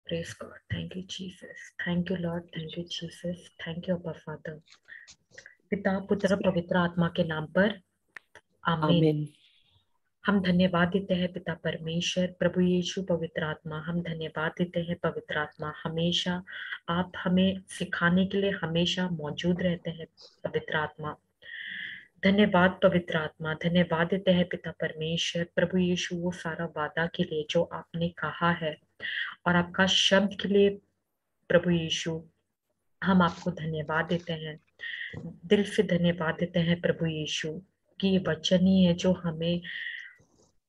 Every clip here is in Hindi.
Praise God. Thank you, Jesus. Thank you, Lord. Thank you, Jesus. Thank you, Abba Father. पिता पुत्र पवित्र आत्मा के नाम पर आमीन। आमीन। हम धन्यवाद देते हैं पिता परमेश्वर, प्रभु यीशु, पवित्र आत्मा। हम धन्यवाद देते हैं पवित्र आत्मा, हमेशा आप हमें सिखाने के लिए हमेशा मौजूद रहते हैं पवित्र आत्मा। धन्यवाद पवित्र आत्मा, धन्यवाद देते हैं पिता परमेश्वर, प्रभु यीशु, वो सारा वादा के लिए जो आपने कहा है और आपका शब्द के लिए प्रभु यीशु, हम आपको धन्यवाद देते हैं, दिल से धन्यवाद देते हैं प्रभु यीशु कि ये वचन ही है जो हमें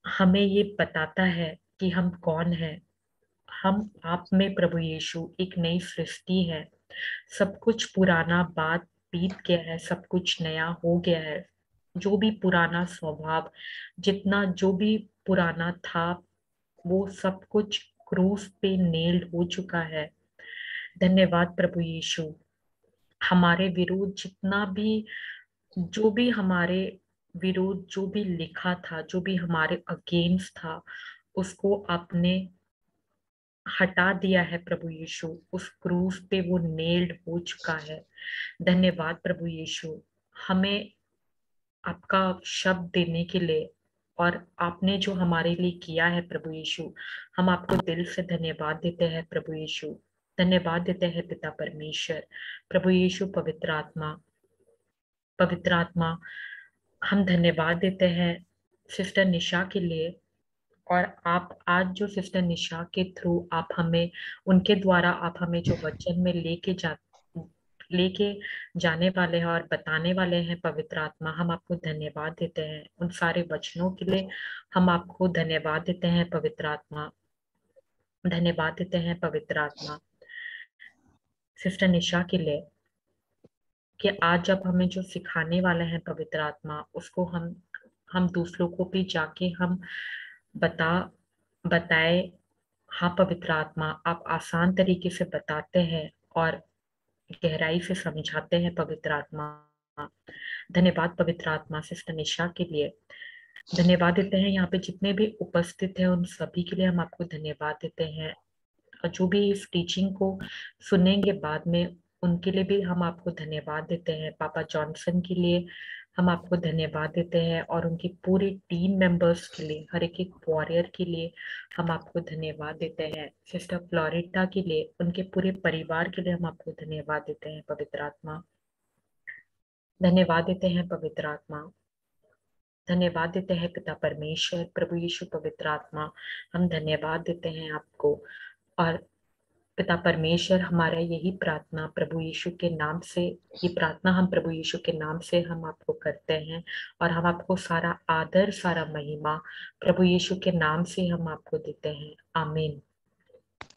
हमें ये बताता है कि हम कौन है। हम आप में प्रभु यीशु एक नई सृष्टि है। सब कुछ पुराना बात बीत गया है, सब कुछ नया हो गया है। जो भी पुराना स्वभाव, जितना जो भी पुराना था, वो सब कुछ क्रूस पे नेल्ड हो चुका है। धन्यवाद प्रभु यीशु। हमारे विरुद्ध जितना भी, जो भी हमारे विरुद्ध जो भी लिखा था, जो भी हमारे अगेंस्ट था, उसको आपने हटा दिया है प्रभु यीशु। उस क्रूस पे वो नेल्ड हो चुका है। धन्यवाद प्रभु यीशु, हमें आपका शब्द देने के लिए और आपने जो हमारे लिए किया है प्रभु यीशु, हम आपको दिल से धन्यवाद देते हैं प्रभु यीशु। धन्यवाद देते हैं पिता परमेश्वर, प्रभु यीशु, पवित्र आत्मा। पवित्र आत्मा, हम धन्यवाद देते हैं सिस्टर निशा के लिए। और आप आज जो सिस्टर निशा के थ्रू आप हमें, उनके द्वारा आप हमें जो वचन में लेके जाने वाले हैं और बताने वाले हैं पवित्र आत्मा, हम आपको धन्यवाद देते हैं उन सारे वचनों के लिए। हम आपको धन्यवाद देते हैं पवित्र आत्मा, धन्यवाद देते हैं पवित्र आत्मा सिस्टर निशा के लिए कि आज जब हमें जो सिखाने वाले हैं पवित्र आत्मा, उसको हम दूसरों को भी जाके हम बता बताए। हाँ पवित्र आत्मा, आप आसान तरीके से बताते हैं और गहराई से समझाते हैं पवित्र आत्मा। धन्यवाद पवित्र आत्मा सिस्टर निशा के लिए। धन्यवाद देते हैं यहाँ पे जितने भी उपस्थित हैं, उन सभी के लिए हम आपको धन्यवाद देते हैं। और जो भी इस टीचिंग को सुनेंगे बाद में, उनके लिए भी हम आपको धन्यवाद देते हैं। पापा जॉनसन के लिए हम आपको धन्यवाद देते हैं और उनकी पूरी टीम मेंबर्स के लिए, हर एक वॉरियर के लिए हम आपको धन्यवाद देते हैं। सिस्टर फ्लोरिडा के लिए, उनके पूरे परिवार के लिए हम आपको धन्यवाद देते हैं पवित्र आत्मा। धन्यवाद देते हैं पवित्र आत्मा, धन्यवाद देते हैं पिता परमेश्वर, प्रभु यीशु, पवित्र आत्मा। हम धन्यवाद देते हैं आपको। और पिता परमेश्वर, हमारा यही प्रार्थना प्रभु यीशु के नाम से, ये प्रार्थना हम प्रभु यीशु के नाम से हम आपको करते हैं और हम आपको सारा आदर, सारा महिमा प्रभु यीशु के नाम से हम आपको देते हैं। आमीन।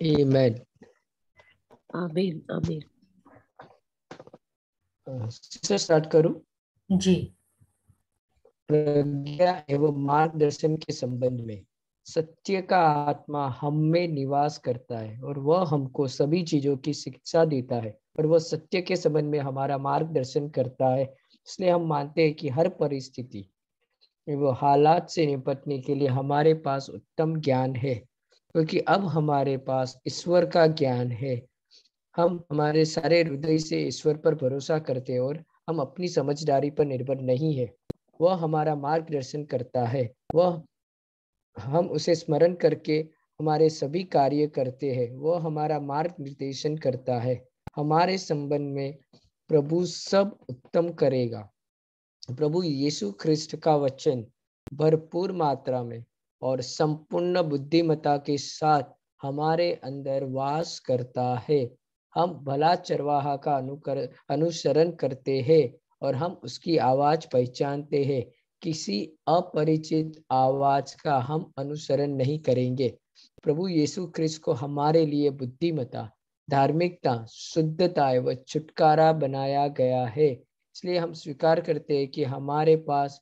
आमीन। आमीन। आमीन। स्टार्ट करूं? जी। प्रज्ञा एवं मार्गदर्शन के संबंध में, सत्य का आत्मा हम में निवास करता है और वह हमको सभी चीजों की शिक्षा देता है और वह सत्य के संबंध में हमारा मार्गदर्शन करता है। इसलिए हम मानते हैं कि हर परिस्थिति वो हालात से निपटने के लिए हमारे पास उत्तम ज्ञान है, क्योंकि अब हमारे पास ईश्वर का ज्ञान है। हम हमारे सारे हृदय से ईश्वर पर भरोसा करते हैं और हम अपनी समझदारी पर निर्भर नहीं है। वह हमारा मार्गदर्शन करता है, वह हम उसे स्मरण करके हमारे सभी कार्य करते हैं। वह हमारा मार्ग निर्देशन करता है। हमारे संबंध में प्रभु सब उत्तम करेगा। प्रभु यीशु ख्रिस्ट का वचन भरपूर मात्रा में और संपूर्ण बुद्धिमत्ता के साथ हमारे अंदर वास करता है। हम भला चरवाहा का अनुसरण करते हैं और हम उसकी आवाज पहचानते हैं। किसी अपरिचित आवाज का हम अनुसरण नहीं करेंगे। प्रभु यीशु ख्रिस्त को हमारे लिए बुद्धिमत्ता, धार्मिकता, शुद्धता व छुटकारा बनाया गया है। इसलिए हम स्वीकार करते हैं कि हमारे पास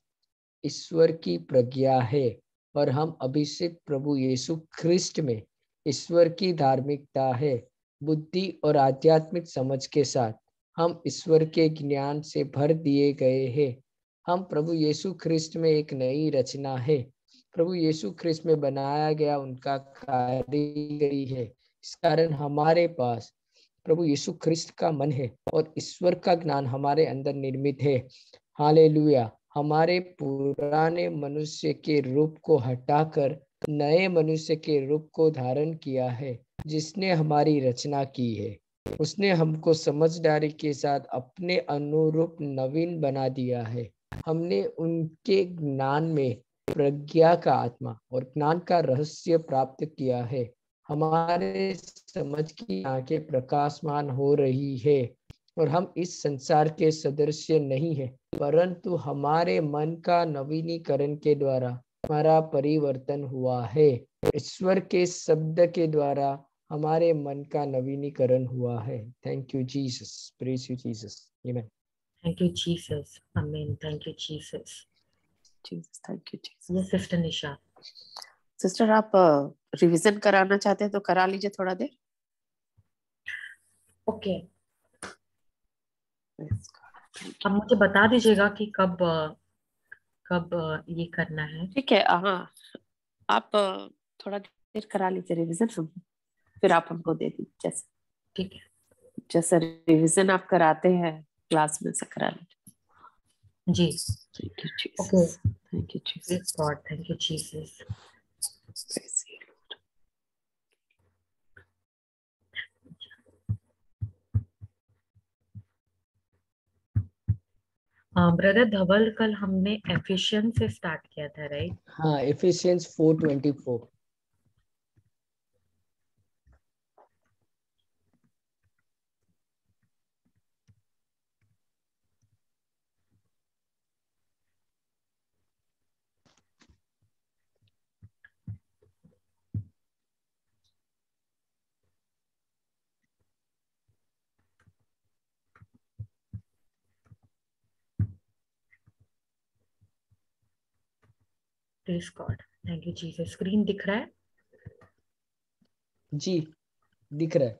ईश्वर की प्रज्ञा है और हम अभिषेक प्रभु यीशु ख्रिस्ट में ईश्वर की धार्मिकता है। बुद्धि और आध्यात्मिक समझ के साथ हम ईश्वर के ज्ञान से भर दिए गए हैं। हम प्रभु यीशु ख्रिस्ट में एक नई रचना है। प्रभु यीशु ख्रिस्त में बनाया गया उनका कारीगरी है। इस कारण हमारे पास प्रभु यीशु ख्रिस्त का मन है और ईश्वर का ज्ञान हमारे अंदर निर्मित है। हालेलुया। हमारे पुराने मनुष्य के रूप को हटाकर नए मनुष्य के रूप को धारण किया है, जिसने हमारी रचना की है। उसने हमको समझदारी के साथ अपने अनुरूप नवीन बना दिया है। हमने उनके ज्ञान में प्रज्ञा का आत्मा और ज्ञान का रहस्य प्राप्त किया है। हमारे समझ की आंखें प्रकाशमान हो रही है और हम इस संसार के सदस्य नहीं है, परंतु हमारे मन का नवीनीकरण के द्वारा हमारा परिवर्तन हुआ है। ईश्वर के शब्द के द्वारा हमारे मन का नवीनीकरण हुआ है। Thank you Jesus, praise you Jesus, amen. Thank you Jesus, amen. Thank you Jesus. Jesus, thank you ये जीसस। सिस्टर निशा। सिस्टर आप रिवीजन कराना चाहते हैं तो करा लीजिए थोड़ा देर। ओके, Praise God, thank अब you. मुझे बता दीजिएगा कि कब ये करना है। ठीक है, हाँ आप थोड़ा देर करा लीजिए रिवीजन, हम फिर आप हमको दे दीजिए जैसे ठीक है जैसे रिवीजन आप कराते हैं क्लास में से करा लीजिए। जी। Thank you okay, Jesus, thank you praise Jesus, God, thank you Jesus. Praise you Lord. Brother Dhaval, कल हमने एफिशिएंट से स्टार्ट किया था, राइट? हाँ, efficiency 4:24। Praise God, thank you Jesus. Screen दिख रहा है? जी, दिख रहा है।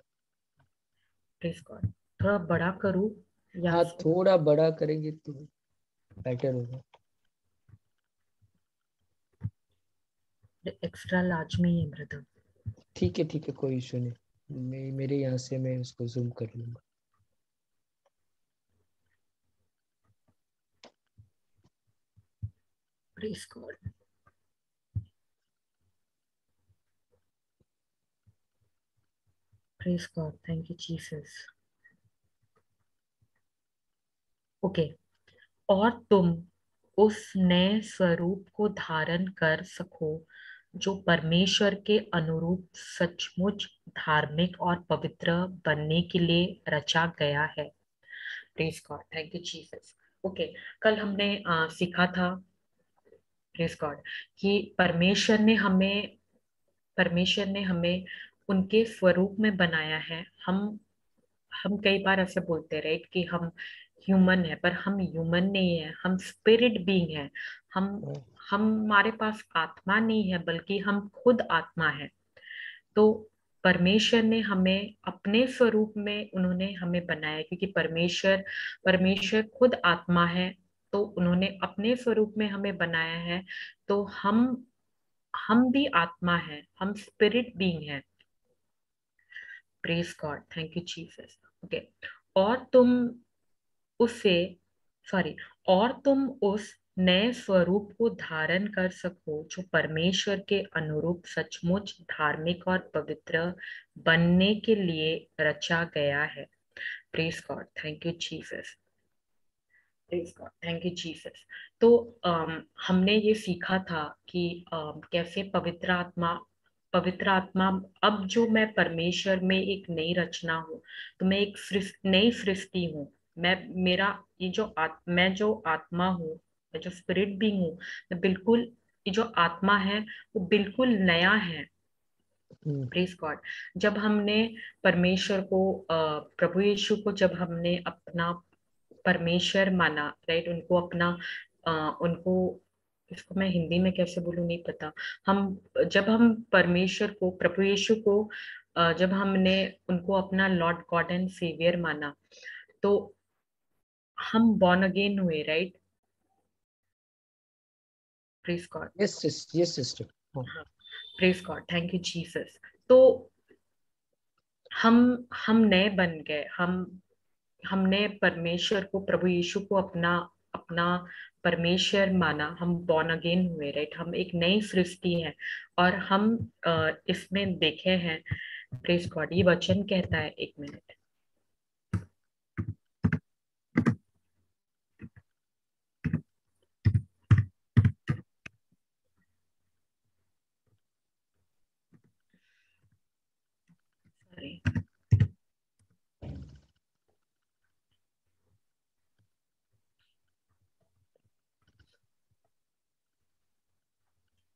Praise God. थोड़ा बड़ा करूँ या हाँ, थोड़ा बड़ा करेंगे तो बेटर होगा। एक्स्ट्रा लार्ज में ही है ब्रदर? ठीक है, कोई इशू नहीं। मेरे यहाँ से मैं उसको जूम कर लूंगा। Praise God. Praise God, thank you Jesus. Okay, और तुम उस नए स्वरूप को धारण कर सको जो परमेश्वर के अनुरूप सचमुच धार्मिक और पवित्र बनने के लिए रचा गया है। Praise God, thank you Jesus. Okay, कल हमने सीखा था, प्रेज गॉड, कि परमेश्वर ने हमें उनके स्वरूप में बनाया है। हम कई बार ऐसे बोलते रहे कि हम ह्यूमन है, पर हम ह्यूमन नहीं है, हम स्पिरिट बीइंग है। हम हमारे पास आत्मा नहीं है, बल्कि हम खुद आत्मा है। तो परमेश्वर ने हमें अपने स्वरूप में उन्होंने हमें बनाया, क्योंकि परमेश्वर खुद आत्मा है। तो उन्होंने अपने स्वरूप में हमें बनाया है। तो हम भी आत्मा है, हम स्पिरिट बीइंग है। Praise God, thank you Jesus. Okay, और तुम उसे सॉरी और तुम उस नए स्वरूप को धारण कर सको जो परमेश्वर के अनुरूप सचमुच धार्मिक और पवित्र बनने के लिए रचा गया है। Praise God, thank you Jesus. Praise God, thank you Jesus. तो हमने ये सीखा था कि कैसे पवित्र आत्मा, अब जो मैं परमेश्वर में एक नई रचना हूँ, तो मैं एक नई सृष्टि हूँ। मेरा ये मैं जो आत्मा हूँ, मैं जो स्पिरिट भी हूँ, मैं बिल्कुल, ये जो आत्मा है वो बिल्कुल नया है। Praise God. जब हमने परमेश्वर को प्रभु यीशु को जब हमने अपना परमेश्वर माना, राइट, उनको अपना उनको, इसको मैं हिंदी में कैसे बोलूं नहीं पता। जब हम परमेश्वर को, प्रभु यीशु को, जब हमने उनको अपना लॉर्ड गॉड एंड सेवियर माना, तो हम बॉर्न अगेन हुए, right? Praise God. Yes sister. हाँ, praise God, thank you Jesus. तो हम नए बन गए, हमने परमेश्वर को, प्रभु यीशु को अपना अपना परमेश्वर माना, हम बॉर्न अगेन हुए, राइट। हम एक नई सृष्टि है। और हम इसमें देखे हैं, प्रेज गॉड, ये वचन कहता है, एक मिनट, सॉरी,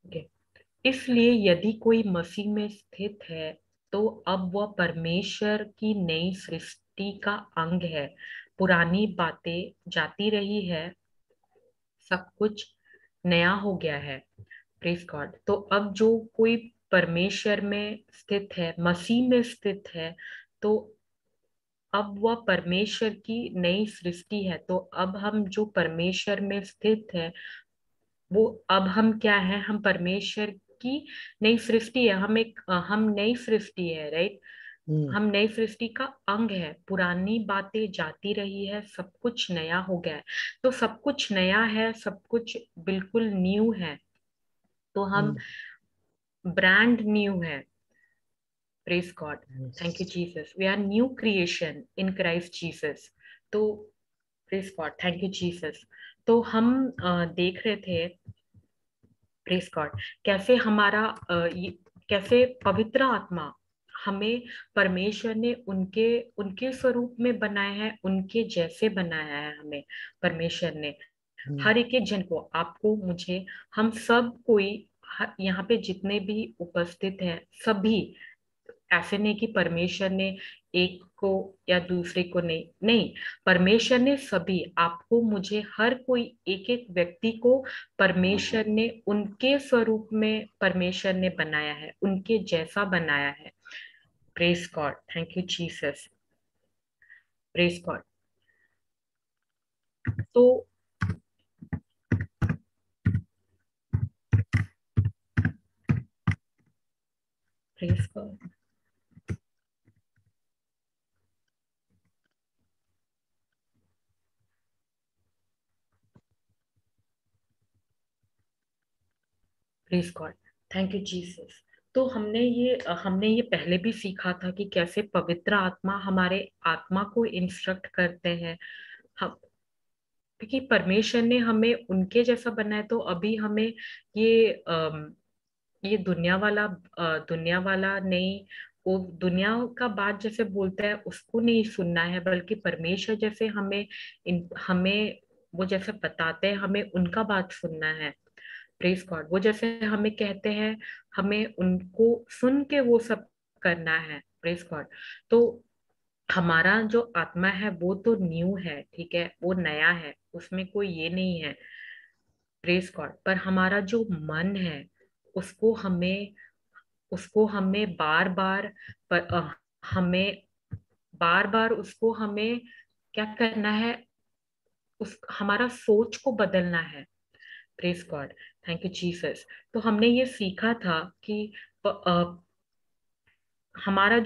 ओके। इसलिए यदि कोई मसीह में स्थित है तो अब वह परमेश्वर की नई सृष्टि का अंग है। पुरानी बातें जाती रही है, सब कुछ नया हो गया है। Praise God. तो अब जो कोई परमेश्वर में स्थित है, मसीह में स्थित है, तो अब वह परमेश्वर की नई सृष्टि है। तो अब हम जो परमेश्वर में स्थित है, वो अब हम क्या है, हम परमेश्वर की नई सृष्टि है। हम नई सृष्टि है, राइट। हम्म। हम नई सृष्टि का अंग है। पुरानी बातें जाती रही है, सब कुछ नया हो गया है। तो सब कुछ नया है, सब कुछ बिल्कुल न्यू है। तो हम हम्म। ब्रांड न्यू है। Praise God. Thank you yes। Jesus, we are new creation in Christ Jesus. तो praise God, thank you Jesus. तो हम देख रहे थे, प्रेज गॉड, कैसे कैसे पवित्र आत्मा हमें परमेश्वर ने उनके उनके स्वरूप में बनाया है, उनके जैसे बनाया है हमें परमेश्वर ने। हम्म। हर एक एक जन को, आपको, मुझे, हम सब कोई, यहाँ पे जितने भी उपस्थित हैं सभी, ऐसे नहीं कि परमेश्वर ने एक को या दूसरे को, नहीं नहीं, परमेश्वर ने सभी, आपको, मुझे, हर कोई, एक एक व्यक्ति को परमेश्वर ने उनके स्वरूप में परमेश्वर ने बनाया है, उनके जैसा बनाया है। Praise God, thank you Jesus. Praise God. तो praise God. Praise God, thank you Jesus. तो हमने ये पहले भी सीखा था कि कैसे पवित्र आत्मा हमारे आत्मा को इंस्ट्रक्ट करते हैं। हम, क्योंकि परमेश्वर ने हमें उनके जैसा बनाया, तो अभी हमें ये दुनिया वाला नहीं, वो दुनिया का बात जैसे बोलता है उसको नहीं सुनना है, बल्कि परमेश्वर जैसे हमें वो जैसे बताते हैं, हमें उनका बात सुनना है। Praise God. वो जैसे हमें कहते हैं, हमें उनको सुन के वो सब करना है। Praise God. तो हमारा जो आत्मा है वो तो न्यू है, ठीक है, वो नया है, उसमें कोई ये नहीं है। Praise God. पर हमारा जो मन है, उसको हमें उसको हमें बार बार, पर हमें बार बार उसको हमें क्या करना है, उस हमारा सोच को बदलना है। Praise God, thank you Jesus. तो हमने ये सीखा था कि हमारा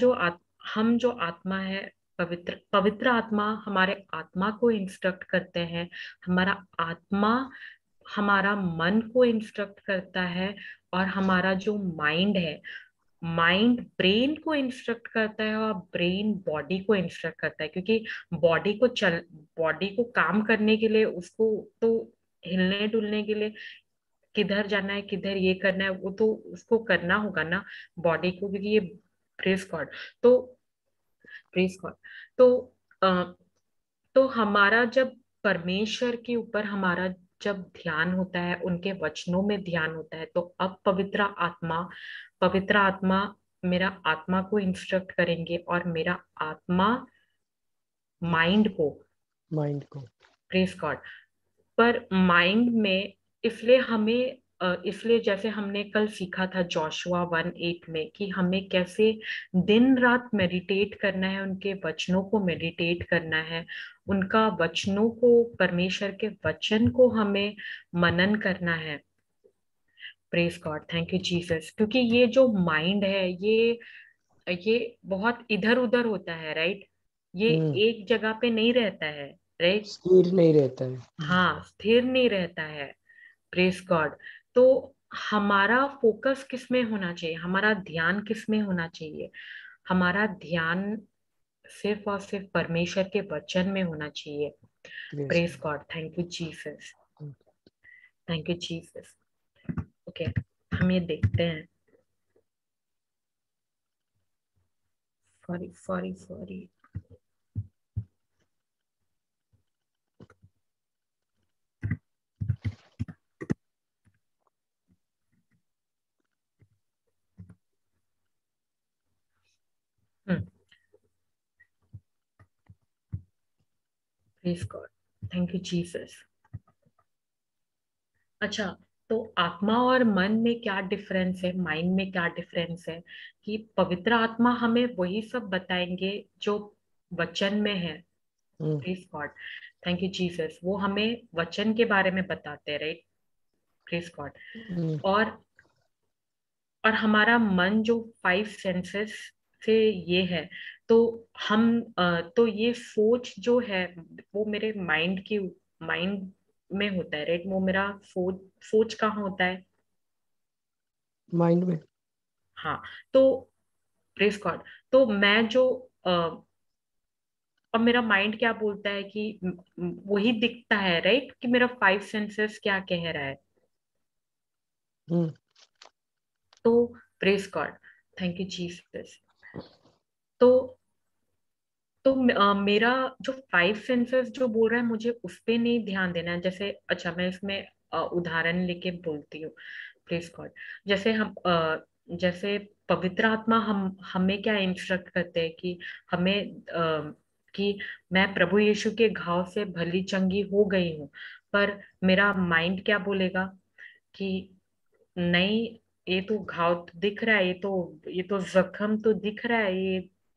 हम जो आत्मा है, पवित्र पवित्र आत्मा हमारे आत्मा को इंस्ट्रक्ट करते हैं। हमारा आत्मा हमारा मन को इंस्ट्रक्ट करता है। और हमारा जो माइंड है, माइंड ब्रेन को इंस्ट्रक्ट करता है, और ब्रेन बॉडी को इंस्ट्रक्ट करता है। क्योंकि बॉडी को काम करने के लिए, उसको तो हिलने डुलने के लिए, किधर जाना है, किधर ये करना है, वो तो उसको करना होगा ना, बॉडी को, क्योंकि ये, प्रेस गॉड। तो प्रेस गॉड। तो अ, तो हमारा जब परमेश्वर के ऊपर हमारा जब ध्यान होता है, उनके वचनों में ध्यान होता है, तो अब पवित्र आत्मा मेरा आत्मा को इंस्ट्रक्ट करेंगे, और मेरा आत्मा माइंड को। माइंड को। Press God. पर माइंड में, इसलिए इसलिए जैसे हमने कल सीखा था जोशुआ 1:8 में, कि हमें कैसे दिन रात मेडिटेट करना है, उनके वचनों को मेडिटेट करना है, उनका वचनों को, परमेश्वर के वचन को हमें मनन करना है। Praise God, thank you Jesus. क्योंकि ये जो माइंड है, ये बहुत इधर उधर होता है, राइट? ये एक जगह पे नहीं रहता है, राइट? स्थिर नहीं रहता है। हाँ, स्थिर नहीं रहता है। Press God. तो हमारा फोकस किस में होना चाहिए, हमारा ध्यान किस में होना चाहिए? हमारा ध्यान सिर्फ और सिर्फ परमेश्वर के वचन में होना चाहिए। Praise press God, thank you Jesus, God. Thank you Jesus. Okay, हम ये देखते हैं। Sorry sorry sorry. Press God, thank you Jesus. अच्छा, तो आत्मा और मन में क्या डिफरेंस है, माइंड में क्या डिफरेंस है? कि पवित्र आत्मा हमें वही सब बताएंगे जो वचन में है। हम्म, praise God, thank you Jesus. वो हमें वचन के बारे में बताते हैं, राइट? Praise God. हम्म, और और हमारा मन जो फाइव सेंसेस से ये है, तो हम तो ये सोच जो है वो मेरे माइंड में होता है, राइट? वो मेरा सोच सोच कहाँ होता है? माइंड में। हाँ। तो प्रेस गॉड, तो मैं जो अब मेरा माइंड क्या बोलता है कि वही दिखता है, राइट? कि मेरा फाइव सेंसेस क्या कह रहा है। हम्म, तो press God, thank you Jesus. तो मेरा जो फाइव सेंसेस जो बोल रहा है मुझे उस पे नहीं ध्यान देना है। जैसे अच्छा, मैं इसमें उदाहरण लेके बोलती हूँ। प्रेस गॉड, जैसे जैसे पवित्र आत्मा हमें क्या इंस्ट्रक्ट करते हैं कि हमें कि मैं प्रभु यीशु के घाव से भली चंगी हो गई हूँ। पर मेरा माइंड क्या बोलेगा कि नहीं, ये तो घाव तो दिख रहा है, ये तो जख्म तो दिख रहा है,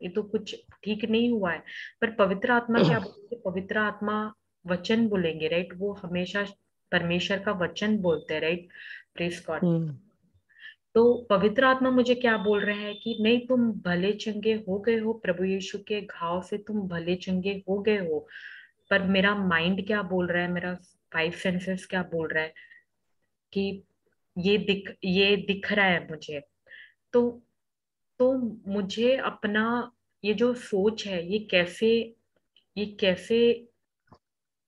ये तो कुछ ठीक नहीं हुआ है। पर पवित्र आत्मा क्या बोलेंगे? पवित्र आत्मा वचन बोलेंगे, राइट? वो हमेशा परमेश्वर का वचन बोलते हैं, राइट? Praise God. हम्म, तो पवित्र आत्मा मुझे क्या बोल रहे हैं कि नहीं, तुम भले चंगे हो गए हो, प्रभु यीशु के घाव से तुम भले चंगे हो गए हो। पर मेरा माइंड क्या बोल रहा है, मेरा फाइव सेंसेस क्या बोल रहा है कि ये दिख रहा है मुझे। तो तो मुझे अपना ये जो सोच है, ये कैसे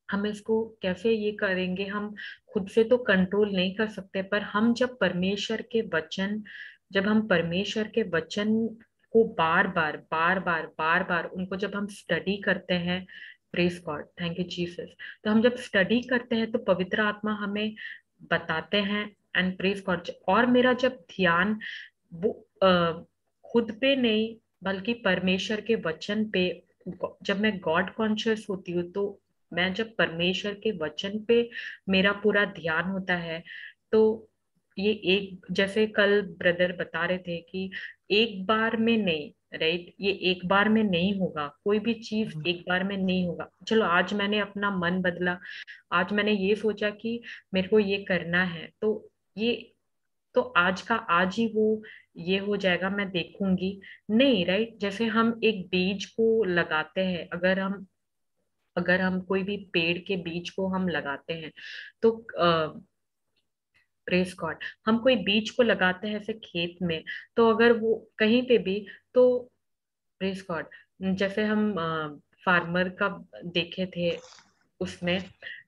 हम इसको कैसे ये करेंगे? हम खुद से तो कंट्रोल नहीं कर सकते, पर हम जब हम परमेश्वर के वचन को बार बार उनको जब हम स्टडी करते हैं, praise God, thank you Jesus. तो हम जब स्टडी करते हैं तो पवित्र आत्मा हमें बताते हैं, एंड प्रेज गॉड। और मेरा जब ध्यान वो खुद पे नहीं बल्कि परमेश्वर के वचन पे, जब मैं गॉड कॉन्शियस होती हूँ, तो मैं जब परमेश्वर के वचन पे मेरा पूरा ध्यान होता है, तो ये एक जैसे कल ब्रदर बता रहे थे कि एक बार में नहीं, राइट? ये एक बार में नहीं होगा, कोई भी चीज एक बार में नहीं होगा। चलो, आज मैंने अपना मन बदला, आज मैंने ये सोचा कि मेरे को ये करना है, ये तो आज का आज ही वो ये हो जाएगा, मैं देखूंगी नहीं, राइट? जैसे हम एक बीज को लगाते हैं, अगर हम कोई भी पेड़ के बीज को हम लगाते हैं, तो प्रेस गॉड, हम कोई बीज को लगाते हैं ऐसे खेत में, तो अगर वो कहीं पे भी, तो प्रेस गॉड, जैसे हम फार्मर का देखे थे उसमें,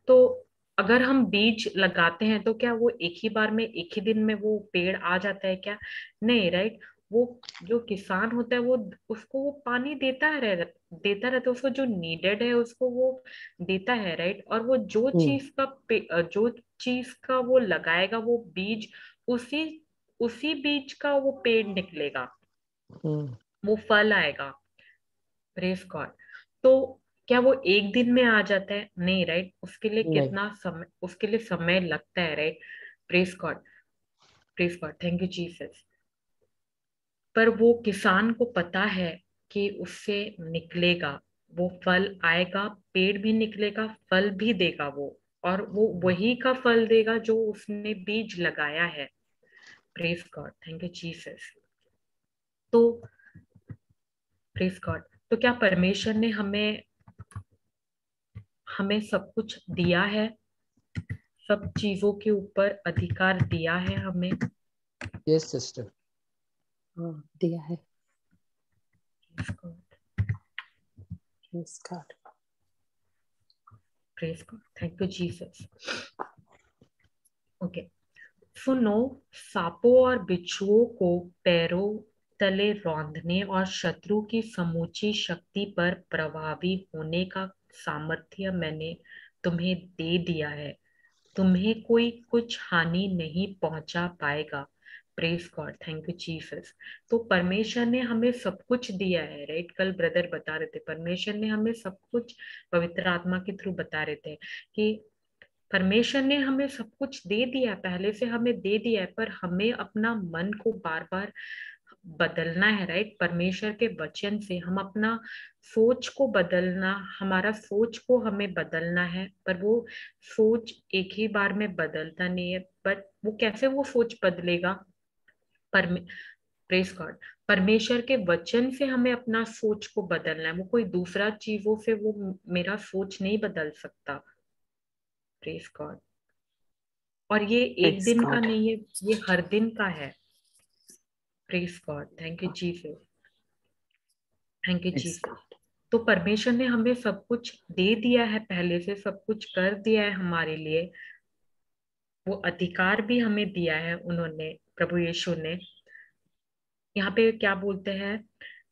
तो अगर हम बीज लगाते हैं तो क्या वो एक ही बार में एक ही दिन में वो पेड़ आ जाता है क्या? नहीं, राइट? वो जो किसान होता है वो उसको वो पानी देता रहता है, उसको जो नीडेड है उसको वो देता है, राइट? और वो हम्म, जो चीज का वो लगाएगा वो बीज, उसी उसी बीज का वो पेड़ निकलेगा, हम्म, वो फल आएगा। Praise God. तो क्या वो एक दिन में आ जाता है? नहीं, राइट? नहीं। उसके लिए समय लगता है, right? Praise God, praise God, thank you Jesus. पर वो किसान को पता है कि उससे निकलेगा, वो फल आएगा, पेड़ भी निकलेगा, फल भी देगा वो, और वो वही का फल देगा जो उसने बीज लगाया है। Praise God, thank you Jesus. तो प्रेज गॉड। तो क्या परमेश्वर ने हमें हमें सब कुछ दिया है, सब चीजों के ऊपर अधिकार दिया है हमें? Yes sister. हाँ, दिया है। Praise God, Praise God. Praise God, thank you Jesus. Okay, सुनो, सांपों और बिच्छुओं को पैरों तले रौंदने और शत्रु की समूची शक्ति पर प्रभावी होने का सामर्थ्य मैंने तुम्हें दे दिया है। तुम्हें कोई कुछ हानि नहीं पहुंचा पाएगा। Praise God, thank you Jesus. तो परमेश्वर ने हमें सब कुछ दिया है, राइट? कल ब्रदर बता रहे थे परमेश्वर ने हमें सब कुछ पवित्र आत्मा के थ्रू बता रहे थे कि परमेश्वर ने हमें सब कुछ दे दिया, पहले से हमें दे दिया है, पर हमें अपना मन को बार बार बदलना है, राइट? परमेश्वर के वचन से हम अपना सोच को बदलना, हमारा सोच को हमें बदलना है। पर वो सोच एक ही बार में बदलता नहीं है। बट वो कैसे वो सोच बदलेगा? परमे प्रेस गॉड, परमेश्वर के वचन से हमें अपना सोच को बदलना है। वो कोई दूसरा चीजों से वो मेरा सोच नहीं बदल सकता। Press God. और ये एक Praise दिन का God. नहीं है, ये हर दिन का है। Praise God, thank you Jesus, thank you Praise Jesus. God. तो परमेश्वर ने हमें सब कुछ दे दिया है, पहले से सब कुछ कर दिया है हमारे लिए। वो अधिकार भी हमें दिया है उन्होंने, प्रभु यीशु ने। यहाँ पे क्या बोलते हैं,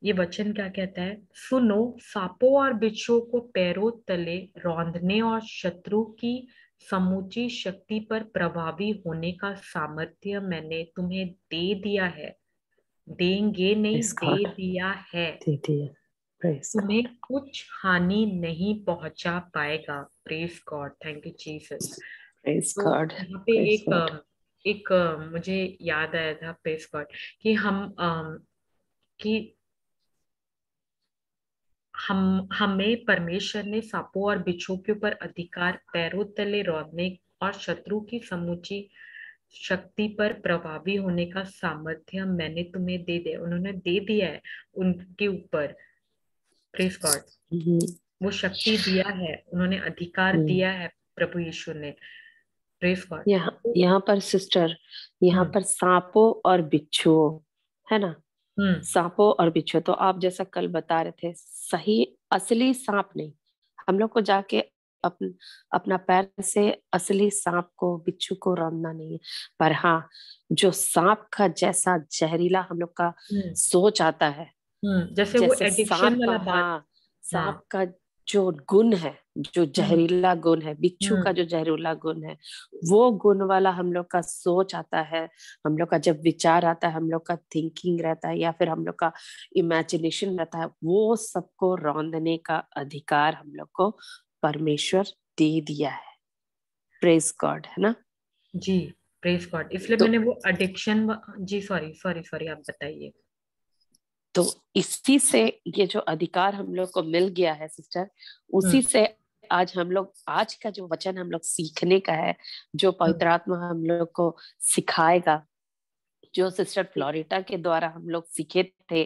ये वचन क्या कहता है? सुनो, सांपों और बिच्छुओं को पैरों तले रौंदने और शत्रु की समूची शक्ति पर प्रभावी होने का सामर्थ्य मैंने तुम्हें दे दिया है। देंगे नहीं, Praise दे God. दिया है। दे दिया। Praise तुम्हें God. कुछ हानि नहीं पहुंचा पाएगा। Praise God, thank you Jesus. Praise तो God. यहाँ पे Praise एक God. मुझे याद आया था, प्रेज गॉड, कि कि हमें परमेश्वर ने सांपों और बिच्छुओं के ऊपर अधिकार, पैरों तले रौंदने और शत्रु की समूची शक्ति पर प्रभावी होने का सामर्थ्य मैंने तुम्हें दे दिया। उन्होंने दे दिया है उनके ऊपर। प्रेज गॉड, हम्म, वो शक्ति दिया है, उन्होंने अधिकार हम्म। दिया है प्रभु यीशु ने। Praise God. यहाँ यहाँ पर सिस्टर, यहाँ हम्म पर सांपों और बिच्छुओं, है ना? हम्म सांपों और बिच्छू, तो आप जैसा कल बता रहे थे, सही असली सांप नहीं। हम लोग को जाके अपना पैर से असली सांप को, बिच्छू को रौंदना नहीं है। पर हाँ, जो सांप का जैसा जहरीला हम लोग का हम्म सोच आता है, जैसे वो जैसे एडिक्शन सांप का, वाला बात। हाँ, हाँ। सांप का जो गुण है, जो हम्म जहरीला गुण है, बिच्छू का हम्म जो जहरीला गुण है, वो गुण वाला हम लोग का सोच आता है, हम लोग का जब विचार आता है, हम लोग का थिंकिंग रहता है, या फिर हम लोग का इमेजिनेशन रहता है, वो सबको रौंदने का अधिकार हम लोग को परमेश्वर दे दिया है। प्रेज गॉड, है ना? जी, प्रेज गॉड। इसलिए तो मैंने वो एडिक्शन, जी सॉरी सॉरी सॉरी, आप बताइए। तो इसी से ये जो अधिकार हम लोग को मिल गया है सिस्टर, हम्म उसी से आज हम लोग, आज का जो वचन हम लोग सीखने का है, जो हम्म पवित्र आत्मा हम लोग को सिखाएगा, जो सिस्टर फ्लोरिटा के द्वारा हम लोग सीखे थे,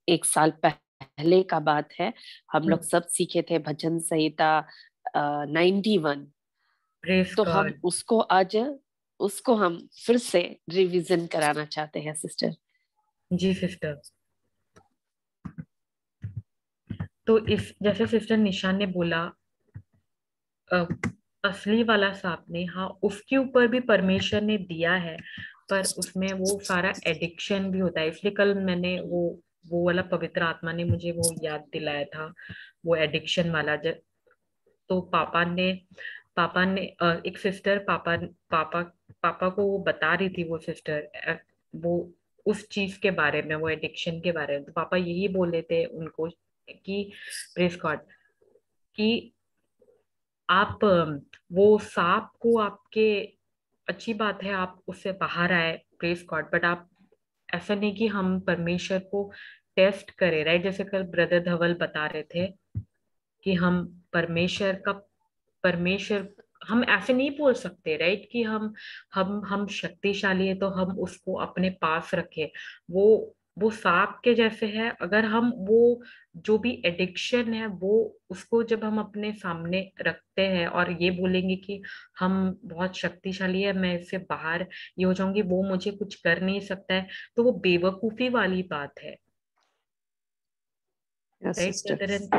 1 साल पहले का बात है, हम लोग हम्म सब सीखे थे भजन संहिता 91। प्रेज तो हम गॉड। उसको आज, उसको हम फिर से रिवीजन कराना चाहते हैं सिस्टर। जी सिस्टर। तो इस जैसे सिस्टर निशान ने बोला, अ, असली वाला सांप ने, हाँ, उसके ऊपर भी परमेश्वर ने दिया है, पर उसमें वो सारा एडिक्शन भी होता है। इसलिए कल मैंने वो वाला पवित्र आत्मा ने मुझे वो याद दिलाया था, वो एडिक्शन वाला। तो पापा ने एक सिस्टर पापा पापा को वो बता रही थी, वो सिस्टर, वो उस चीज के बारे में, वो एडिक्शन के बारे में। तो पापा यही बोले थे उनको कि प्रेस गॉड, कि आप वो सांप को आपके, अच्छी बात है आप उससे बाहर आए, प्रेस गॉड, बट आप ऐसा नहीं कि हम परमेश्वर को टेस्ट करें, राइट? जैसे कल ब्रदर धवल बता रहे थे कि हम परमेश्वर हम ऐसे नहीं बोल सकते, राइट, कि हम शक्तिशाली है तो हम उसको अपने पास रखें। वो वो सांप के जैसे है। अगर हम वो जो भी एडिक्शन है वो उसको जब हम अपने सामने रखते हैं और ये बोलेंगे कि हम बहुत शक्तिशाली है, मैं इससे बाहर ये हो जाऊंगी, वो मुझे कुछ कर नहीं सकता है, तो वो बेवकूफी वाली बात है। Yes right sister, brother and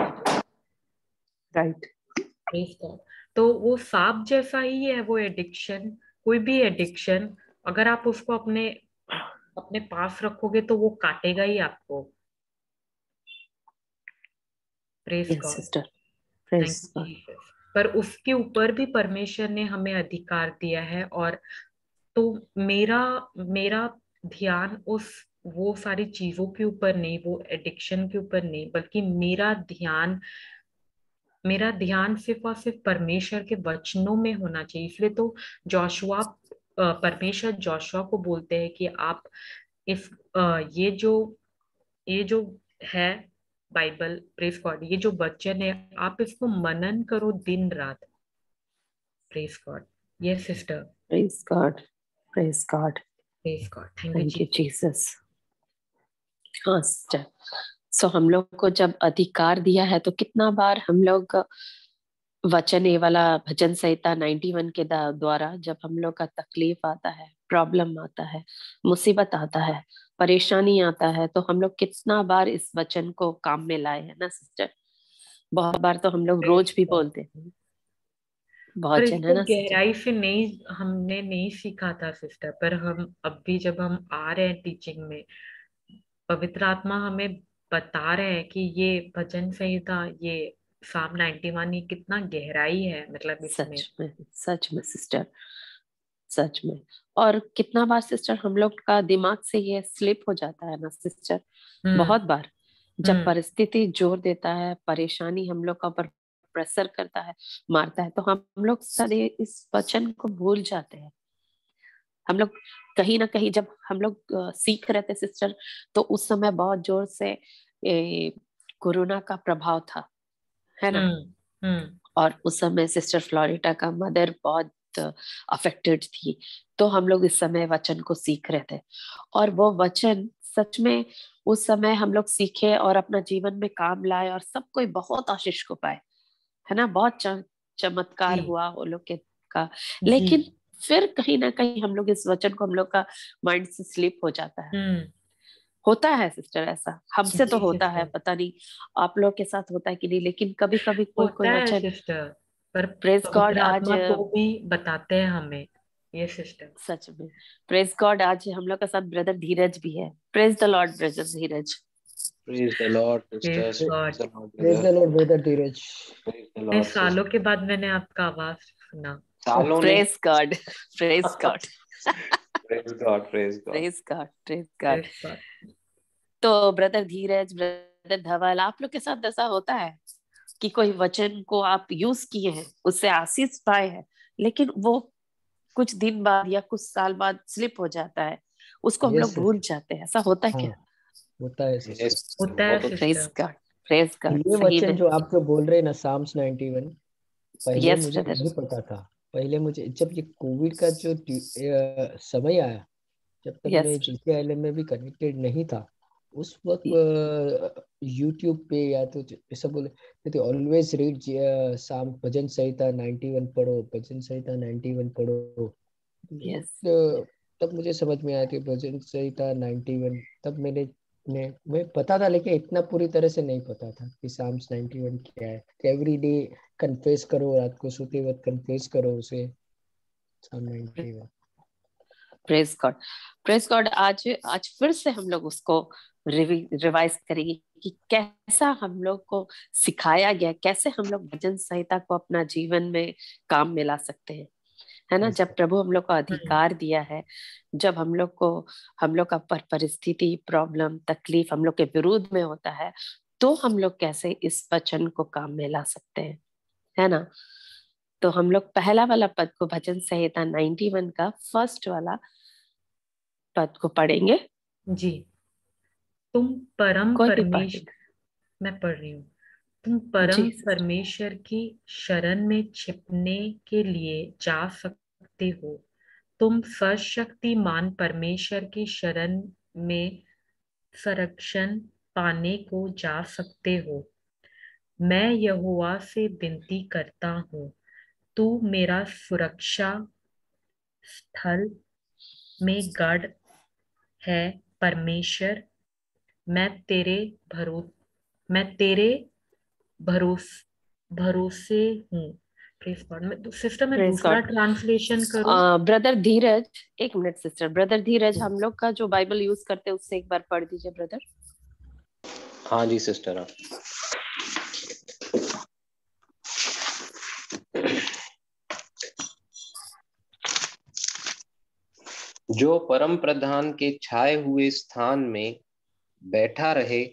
right. Sister? तो वो सांप जैसा ही है वो एडिक्शन। कोई भी एडिक्शन अगर आप उसको अपने अपने पास रखोगे तो वो काटेगा ही आपको। Praise yes God. Sister, praise thank you God. Jesus. पर उसके ऊपर भी परमेश्वर ने हमें अधिकार दिया है। और तो मेरा मेरा ध्यान उस वो सारी चीजों के ऊपर नहीं, वो एडिक्शन के ऊपर नहीं, बल्कि मेरा ध्यान सिर्फ और सिर्फ परमेश्वर के वचनों में होना चाहिए। इसलिए तो जोशुआ परमेश्वर जोशुआ को बोलते हैं कि आप इस ये जो है बाइबल, प्रेस गॉड, ये जो वचन है आप इसको मनन करो दिन रात। Praise God. Yes sister. Praise God, praise God. Praise God. Thank you thank जी। You Jesus. हाँ सिस्टर, सो हम लोग को जब अधिकार दिया है तो कितना बार हम लोग वचन ये वाला भजन संहिता 91 के द्वारा जब हम लोग का तकलीफ आता है, प्रॉब्लम आता है, मुसीबत आता है, परेशानी आता है, तो हम लोग कितना बार इस वचन को काम में लाए हैं ना सिस्टर। बहुत बार तो हम लोग प्रेस रोज भी गॉड। बोलते हैं पर वचन, है इसको ना सिस्टर। गहराई से नहीं, हमने नहीं सीखा था सिस्टर। पर हम अब भी जब हम आ रहे हैं टीचिंग में, पवित्र आत्मा हमें बता रहे हैं कि ये भजन संहिता, ये साम 91, ये कितना गहराई है मतलब इसमें। सच में सिस्टर, सच में। और कितना बार सिस्टर हम लोग का दिमाग से ये स्लिप हो जाता है ना सिस्टर, हम्म। बहुत बार जब हम्म। परिस्थिति जोर देता है, परेशानी हम लोग का ऊपर प्रेशर करता है, मारता है, तो हम लोग सारे इस वचन को भूल जाते हैं। हम लोग कहीं ना कहीं जब हम लोग सीख रहे थे सिस्टर, तो उस समय बहुत जोर से कोरोना का प्रभाव था, है ना। हम्म। हम्म। और उस समय सिस्टर फ्लोरिडा का मदर बहुत अफेक्टेड थी। तो हम लोग इस समय वचन को सीख रहे थे, और वो वचन सच में उस समय हम लोग सीखे और अपना जीवन में काम लाए, और सब कोई बहुत आशीष को पाए, है ना। बहुत चमत्कार जी। हुआ वो लोग के का। जी। लेकिन फिर कहीं ना कहीं हम लोग इस वचन को हम लोग का माइंड से स्लिप हो जाता है। हम्म। होता है सिस्टर ऐसा, हमसे तो जी होता है, सिस्टर। पता नहीं आप लोग के साथ होता है कि नहीं, लेकिन कभी कभी कोई कोई होता है वचन। सिस्टर। पर प्रेज गॉड पवित्र आज, आत्मा तो भी बताते हैं हमें। ये सिस्टर। सच में प्रेज गॉड आज हम लोग के साथ ब्रदर धीरज भी है। Praise the Lord brother Dheeraj. Praise the Lord, praise sisters. Praise God. the Lord, praise brother. The Lord brother Dheeraj. Praise the इतने Lord, सालों sister. के बाद मैंने आपका आवाज सुना। सालों नहीं। Praise God, praise God. Praise God, praise God. Praise God, praise God. Praise God. तो ब्रदर धीरज, ब्रदर धवल, आप लोग के साथ ऐसा होता है कि कोई वचन को आप यूज किए हैं, उससे आशीष पाए हैं, लेकिन वो कुछ दिन बाद या कुछ साल बाद स्लिप हो जाता है, उसको हम लोग यस। भूल जाते हैं, ऐसा होता है हाँ, क्या? होता है सिस्टर। Yes, होता है वो तो praise sister. God, praise God, ये सही वचन में। जो आप जो बोल रहे हैं ना, साम्स 91, पहले यस मुझे ब्रदर। नहीं पता था। पहले मुझे जब ये कोविड का जो समय आया, जब तक यस, मैं जीसीआईएलएम में भी कनेक्टेड नहीं था, उस वक्त यूट्यूब पे या तो ऐसा बोले तो ऑलवेज रीड साम भजन संहिता 91 पढ़ो, भजन संहिता 91 पढ़ो। यस। तब मुझे समझ में आया कि भजन संहिता 91, तब मैं पता था, लेकिन इतना पूरी तरह से नहीं पता था कि साम्स 91 क्या है। एवरी डे कन्फेस करो, रात को सोते वक्त कन्फेस करो उसे, साम 91। Praise God, praise God. आज आज फिर से हम लोग उसको रिवाइज करेंगे कि कैसा हम लोग को सिखाया गया, कैसे हम लोग भजन संहिता को अपना जीवन में काम में ला सकते हैं, है ना। जब प्रभु हम लोग को हम्म। अधिकार दिया है, जब हम लोग का परिस्थिति, प्रॉब्लम, तकलीफ हम लोग के विरुद्ध में होता है, तो हम लोग कैसे इस वचन को काम में ला सकते हैं, है ना। तो हम लोग पहला वाला पद को, भजन संहिता 91 का फर्स्ट वाला पद को पढ़ेंगे। जी। तुम परम कोई भी परमेश्वर, पढ़ेगा। मैं पढ़ रही हूँ। तुम जी परम सिस्टर। परमेश्वर की शरण में छिपने के लिए जा सकते हो। तुम सर्वशक्तिमान परमेश्वर की शरण में संरक्षण पाने को जा सकते हो। मैं यहोवा से विनती करता हूँ, तू मेरा सुरक्षा स्थल में गढ़ है परमेश्वर। मैं तेरे भरो मैं तेरे भरोस भरोसे हूँ। Praise God. मैं सिस्टर मैं प्रेज दूसरा गॉड। ट्रांसलेशन करूँ? ब्रदर धीरज, एक मिनट सिस्टर, ब्रदर धीरज, हम लोग का जो बाइबल यूज करते हैं उससे एक बार पढ़ दीजिए ब्रदर। हाँ जी सिस्टर। हाँ, जो परम प्रधान के छाए हुए स्थान में बैठा रहे,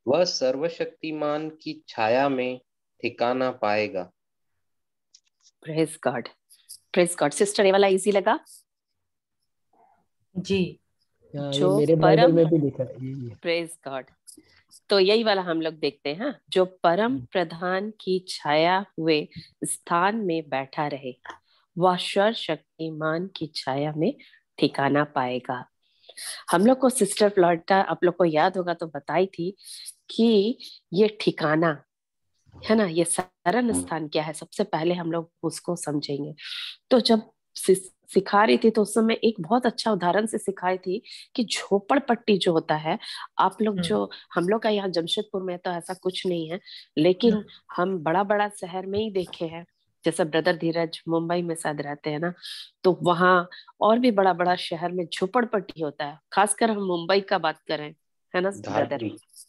वह सर्वशक्तिमान की छाया में ठिकाना पाएगा। Praise God, praise God. Sister ये वाला इजी लगा? जी। ये जो मेरे बाइबल परम, में भी लिखा है यही है। Praise God. तो यही वाला हम लोग देखते हैं, हाँ? जो परम प्रधान की छाया हुए स्थान में बैठा रहे, वह सर्वशक्तिमान की छाया में ठिकाना पाएगा। हम लोग को सिस्टर फ्लोरिडा, आप लोग को याद होगा तो बताई थी कि ये ठिकाना है ना, ये शरण स्थान क्या है, सबसे पहले हम लोग उसको समझेंगे। तो जब सिखा रही थी तो उस समय एक बहुत अच्छा उदाहरण से सिखाई थी कि झोपड़पट्टी जो होता है, आप लोग जो, हम लोग का यहाँ जमशेदपुर में तो ऐसा कुछ नहीं है, लेकिन हम बड़ा बड़ा शहर में ही देखे हैं, जैसे ब्रदर धीरज मुंबई में शायद रहते हैं ना, तो वहाँ और भी बड़ा बड़ा शहर में झोपड़पट्टी होता है, खासकर हम मुंबई का बात करें, है ना brother? Dharavi. Yes,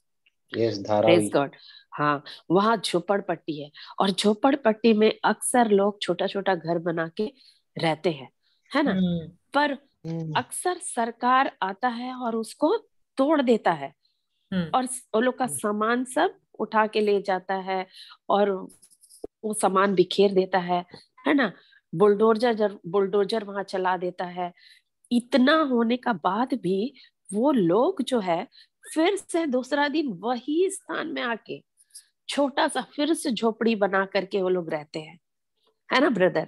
praise Dharavi. God. हाँ, वहाँ झोपड़पट्टी है, और झोपड़पट्टी में अक्सर लोग छोटा छोटा घर बना के रहते हैं, है ना? पर अक्सर सरकार आता है और उसको तोड़ देता है, और वो लोग का सामान सब उठा के ले जाता है, और वो सामान बिखेर देता है ना? बुलडोजर बुलडोजर वहां चला देता है। इतना होने का बाद भी वो लोग जो है फिर से दूसरा दिन वही स्थान में आके छोटा सा फिर से झोपड़ी बना करके वो लोग रहते हैं, है ना ब्रदर?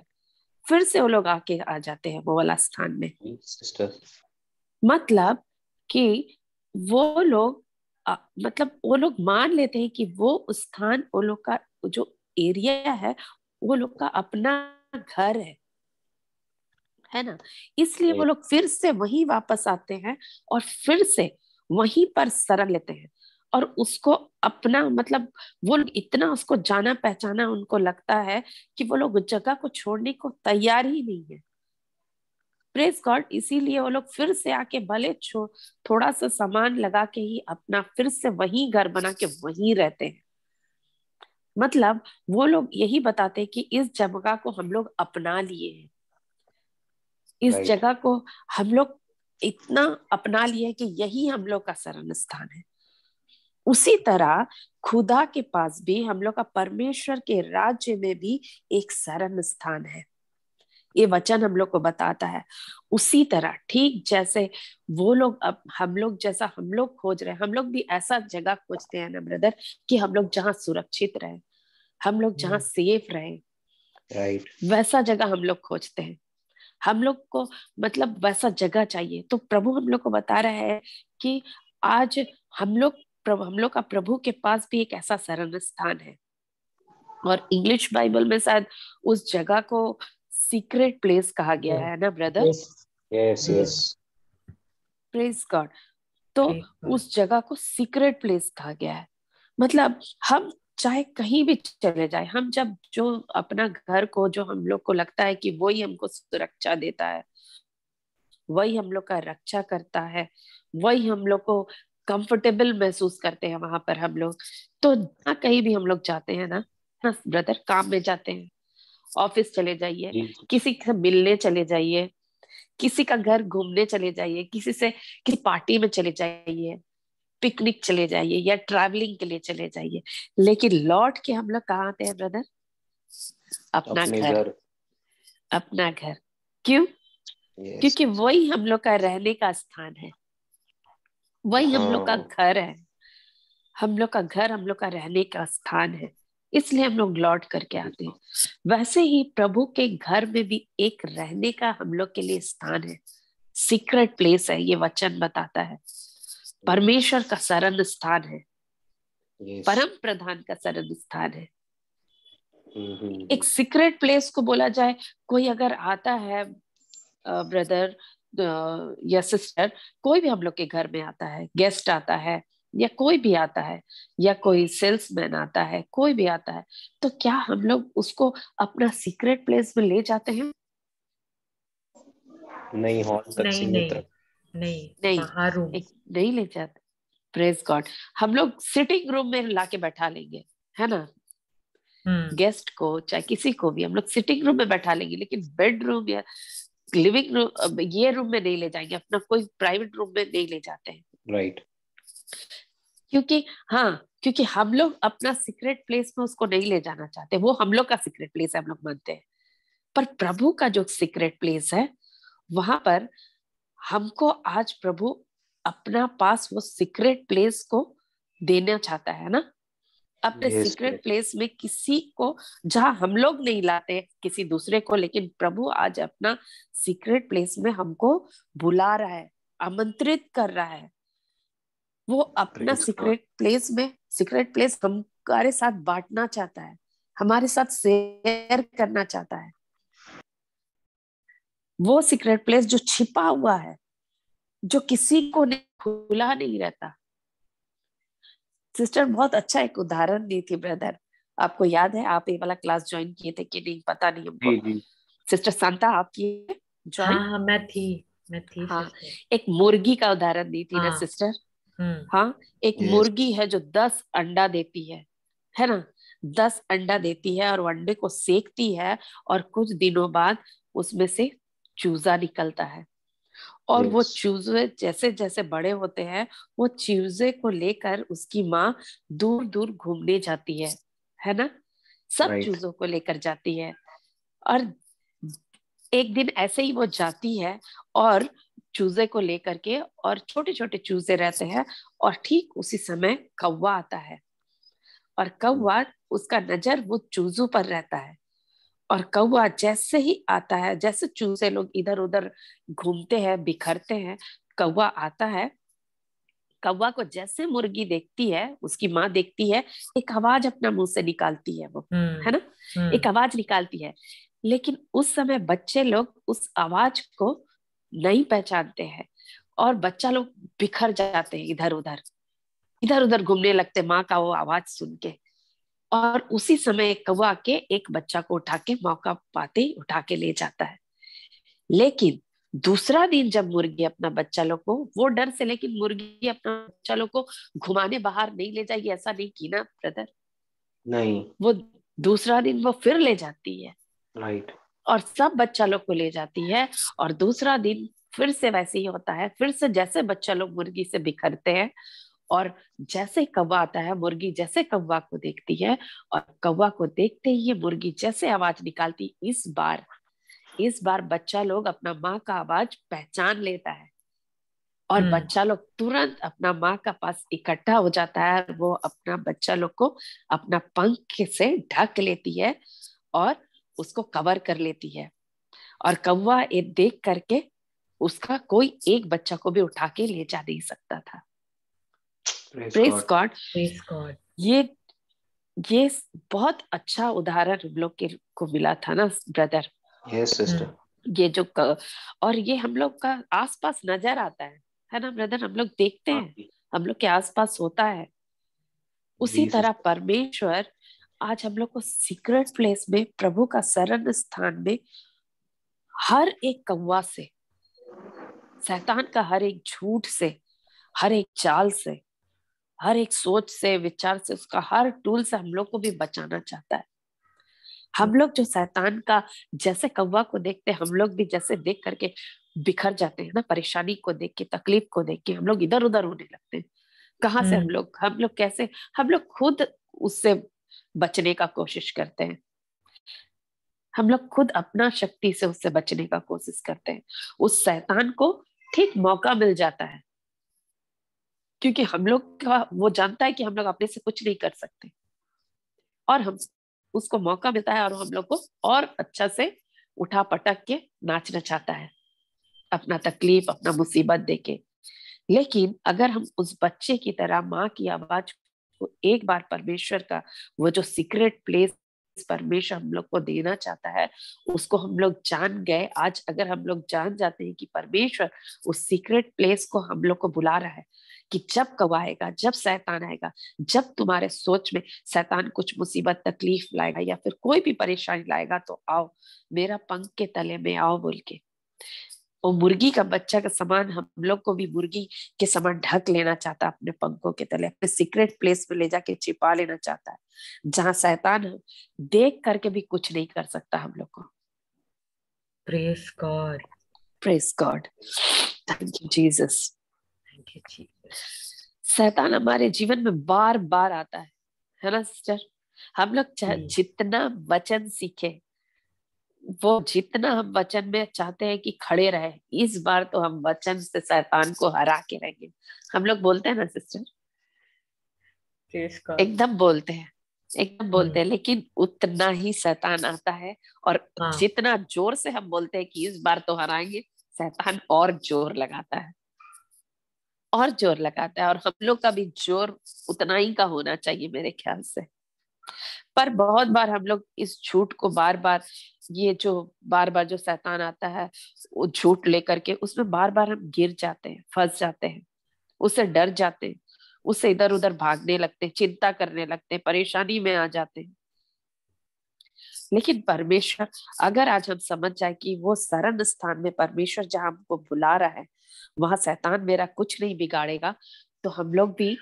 फिर से वो लोग आके आ जाते हैं वो वाला स्थान में। सिस्टर, मतलब कि वो लोग मतलब वो लोग मान लेते हैं कि वो स्थान, वो लोग का जो एरिया है, वो लोग का अपना घर है ना? इसलिए वो लोग फिर से वहीं वापस आते हैं और फिर से वहीं पर शरण लेते हैं, और उसको अपना, मतलब वो लोग इतना उसको जाना पहचाना उनको लगता है कि वो लोग उस जगह को छोड़ने को तैयार ही नहीं है। Praise God. इसीलिए वो लोग फिर से आके भले थोड़ा सा सामान लगा के ही अपना फिर से वही घर बना के वहीं रहते हैं। मतलब वो लोग यही बताते हैं कि इस जगह को हम लोग अपना लिए हैं, इस जगह को हम लोग इतना अपना लिए हैं कि यही हम लोग का शरण स्थान है। उसी तरह खुदा के पास भी, हम लोग का परमेश्वर के राज्य में भी एक शरण स्थान है, ये वचन हम लोग को बताता है। उसी तरह ठीक जैसे वो लोग, अब हम लोग जैसा हम लोग खोज रहे हैं, हम लोग भी ऐसा जगह खोजते हैं ना ब्रदर, कि हम लोग जहाँ सुरक्षित रहे, हम लोग जहाँ सेफ रहे, राइट, वैसा जगह हम लोग खोजते हैं। हम लोग को मतलब वैसा जगह चाहिए। तो प्रभु हम लोग को बता रहा है कि आज हम लोग हम लोग का प्रभु के पास भी एक ऐसा शरण स्थान है, और इंग्लिश बाइबल में शायद उस जगह को सीक्रेट प्लेस कहा गया है ना brother? Yes yes. Praise God. तो उस जगह को सीक्रेट प्लेस कहा गया है। मतलब हम चाहे कहीं भी चले जाए, हम जब जो अपना घर को, जो हम लोग को लगता है कि वही हमको सुरक्षा देता है, वही हम लोग का रक्षा करता है, वही हम लोग को कंफर्टेबल महसूस करते हैं वहां पर हम लोग, तो जहाँ कहीं भी हम लोग जाते हैं ना ब्रदर, काम में जाते हैं, ऑफिस चले जाइए, किसी से मिलने चले जाइए, किसी का घर घूमने चले जाइए, किसी से किसी पार्टी में चले जाइए, पिकनिक चले जाइए, या ट्रैवलिंग के लिए चले जाइए, लेकिन लौट के हम लोग कहाँ आते हैं ब्रदर? अपना घर, अपना घर। क्यों? क्योंकि वही हम लोग का रहने का स्थान है, वही हम लोग का घर है, हम लोग का घर हम लोग का रहने का स्थान है, इसलिए हम लोग लौट करके आते हैं। वैसे ही प्रभु के घर में भी एक रहने का हम लोग के लिए स्थान है, सीक्रेट प्लेस है, ये वचन बताता है। परमेश्वर का शरण स्थान है, Yes. परम प्रधान का शरण स्थान है। हम्म। एक सीक्रेट प्लेस को बोला जाए, कोई अगर आता है ब्रदर या सिस्टर, कोई भी हम लोग के घर में आता है, गेस्ट आता है या कोई भी आता है या कोई सेल्समैन आता है, कोई भी आता है, तो क्या हम लोग उसको अपना सीक्रेट प्लेस में ले जाते हैं? नहीं, हॉल तक नहीं सीमित नहीं रख। नहीं, बाहर रूम। एक नहीं ले जाते। Praise God. हम लोग सिटिंग रूम में लाके बैठा लेंगे, है ना, गेस्ट को चाहे किसी को भी हम लोग सिटिंग रूम में बैठा लेंगे, लेकिन बेडरूम या लिविंग रूम, ये रूम में नहीं ले जाएंगे, अपना कोई प्राइवेट रूम में नहीं ले जाते हैं। राइट। क्योंकि हम लोग अपना सीक्रेट प्लेस में उसको नहीं ले जाना चाहते, वो हम लोग का सीक्रेट प्लेस है, हम लोग मानते हैं। पर प्रभु का जो सीक्रेट प्लेस है, वहां पर हमको आज प्रभु अपना पास वो सीक्रेट प्लेस को देना चाहता है ना, अपने Yes, सीक्रेट correct. प्लेस में किसी को, जहां हम लोग नहीं लाते किसी दूसरे को, लेकिन प्रभु आज अपना सीक्रेट प्लेस में हमको बुला रहा है, आमंत्रित कर रहा है। वो अपना Praise God. सीक्रेट प्लेस हमारे साथ बांटना चाहता है, हमारे साथ शेयर करना चाहता है। वो सीक्रेट प्लेस जो छिपा हुआ है, जो किसी को खुला नहीं रहता। सिस्टर बहुत अच्छा एक उदाहरण दी थी ब्रदर, आपको याद है? आप ये वाला क्लास ज्वाइन किए थे कि नहीं पता नहीं हमको। जी। सिस्टर शांता आप किए ज्वाइन? हाँ मैं थी हाँ, सिस्टर। एक मुर्गी का उदाहरण दी थी ना हाँ। सिस्टर। हम्म। हाँ, एक Yes. मुर्गी है जो 10 अंडा देती है ना, 10 अंडा देती है और वो अंडे को सेकती है, और कुछ दिनों बाद उसमें से चूजा निकलता है। और वो Yes. चूजे जैसे जैसे बड़े होते हैं, वो चूजे को लेकर उसकी माँ दूर दूर घूमने जाती है ना, सब Right. चूजों को लेकर जाती है। और एक दिन ऐसे ही वो जाती है और चूजे को लेकर के, और छोटे छोटे चूजे रहते हैं, और ठीक उसी समय कौवा आता है, और कौवा, उसका नजर वो चूजों पर रहता है। और कौवा जैसे ही आता है, जैसे चूजे लोग इधर उधर घूमते हैं, बिखरते हैं, कौवा आता है। कौवा को जैसे मुर्गी देखती है, उसकी माँ देखती है, एक आवाज अपना मुंह से निकालती है वो, है ना, एक आवाज निकालती है। लेकिन उस समय बच्चे लोग उस आवाज को नहीं पहचानते हैं, और बच्चा लोग बिखर जाते हैं, इधर उधर घूमने लगते माँ का वो आवाज सुन के। और उसी समय कौवा के एक बच्चा को उठा के, मौका पाते ही उठा के ले जाता है। लेकिन दूसरा दिन जब मुर्गी अपना बच्चा लोग को, वो डर से, लेकिन मुर्गी अपना बच्चा लोग को घुमाने बाहर नहीं ले जाएगी, ऐसा नहीं की ना ब्रदर? नहीं। वो दूसरा दिन वो फिर ले जाती है, राइट। और सब बच्चा लोग को ले जाती है। और दूसरा दिन फिर से वैसे ही होता है, फिर से जैसे बच्चा लोग मुर्गी से बिखरते हैं, और जैसे कौवा आता है, मुर्गी जैसे कौवा को देखती है, और कौवा को देखते ही ये मुर्गी जैसे आवाज निकालती, इस बार बच्चा लोग अपना माँ का आवाज पहचान लेता है, और बच्चा लोग तुरंत अपना माँ का पास इकट्ठा हो जाता है। वो अपना बच्चा लोग को अपना पंख से ढक लेती है और उसको कवर कर लेती है। और कौवा ये देख करके उसका कोई एक बच्चा को भी उठा के ले जा नहीं सकता था। Praise God. ये बहुत अच्छा उदाहरण हम लोग को मिला था ना ब्रदर। Yes sister. ये जो और ये हम लोग का आसपास नजर आता है ना ब्रदर, हम लोग देखते हैं, हम लोग के आसपास होता है। उसी तरह परमेश्वर आज हम लोग को सीक्रेट प्लेस में, प्रभु का शरण स्थान में, हर एक कौवा से, शैतान का हर एक झूठ से, हर एक चाल से, हर एक सोच से, विचार से, उसका हर टूल से हम लोग को भी बचाना चाहता है। हम लोग जो शैतान का, जैसे कौवा को देखते हैं, हम लोग भी जैसे देख करके बिखर जाते हैं ना, परेशानी को देख के, तकलीफ को देख के हम लोग इधर उधर होने लगते हैं। कहाँ से हम लोग कैसे, हम लोग खुद उससे बचने का कोशिश करते हैं, हम लोग खुद अपना शक्ति से उससे बचने का कोशिश करते हैं। उस शैतान को ठीक मौका मिल जाता है, क्योंकि हम लोग का वो जानता है कि हम लोग अपने से कुछ नहीं कर सकते, और हम उसको मौका मिलता है और हम लोग को और अच्छा से उठा पटक के नाचना चाहता है, अपना तकलीफ, अपना मुसीबत देके। लेकिन अगर हम उस बच्चे की तरह माँ की आवाज को एक बार परमेश्वर का वो जो सीक्रेट प्लेस परमेश्वर हम लोग को देना चाहता है उसको हम लोग जान गए, आज अगर हम लोग जान जाते हैं कि परमेश्वर उस सीक्रेट प्लेस को हम लोग को बुला रहा है कि जब कब आएगा, जब शैतान आएगा, जब तुम्हारे सोच में शैतान कुछ मुसीबत तकलीफ लाएगा या फिर कोई भी परेशानी लाएगा, तो आओ मेरा पंख के तले में आओ बोल के, वो मुर्गी का बच्चा का समान हम लोग को भी मुर्गी के समान ढक लेना चाहता है, अपने पंखों के तले अपने सीक्रेट प्लेस में ले जाके छिपा लेना चाहता है, जहां शैतान देख करके भी कुछ नहीं कर सकता हम लोग को। Praise God, praise God, thank you Jesus. Thank you Jesus. शैतान हमारे जीवन में बार बार आता है ना सिस्टर? हम लोग जितना वचन सीखे, वो जितना हम वचन में चाहते हैं कि खड़े रहे, इस बार तो हम वचन से शैतान को हरा के रहेंगे। हम लोग बोलते हैं ना सिस्टर, एकदम बोलते हैं, एकदम बोलते हैं, लेकिन उतना ही शैतान आता है और जितना जोर से हम बोलते हैं कि इस बार तो हराएंगे, शैतान और जोर लगाता है, और जोर लगाता है। और हम लोग का भी जोर उतना ही का होना चाहिए मेरे ख्याल से। पर बहुत बार हम लोग इस झूठ को बार बार, ये जो बार बार जो शैतान आता है वो झूठ लेकर के, उसमें बार बार हम गिर जाते हैं, फंस जाते हैं, उससे डर जाते हैं, उससे इधर उधर भागने लगते हैं, चिंता करने लगते हैं, परेशानी में आ जाते हैं। लेकिन परमेश्वर, अगर आज हम समझ जाए कि वो शरण स्थान में परमेश्वर जहां हमको बुला रहा है वहां शैतान मेरा कुछ नहीं बिगाड़ेगा, तो हम लोग भी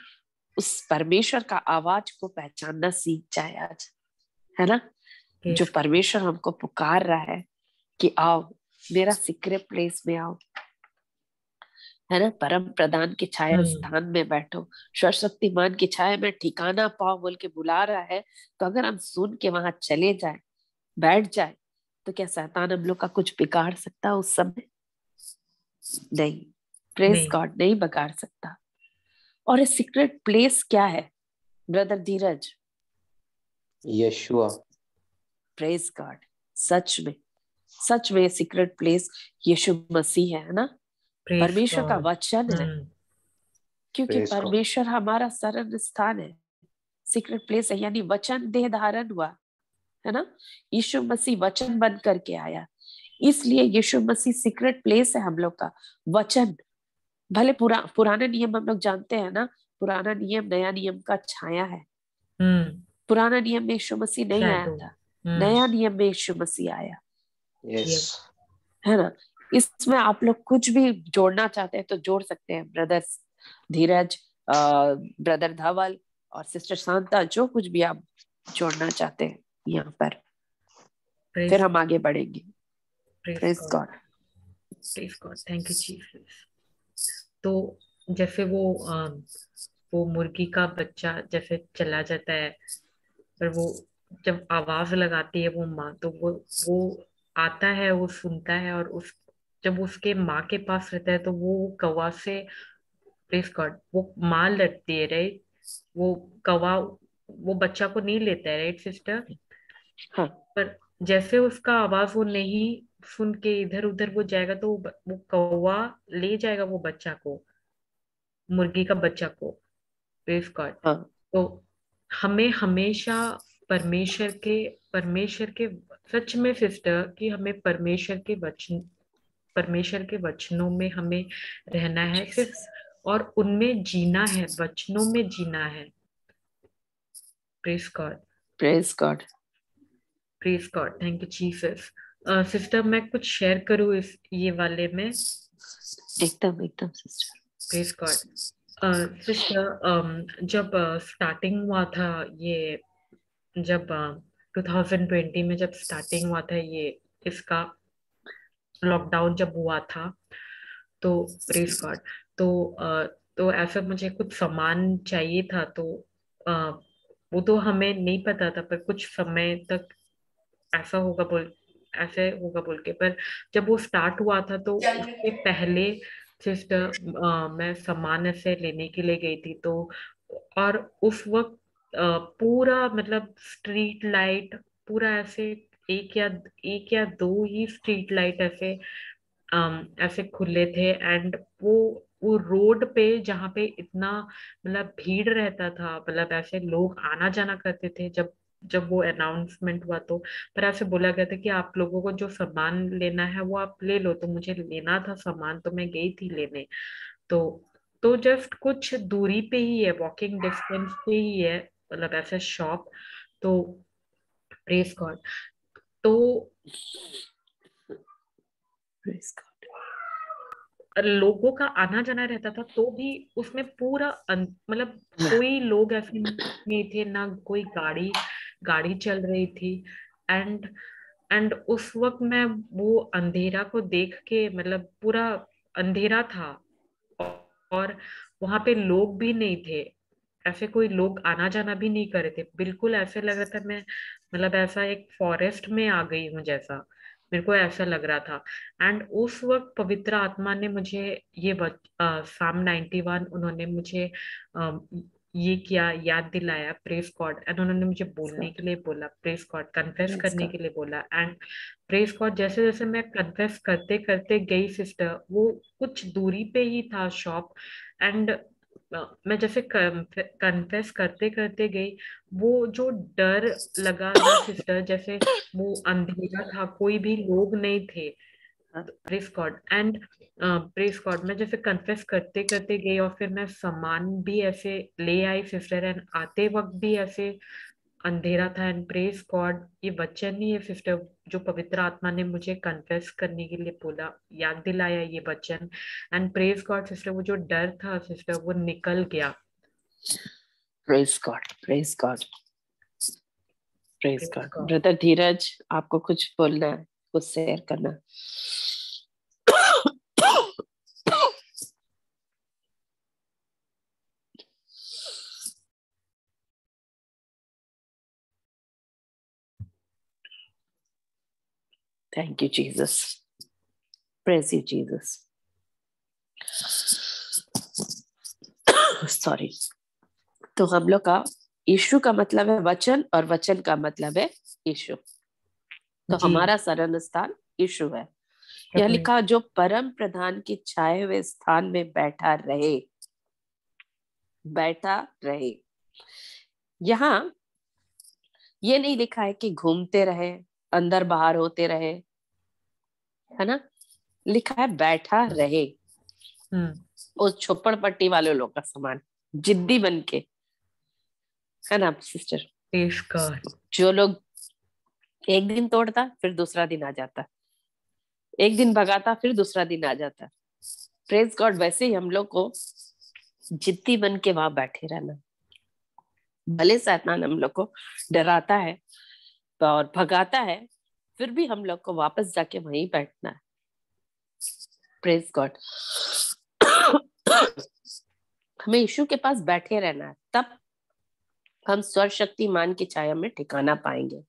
उस परमेश्वर का आवाज को पहचानना सीख जाए आज, है ना? जो परमेश्वर हमको पुकार रहा है कि आओ मेरा सीक्रेट प्लेस में आओ, है ना? परम प्रधान की छाया स्थान में बैठो, सर्वशक्तिमान की छाया में ठिकाना पाओ बोल के बुला रहा है। तो अगर हम सुन के वहां चले जाए, बैठ जाए, तो क्या शैतान हम लोग का कुछ बिगाड़ सकता उस समय? नहीं, प्रेज गॉड, नहीं बिगाड़ सकता। और ये सीक्रेट प्लेस क्या है ब्रदर धीरज? यशुआ। प्रेज गॉड, सच में सीक्रेट प्लेस यीशु मसीह है ना? परमेश्वर का वचन है, क्योंकि परमेश्वर हमारा शरण स्थान है, सीक्रेट प्लेस है, यानी वचन देह धारण हुआ, है ना? यीशु मसीह वचन बन करके आया, इसलिए यीशु मसीह सीक्रेट प्लेस है हम लोग का। वचन भले पुराना नियम हम लोग जानते हैं ना, पुराना नियम नया नियम का छाया है। पुराना नियम में यीशु मसीह नहीं आया था, नया नियम में यीशु मसीह आया, है ना? इसमें आप लोग कुछ भी जोड़ना चाहते हैं तो जोड़ सकते हैं, ब्रदर धीरज, ब्रदर धवल और सिस्टर शांता, जो कुछ भी आप जोड़ना चाहते हैं यहाँ पर, फिर हम आगे बढ़ेंगे। Praise God, praise God, thank you Jesus. तो जैसे वो मुर्गी का बच्चा जैसे चला जाता है, पर वो जब आवाज लगाती है वो माँ, तो वो आता है, वो सुनता है, और जब उसके माँ के पास रहता है तो वो कौवा से, प्लीज गॉड, वो माँ लड़ती है, राइट? वो कौवा वो बच्चा को नहीं लेता है, राइट सिस्टर? हाँ। पर जैसे उसका आवाज वो नहीं सुन के इधर उधर वो जाएगा, तो वो कौवा ले जाएगा वो बच्चा को, मुर्गी का बच्चा को, प्लीज गॉड। हाँ। तो हमें हमेशा परमेश्वर के सच में सिस्टर, कि हमें परमेश्वर के वचनों में हमें रहना है सिर्फ, और उनमें जीना है, वचनों में जीना है। Praise God, praise God, praise God, thank you Jesus. Sister मैं कुछ शेयर करूँ इस ये वाले में? एकदम एकदम सिस्टर। Praise God. सिस्टर, जब स्टार्टिंग हुआ था ये, जब 2020 में जब स्टार्टिंग हुआ था ये, इसका लॉकडाउन जब हुआ था, तो प्रेज गॉड, तो तो ऐसा मुझे कुछ सामान चाहिए था, तो अ, वो तो हमें नहीं पता था, पर कुछ समय तक ऐसा होगा बोल ऐसे होगा बोल के, पर जब वो स्टार्ट हुआ था तो उसके पहले सिस्टर, मैं सामान ऐसे लेने के लिए गई थी, तो और उस वक्त पूरा मतलब स्ट्रीट लाइट पूरा ऐसे, एक या दो ही स्ट्रीट लाइट ऐसे ऐसे खुले थे, एंड वो वो रोड पे जहाँ पे इतना मतलब भीड़ रहता था, मतलब ऐसे लोग आना जाना करते थे, जब जब वो अनाउंसमेंट हुआ तो पर ऐसे बोला गया था कि आप लोगों को जो सामान लेना है वो आप ले लो। तो मुझे लेना था सामान, तो मैं गई थी लेने। तो जस्ट कुछ दूरी पे ही है, वॉकिंग डिस्टेंस पे ही है, मतलब ऐसे शॉप। तो प्रेस गॉड। तो Praise God. लोगों का आना जाना रहता था, तो भी उसमें पूरा मतलब कोई लोग ऐसे नहीं थे, ना कोई गाड़ी गाड़ी चल रही थी। एंड उस वक्त मैं वो अंधेरा को देख के, मतलब पूरा अंधेरा था, और वहां पे लोग भी नहीं थे, ऐसे कोई लोग आना जाना भी नहीं कर रहे थे। बिल्कुल ऐसे लग रहा था मैं, मतलब ऐसा एक फॉरेस्ट में आ गई हूँ जैसा मेरे को ऐसा लग रहा था। एंड उस वक्त पवित्र आत्मा ने मुझे ये साम 91 उन्होंने मुझे ये किया, याद दिलाया, प्रेस गॉड। एंड उन्होंने मुझे बोलने के लिए बोला, प्रेस गॉड, कन्फेस Praise करने God. के लिए बोला। एंड प्रेस गॉड, जैसे जैसे मैं कन्फेस करते करते गई सिस्टर, वो कुछ दूरी पे ही था शॉप। एंड मैं जैसे कन्फेस करते करते गई, वो जो डर लगा ना सिस्टर, जैसे वो अंधेरा था, कोई भी लोग नहीं थे। Press God. And press God, मैं जैसे कन्फेस करते करते गई, और फिर मैं सामान भी ऐसे ले आई सिस्टर। एंड आते वक्त भी ऐसे अंधेरा था। एंड प्रेस गॉड, ये वचन नहीं है सिस्टर जो पवित्र आत्मा ने मुझे कन्फेस करने के लिए बोला, याद दिलाया ये वचन। एंड प्रेस गॉड सिस्टर, वो जो डर था सिस्टर वो निकल गया। Praise God. Praise God. Praise praise God. God. Brother Dheeraj, आपको कुछ बोलना है, कुछ शेयर करना है? Thank you, Jesus. Praise you, Jesus. Sorry. तो हम लोग का यीशु का मतलब है वचन, और वचन का मतलब है यीशु। तो जी हमारा शरण स्थान यीशु है। यह प्रभु। लिखा, जो परम प्रधान के छाए हुए स्थान में बैठा रहे। बैठा रहे, यहाँ ये नहीं लिखा है कि घूमते रहे, अंदर बाहर होते रहे, है ना। लिखा है बैठा रहे। उस झोपड़ पट्टी वाले लोग का समान जिद्दी बन के, है ना सिस्टर। Press God. जो लोग एक दिन तोड़ता फिर दूसरा दिन आ जाता, एक दिन भगाता फिर दूसरा दिन आ जाता। प्रेज गॉड, वैसे ही हम लोग को जिद्दी बन के वहां बैठे रहना। भले शैतान हम लोग को डराता है और भगाता है, फिर भी हम लोग को वापस जाके वहीं बैठना है। Praise God. हमें यीशु के पास बैठे रहना है, तब हम सर्वशक्तिमान की छाया में ठिकाना पाएंगे।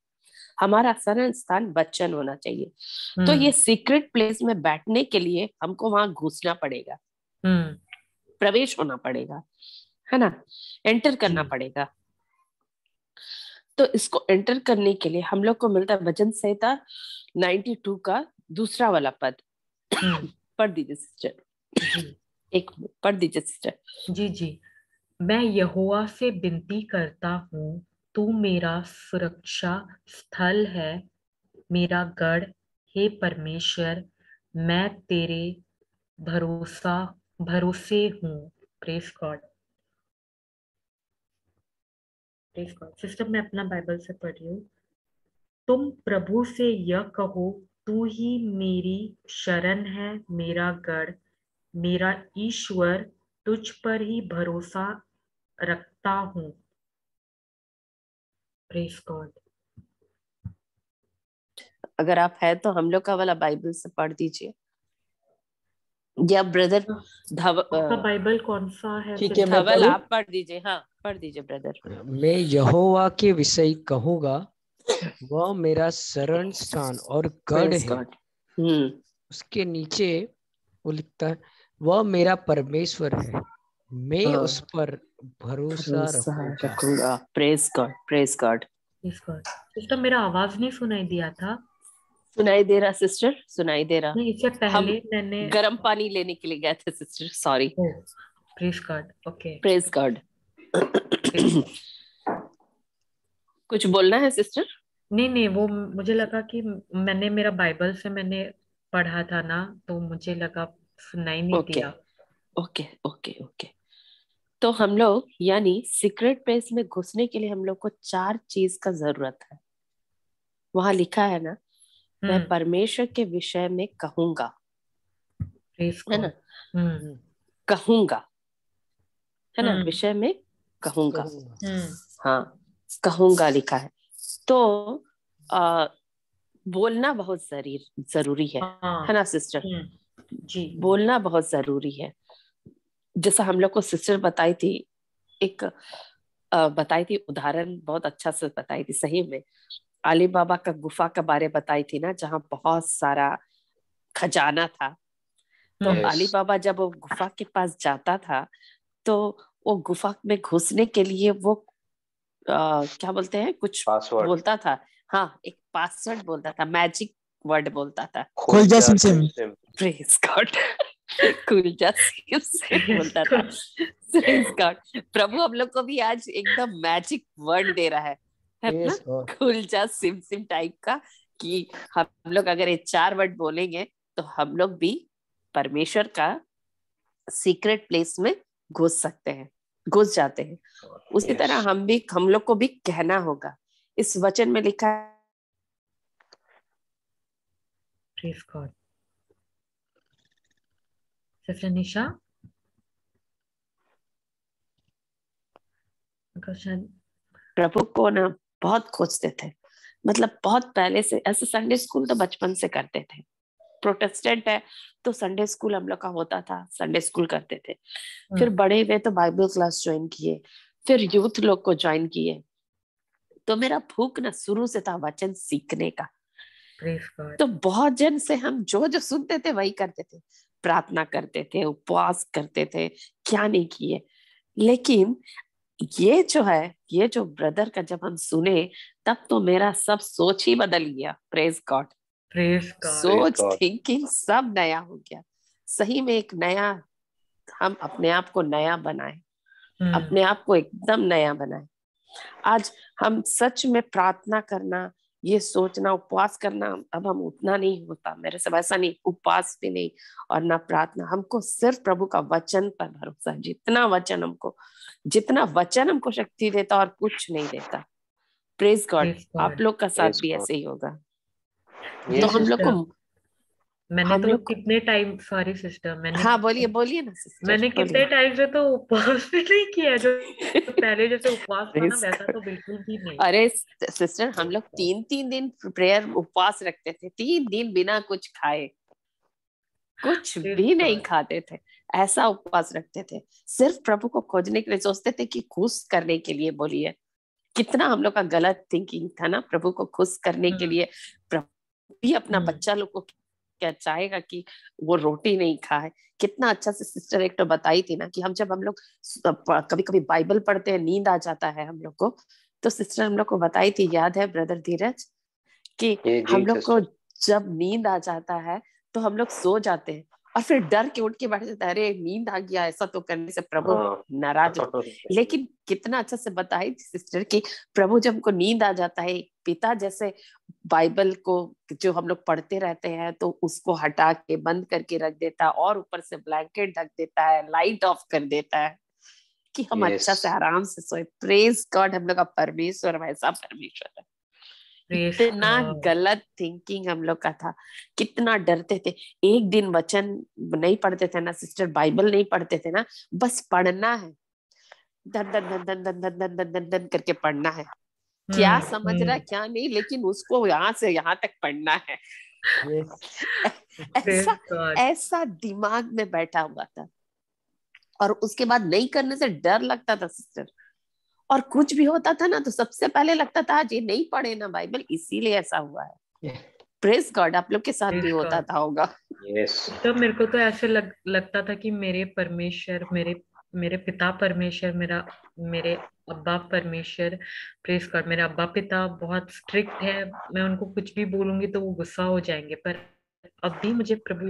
हमारा शरण स्थान वचन होना चाहिए। तो ये सीक्रेट प्लेस में बैठने के लिए हमको वहां घुसना पड़ेगा, प्रवेश होना पड़ेगा, है ना, एंटर करना पड़ेगा। तो इसको एंटर करने के लिए हम लोग को मिलता है भजन संहिता 92 का दूसरा वाला पद। पढ़ दीजिए सिस्टर। जी एक पढ़ दीजिए सिस्टर। जी जी। मैं यहोवा से विनती करता हूँ, तू मेरा सुरक्षा स्थल है, मेरा गढ़, हे परमेश्वर, मैं तेरे भरोसा भरोसे हूँ। Press God. Praise God sister, मैं अपना बाइबल से पढ़ रही हूँ। तुम प्रभु से यह कहो, तू ही मेरी शरण है, मेरा गढ़, मेरा ईश्वर, तुझ पर ही भरोसा रखता हूँ। Press God. अगर आप है तो हम लोग का वाला बाइबल से पढ़ दीजिए, या ब्रदर आपका बाइबल कौन सा है ठीक है, सिस्टर? मैं धवल पढ़ूं? आप पढ़ दीजिए। हाँ पढ़ दीजिए ब्रदर। मैं यहोवा के विषय कहूंगा, वह मेरा शरण स्थान और गढ़ प्रेज है। गॉड। उसके नीचे वो लिखता है, वह मेरा परमेश्वर है, मैं उस पर भरोसा रखूंगा। रखूंगा। Praise God, praise God. Praise God sister, मेरा आवाज नहीं सुनाई दिया था? सुनाई दे रहा सिस्टर? सुनाई दे रहा? नहीं, इससे हम पहले मैंने गर्म पानी लेने के लिए गए थे sister, sorry. Praise God. Okay, praise God. कुछ बोलना है सिस्टर? नहीं नहीं, वो मुझे लगा कि मैंने मेरा बाइबल से मैंने पढ़ा था ना, तो मुझे लगा सुनाई नहीं ओके दिया। Okay okay okay. तो हम लोग यानी सीक्रेट प्लेस में घुसने के लिए हम लोग को 4 चीज का जरूरत है। वहां लिखा है ना, मैं हम्म। परमेश्वर के विषय में कहूंगा, प्रेज है ना? गॉड। हम्म। हम्म, कहूंगा, है ना? हम्म। विषय में कहूंगा। कहूंगा। हम्म। हाँ, कहूंगा लिखा है। तो आ, बोलना बहुत जरूरी है हाँ। ना सिस्टर? जी। बोलना बहुत जरूरी है। जैसा हम लोग को सिस्टर बताई थी, एक बताई थी उदाहरण, बहुत अच्छा से बताई थी सही में। अली बाबा का गुफा के बारे बताई थी ना, जहाँ बहुत सारा खजाना था। तो हम्म। अली यस, बाबा जब वो गुफा के पास जाता था, तो वो गुफा में घुसने के लिए वो क्या बोलते हैं, कुछ पासवर्ड। बोलता था। हाँ, एक पासवर्ड बोलता था, मैजिक वर्ड बोलता था। खुल खुलजा जा सिम सिम सिम। सिम। Praise God. कुलजा से बोलता था। Praise God. प्रभु हम लोग को भी आज एकदम मैजिक वर्ड दे रहा है ना? Praise God. कुलजा सिम सिम टाइप का, कि हम लोग अगर ये 4 वर्ड बोलेंगे तो हम लोग भी परमेश्वर का सीक्रेट प्लेस में घुस सकते हैं, घुस जाते हैं। उसी तरह यस, हम लोग को भी कहना होगा। इस वचन में लिखा है, प्रेज गॉड। सिस्टर निशा, अगर शायद प्रभु को ना बहुत खोजते थे। मतलब बहुत पहले से ऐसे संडे स्कूल तो बचपन से करते थे। प्रोटेस्टेंट है तो संडे स्कूल हम लोग का होता था, संडे स्कूल करते थे। फिर बड़े हुए तो बाइबल क्लास ज्वाइन किए, फिर यूथ लोग को ज्वाइन किए। तो मेरा भूख ना शुरू से था वचन सीखने का। Praise God. तो बहुत जन से हम जो जो सुनते थे वही करते थे, प्रार्थना करते थे, उपवास करते थे, क्या नहीं किए। लेकिन ये जो है, ये जो ब्रदर का जब हम सुने, तब तो मेरा सब सोच ही बदल गया। Praise God. Praise God. Praise सोच, गॉड। थिंकिंग सब नया हो गया। सही में एक नया, हम अपने आप को नया बनाए, हम्म। अपने आप को एकदम नया बनाए। आज हम सच में प्रार्थना करना, ये सोचना, उपवास करना, अब हम उतना नहीं होता मेरे से, वैसा नहीं, उपवास भी नहीं और ना प्रार्थना। हमको सिर्फ प्रभु का वचन पर भरोसा है। जितना वचन हमको शक्ति देता और कुछ नहीं देता। Praise God. प्रेज आप गॉड। लोग का साथ प्रेज भी गॉड। ऐसे ही होगा। जी तो यस हम लोग को, सिस्टर, मैंने हम तो लोग को, कितने टाइम, सॉरी सिस्टर, हाँ बोलिए बोलिए ना सिस्टर, मैंने कितने बोलिए। टाइम से तो उपवास भी नहीं किया। जो पहले जैसे उपवास था ना, Praise वैसा God। तो बिल्कुल भी नहीं। अरे सिस्टर, हम लोग 3-3 दिन प्रेयर उपवास रखते थे, 3 दिन बिना कुछ खाए, कुछ प्रेज भी नहीं गॉड। खाते थे। ऐसा उपवास रखते थे, सिर्फ प्रभु को खोजने के लिए, सोचते थे कि खुश करने के लिए। बोलिए कितना हम लोग का गलत थिंकिंग था ना, प्रभु को खुश करने के हम्म। लिए। प्रभु भी अपना हम्म। बच्चा लोग को क्या चाहेगा कि वो रोटी नहीं खाए। कितना अच्छा से सिस्टर एक तो बताई थी ना, कि हम लोग कभी कभी बाइबल पढ़ते हैं, नींद आ जाता है हम लोग को। तो सिस्टर हम लोग को बताई थी, याद है ब्रदर धीरज, कि ये जी हम लोग को सिस्टर। जब नींद आ जाता है तो हम लोग सो जाते हैं, और फिर डर के उठ के बैठ जाते हैं, अरे नींद आ गया, ऐसा तो करने से प्रभु हाँ। नाराज हो। लेकिन कितना अच्छा से बताई थी सिस्टर कि प्रभु जब हमको नींद आ जाता है, पिता जैसे बाइबल को जो हम लोग पढ़ते रहते हैं, तो उसको हटा के बंद करके रख देता है, और ऊपर से ब्लैंकेट ढक देता है, लाइट ऑफ कर देता है, कि हम यस, अच्छा से आराम से सोए। Praise God. हम लोग का परमेश्वर वैसा परमेश्वर है। प्रेज इतना गॉड। गलत थिंकिंग हम लोग का था, कितना डरते थे। एक दिन वचन नहीं पढ़ते थे ना सिस्टर, बाइबल नहीं पढ़ते थे ना, बस पढ़ना है, धन धन धन धन धन धन धन धन धन धन करके पढ़ना है। क्या समझ रहा हम्म। क्या नहीं, लेकिन उसको यहाँ से यहाँ तक पढ़ना है। Yes. प्रेज ऐसा गॉड। ऐसा दिमाग में बैठा हुआ था, और उसके बाद नहीं करने से डर लगता था सिस्टर। और कुछ भी होता था ना, तो सबसे पहले लगता था आज ये नहीं पढ़े ना बाइबल, इसीलिए ऐसा हुआ है। Yeah. Praise God. आप लोग के साथ भी प्रेज होता गॉड। था होगा। यस, तो मेरे को तो ऐसे लगता था कि मेरे परमेश्वर, मेरे मेरे पिता परमेश्वर, मेरे अब्बा परमेश्वर, प्रेस गॉड, मेरे अब्बा पिता बहुत स्ट्रिक्ट है। मैं उनको कुछ भी बोलूंगी तो वो गुस्सा हो जाएंगे, पर अब भी मुझे प्रभु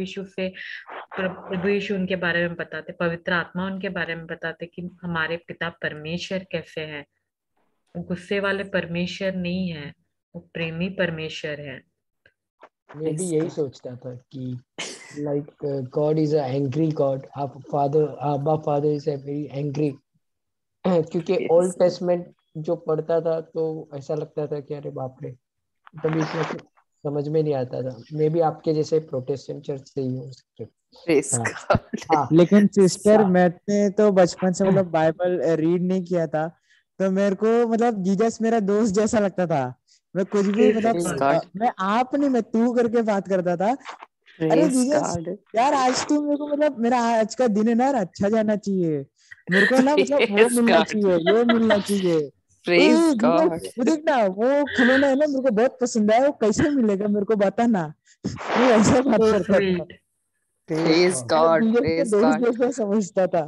यीशु उनके बारे में बताते, पवित्र आत्मा उनके बारे में बताते कि हमारे पिता परमेश्वर कैसे हैं। वो गुस्से वाले परमेश्वर नहीं है, वो प्रेमी परमेश्वर है। मैं भी Praise यही God. सोचता था कि like God is a angry God, आप फादर, अब्बा father is a very angry. क्योंकि Yes. ओल्ड टेस्टमेंट जो पढ़ता था तो ऐसा लगता था कि अरे बाप रे, तभी इतना कुछ समझ में नहीं आता था। मैं भी आपके जैसे प्रोटेस्टेंट चर्च से ही हूँ। Praise हाँ God. हाँ लेकिन सिस्टर, हाँ मैंने तो बचपन से मतलब बाइबल रीड नहीं किया था, तो मेरे को मतलब जीसस मेरा दोस्त जैसा लगता था। मैं कुछ भी Praise मतलब Praise God. God. मैं आप नहीं, मैं तू करके बात करता था। अरे Praise जीसस God. यार, आज तू मेरे को मतलब मेरा आज का दिन है ना यार, अच्छा जाना चाहिए मेरे को ना, मतलब वो Praise मिलना God. चाहिए, ये मिलना चाहिए। Praise Jesus God. वो देख ना, वो खिलौना है ना, मेरे को बहुत पसंद है, वो कैसे मिलेगा मेरे को बता ना। मैं ऐसा बात So करता था। sweet. Praise मैं God. जीसस को Praise दोस्त God. जैसा समझता था।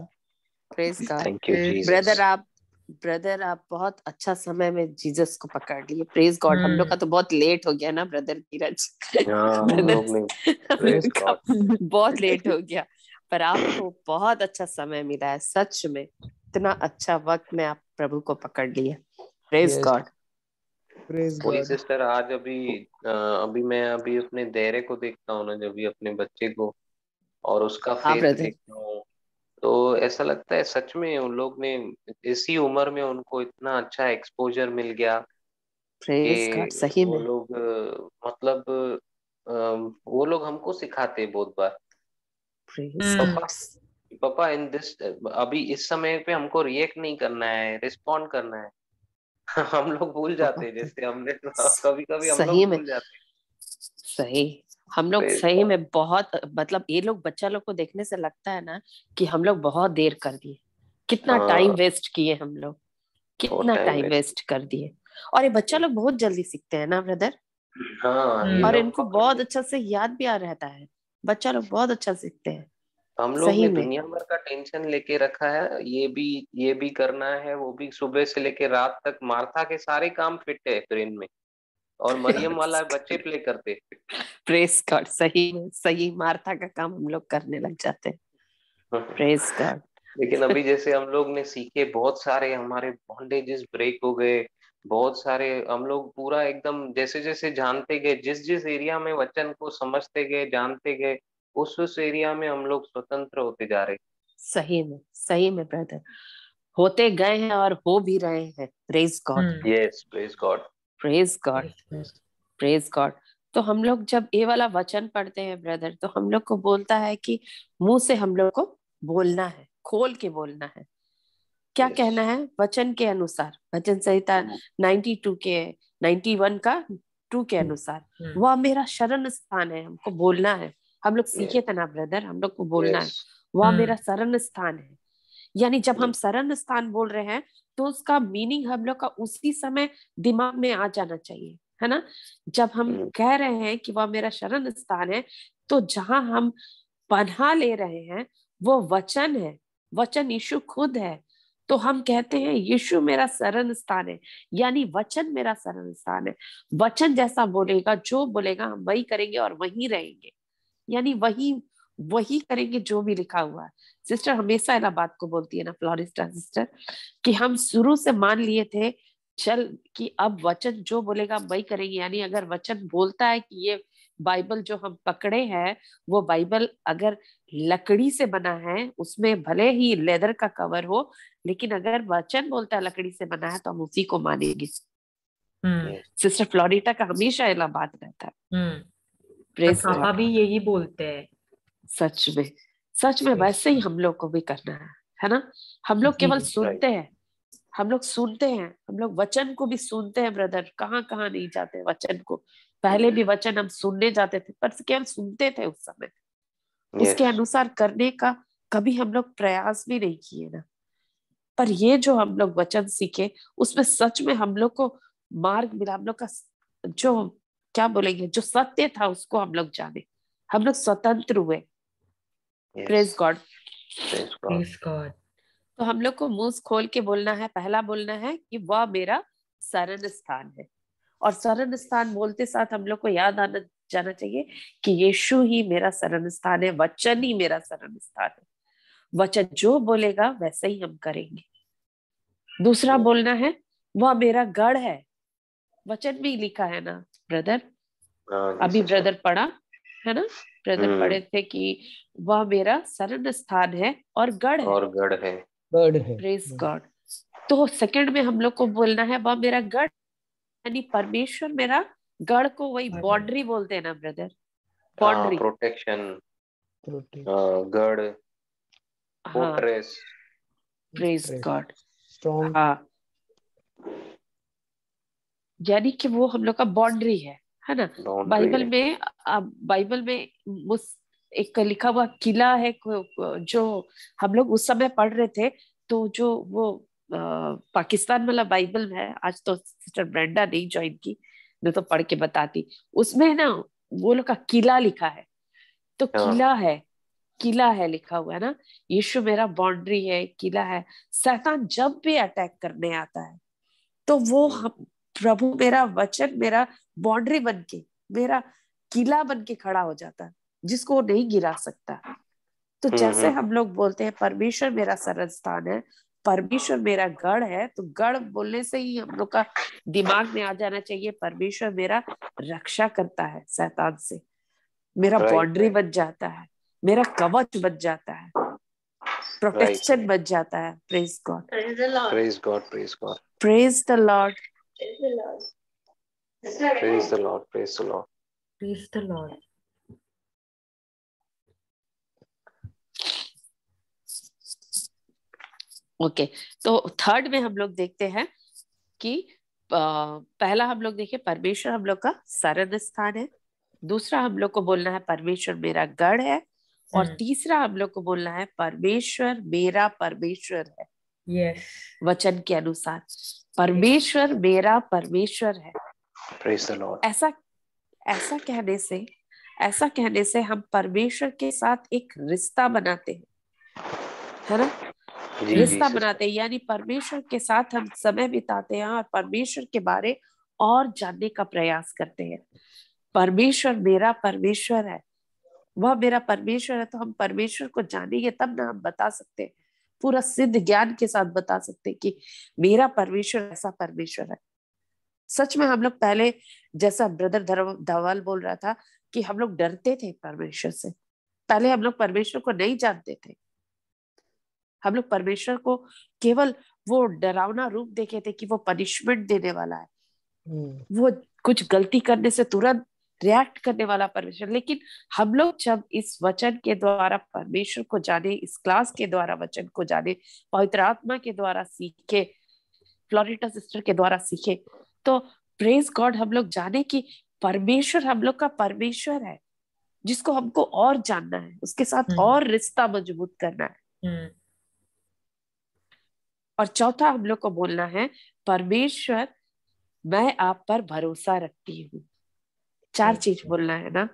Praise God. Thank you Praise brother Jesus. आप बहुत अच्छा समय में जीसस को पकड़ लिए। Praise God. हम लोग का तो बहुत लेट हो गया ना ब्रदर धीरज। हाँ, हम ब्रदर लोग ने हम प्रेज लोग का गॉड। बहुत लेट हो गया, पर आपको बहुत अच्छा समय मिला है सच में। इतना अच्छा वक्त में आप प्रभु को पकड़ लिए। Praise yes God. प्रेज बोली गॉड। सिस्टर, आज अभी मैं अभी अपने देरे को देखता हूँ ना, जब भी अपने बच्चे को और उसका हाँ फेथ ब्रदर। देखता हूँ, तो ऐसा लगता है सच में उन लोग ने इसी उम्र में उनको इतना अच्छा एक्सपोजर मिल गया प्रेज गॉड कि सही वो में। लोग मतलब वो लोग हमको सिखाते बहुत बार, प्रेज हम्म गॉड। पापा पापा इन दिस, अभी इस समय पे हमको रिएक्ट नहीं करना है, रिस्पॉन्ड करना है। हम लोग भूल जाते हैं, बहुत जैसे हमने कभी कभी हम सही लोग में। भूल जाते सही। हम लोग हैं। सही में बहुत, मतलब ये लोग बच्चा लोग को देखने से लगता है ना कि हम लोग बहुत देर कर दिए, कितना टाइम हाँ, वेस्ट किए हम लोग, बहुत कितना टाइम टाइम वेस्ट। वेस्ट कर दिए। और ये बच्चा लोग बहुत जल्दी सीखते हैं ना ब्रदर, हाँ, ये और हम्म लोग इनको पकड़ बहुत ले। अच्छा से याद भी आ रहता है। बच्चा लोग बहुत अच्छा सीखते हैं हम लोग सही ने में। दुनिया भर का टेंशन लेके रखा है, ये भी करना है, वो भी, सुबह से लेके रात तक मार्था के सारे काम फिट है ब्रेन में, और मरियम वाला बच्चे प्ले करते। Press God. सही में सही, मार्था का काम हम लोग करने लग जाते हैं। Press God. लेकिन अभी जैसे हम लोग ने सीखे, बहुत सारे हमारे बॉन्डेजेस ब्रेक हो गए, बहुत सारे हम लोग पूरा एकदम जैसे जैसे जानते गए, जिस जिस एरिया में वचन को समझते गए, जानते गए, उस एरिया में हम लोग स्वतंत्र होते जा रहे। सही में ब्रदर, होते गए हैं और हो भी रहे हैं। Praise God. हम्म yes, praise God. Praise God. Praise God. Praise God. तो हम लोग जब ये वाला वचन पढ़ते हैं ब्रदर, तो हम लोग को बोलता है कि मुंह से हम लोग को बोलना है, खोल के बोलना है। क्या यस, कहना है वचन के अनुसार, वचन संहिता 92 के 91 का 2 के अनुसार, हम्म वह मेरा शरण स्थान है। हमको बोलना है। हम लोग सीखे थे यस, ना ब्रदर, हम लोग को बोलना है यस, वह मेरा हम्म शरण स्थान है। यानी जब हम शरण स्थान बोल रहे हैं तो उसका मीनिंग हम लोग का उसी समय दिमाग में आ जाना चाहिए, है ना। जब हम कह रहे हैं कि वह मेरा शरण स्थान है, तो जहां हम पनाह ले रहे हैं वो वचन है, वचन यीशु खुद है। तो हम कहते हैं यीशु मेरा शरण स्थान है, यानी वचन मेरा शरण स्थान है। वचन जैसा बोलेगा, जो बोलेगा हम वही करेंगे और वहीं रहेंगे, यानी वही वही करेंगे जो भी लिखा हुआ है। सिस्टर हमेशा ना बात को बोलती है ना, फ्लोरिस्टा सिस्टर, कि हम शुरू से मान लिए थे चल कि अब वचन जो बोलेगा हम वही करेंगे। यानी अगर वचन बोलता है कि ये बाइबल जो हम पकड़े हैं, वो बाइबल अगर लकड़ी से बना है, उसमें भले ही लेदर का कवर हो, लेकिन अगर वचन बोलता है लकड़ी से बना है, तो हम उसी को मानेंगे। हम्म सिस्टर फ्लोरिटा का हमेशा ये बात रहता है। और प्रेज पापा गॉड। भी यही बोलते हैं। सच में, सच में Praise वैसे ही God. हम लोग को भी करना है ना। हम लोग केवल जी सुनते हैं, हम लोग सुनते हैं, हम लोग वचन को भी सुनते हैं ब्रदर। कहाँ कहाँ नहीं जाते वचन को। पहले भी वचन हम सुनने जाते थे, पर केवल सुनते थे उस समय, उसके यस, अनुसार करने का कभी हम लोग प्रयास भी नहीं किए ना। पर ये जो हम लोग वचन सीखे, उसमें सच में हम लोग को मार्ग मिला। हम लोग का जो, क्या बोलेंगे, जो सत्य था उसको हम लोग जाने, हम लोग स्वतंत्र हुए। Yes, praise God. Praise God. Praise God. तो हम लोग को मुंह खोल के बोलना है, पहला बोलना है कि वह मेरा शरण स्थान है। और शरण स्थान बोलते साथ हम लोग को याद आना जाना चाहिए कि यीशु ही मेरा शरण स्थान है, वचन ही मेरा शरण स्थान है। वचन जो बोलेगा वैसे ही हम करेंगे। दूसरा बोलना है वह मेरा गढ़ है। वचन में ही लिखा है ना ब्रदर, अभी ब्रदर पढ़ा है ना, ब्रदर पढ़े थे कि वह मेरा शरण स्थान है और गढ़ है। और गढ़ है। गढ़ है। Praise God. तो सेकंड में हम लोग को बोलना है वह मेरा गढ़, यानी परमेश्वर मेरा गढ़ को वही बाउंड्री बोलते हैं ना ब्रदर, बाउंड्री, प्रोटेक्शन, प्रोटेक्शन, गढ़, हाँ, फोर्ट्रेस। Praise God. स्ट्रॉन्ग, हाँ, यानी कि वो हम लोग का बाउंड्री है ना। बाइबल में बाइबल में एक लिखा हुआ किला है जो हम लोग उस समय पढ़ रहे थे। तो जो वो पाकिस्तान वाला बाइबल है, आज तो सिस्टर ब्रेंडा नहीं ज्वाइन की, मैं तो पढ़ के बताती। उसमें ना वो लोग का किला लिखा है। तो किला है लिखा हुआ है ना। यीशु मेरा बाउंड्री है, किला है। शैतान जब भी अटैक करने आता है तो वो हम प्रभु मेरा वचन मेरा बाउंड्री बन के, मेरा किला बन के खड़ा हो जाता है, जिसको वो नहीं गिरा सकता। तो जैसे हम लोग बोलते हैं परमेश्वर मेरा शरण स्थान है, परमेश्वर मेरा गढ़ है, तो गढ़ बोलने से ही हम लोग का दिमाग में आ जाना चाहिए परमेश्वर मेरा रक्षा करता है शैतान से, मेरा बाउंड्री बन जाता है, मेरा कवच बन जाता है, प्रोटेक्शन बन जाता है। Praise God, praise God, praise God, praise the Lord, praise the Lord, praise the Lord, praise the Lord. Okay. तो थर्ड में हम लोग देखते हैं कि पहला हम लोग देखें परमेश्वर हम लोग का शरण स्थान है। दूसरा हम लोग को बोलना है परमेश्वर मेरा गढ़ है। और तीसरा हम लोग को बोलना है परमेश्वर मेरा परमेश्वर है। यस, वचन के अनुसार परमेश्वर मेरा परमेश्वर है। Praise the Lord. ऐसा कहने से हम परमेश्वर के साथ एक रिश्ता बनाते हैं, है ना। रिश्ता बनाते हैं, यानी परमेश्वर के साथ हम समय बिताते हैं और परमेश्वर के बारे और जानने का प्रयास करते हैं। परमेश्वर मेरा परमेश्वर है, वह मेरा परमेश्वर है। तो हम परमेश्वर को जानेंगे तब ना हम बता सकते हैं, पूरा सिद्ध ज्ञान के साथ बता सकते हैं कि मेरा परमेश्वर ऐसा परमेश्वर है। सच में हम लोग पहले, जैसा ब्रदर धवल बोल रहा था कि हम लोग डरते थे परमेश्वर से। पहले हम लोग परमेश्वर को नहीं जानते थे। हम लोग परमेश्वर को केवल वो डरावना रूप देखे थे कि वो पनिशमेंट देने वाला है, वो कुछ गलती करने से तुरंत रिएक्ट करने वाला परमेश्वर। लेकिन हम लोग जब इस वचन के द्वारा परमेश्वर को जाने, इस क्लास के द्वारा वचन को जाने, पवित्र आत्मा के द्वारा सीखे, फ्लोरिटा सिस्टर के द्वारा सीखे, तो प्रेज गॉड हम लोग जाने कि परमेश्वर हम लोग का परमेश्वर है, जिसको हमको और जानना है, उसके साथ और रिश्ता मजबूत करना है। और चौथा हम लोग को बोलना है परमेश्वर मैं आप पर भरोसा रखती हूँ। 4 चीज बोलना है ना।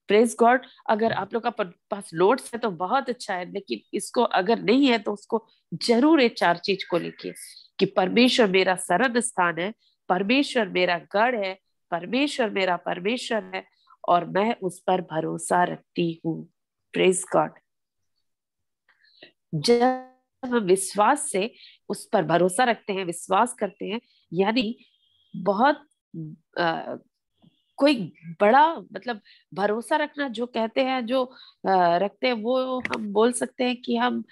Praise God. अगर आप लोग का पास नोट्स है तो बहुत अच्छा है, लेकिन इसको अगर नहीं है तो उसको जरूर ये 4 चीज को लिखिए कि परमेश्वर मेरा शरण स्थान है, परमेश्वर मेरा गढ़ है, परमेश्वर मेरा परमेश्वर है और मैं उस पर भरोसा रखती हूँ। Praise God. जब हम विश्वास से उस पर भरोसा रखते हैं, विश्वास करते हैं, यानी बहुत कोई बड़ा मतलब भरोसा रखना जो कहते हैं, जो रखते हैं, वो हम बोल सकते हैं कि हम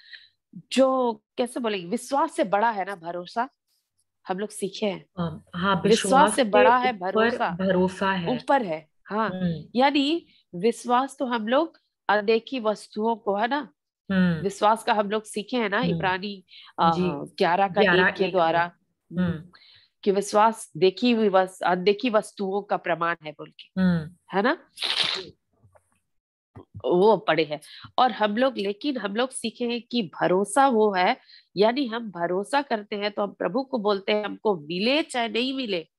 जो कैसे बोलेंगे, विश्वास से बड़ा है ना भरोसा। हम लोग सीखे हैं, हाँ, विश्वास से बड़ा है भरोसा है, ऊपर है। हाँ, यानी विश्वास तो हम लोग अनदेखी वस्तुओं को, है ना, विश्वास का हम लोग सीखे हैं ना इब्रानी 11 का 1 के द्वारा कि विश्वास देखी हुई अनदेखी वस्तुओं का प्रमाण है बोल के, है ना, वो पढ़े हैं। और लेकिन हम लोग सीखे हैं कि भरोसा वो है, यानी हम भरोसा करते हैं तो हम प्रभु को बोलते हैं हमको मिले चाहे नहीं मिले,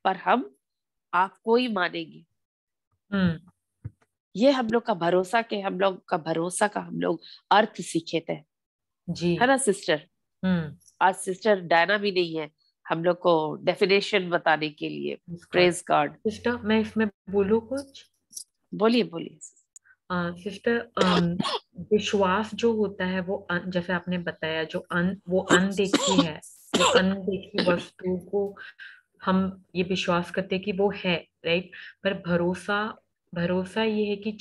पर हम आपको ही मानेंगे। ये हम लोग का भरोसा का हम लोग अर्थ सीखे थे। जी। है ना सिस्टर? हम्म। आज सिस्टर डायना भी नहीं है हम लोग को डेफिनेशन बताने के लिए। Praise God. सिस्टर मैं इसमें बोलूँ कुछ? बोलिए बोलिए। सिस्टर, विश्वास जो होता है वो जैसे आपने बताया जो वो अनदेखी है, वो अनदेखी वस्तु को हम ये विश्वास करते हैं कि वो है, राइट। पर भरोसा, भरोसा ये है कि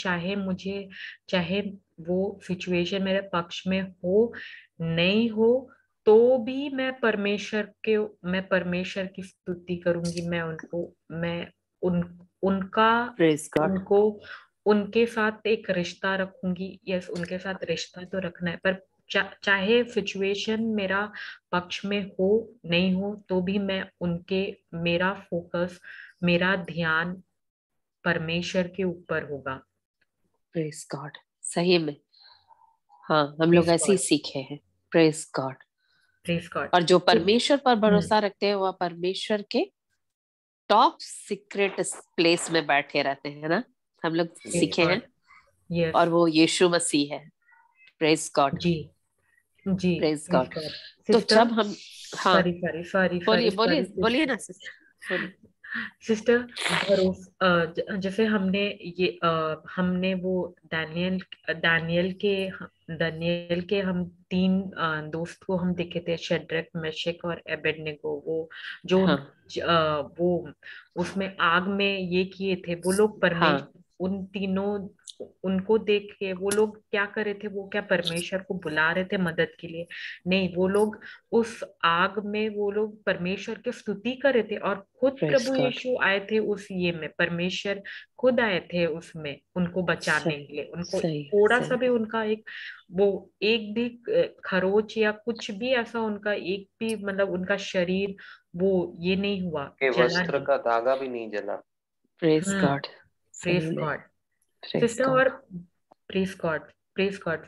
चाहे वो सिचुएशन मेरे पक्ष में हो नहीं हो, तो भी मैं परमेश्वर की स्तुति करूंगी। मैं उन उनका प्रेज गॉड। उनको उनके साथ एक रिश्ता रखूंगी। यस, उनके साथ रिश्ता तो रखना है, पर चाहे सिचुएशन मेरा पक्ष में हो नहीं हो, तो भी मेरा फोकस, मेरा ध्यान परमेश्वर के ऊपर होगा। Praise God. सही में हाँ, हम लोग प्रेज ऐसे ही गॉड, सीखे हैं। Praise God. Praise God. और जो परमेश्वर पर भरोसा रखते हैं वह परमेश्वर के टॉप सीक्रेट प्लेस में बैठे रहते हैं ना, हम लोग सीखे हैं। यस। और वो यीशु मसीह है। Praise God. जी जी। Praise praise God. गॉड। तो सिस्टर, जब हम हाँ सॉरी सॉरी सॉरी बोलिए सॉरी बोलिए सॉरी बोलिए ना सिस्टर, बोलिए। सिस्टर, जैसे हमने वो दानियल के हम तीन दोस्त को हम देखे थे, शेड्रक, मेशक और एबेडनेगो। वो जो हाँ वो उसमें आग में ये किए थे, वो लोग हाँ उन तीनों, उनको देख के वो लोग क्या कर रहे थे? वो क्या परमेश्वर को बुला रहे थे मदद के लिए? नहीं, वो लोग उस आग में वो लोग परमेश्वर की स्तुति कर रहे थे, और खुद प्रेज प्रभु गॉड। यीशु आए थे उस ये में, परमेश्वर खुद आए थे उसमें उनको बचाने सही के लिए। उनको सही थोड़ा सा सही। भी उनका वो एक भी खरोच या कुछ भी ऐसा, उनका एक भी मतलब उनका शरीर वो ये नहीं हुआ, के जला वस्त्र नहीं। का धागा भी नहीं जला। प्रेज हम्म। गॉड। प्रेज सही में गॉड प्रेज सिस्टर। गॉड। और प्रेज गॉड, प्रेज गॉड।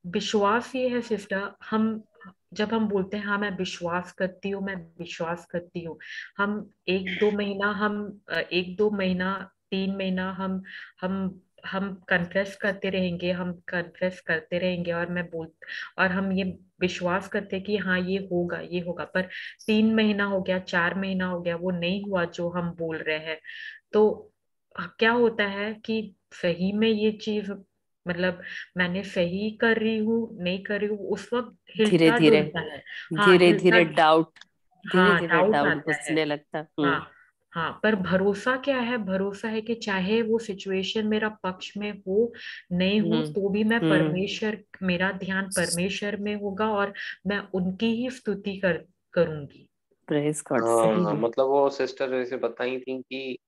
विश्वास ये है सिस्टर, जब हम बोलते हैं हाँ मैं विश्वास करती हूँ, मैं विश्वास करती हूँ, हम एक दो महीना 3 महीना हम कन्फेस करते रहेंगे, और हम ये विश्वास करते हैं कि हाँ ये होगा, ये होगा। पर 3 महीना हो गया, 4 महीना हो गया, वो नहीं हुआ जो हम बोल रहे हैं। तो क्या होता है कि सही में ये चीज, मतलब मैंने सही कर रही हूँ नहीं कर रही हूँ, उस वक्त धीरे हिलता धीरे डुलता है। हाँ, धीरे हिलता। धीरे डाउट, धीरे हाँ, धीरे डाउट डाउट आता है। घुसने लगता। हाँ हाँ। पर भरोसा क्या है? भरोसा है कि चाहे वो सिचुएशन मेरा पक्ष में हो नहीं हो, हम्म तो भी हम्म। मेरा ध्यान परमेश्वर में होगा, और मैं उनकी ही स्तुति करूंगी। Praise God. सही हाँ, में मतलब वो सिस्टर जैसे बताई थी कि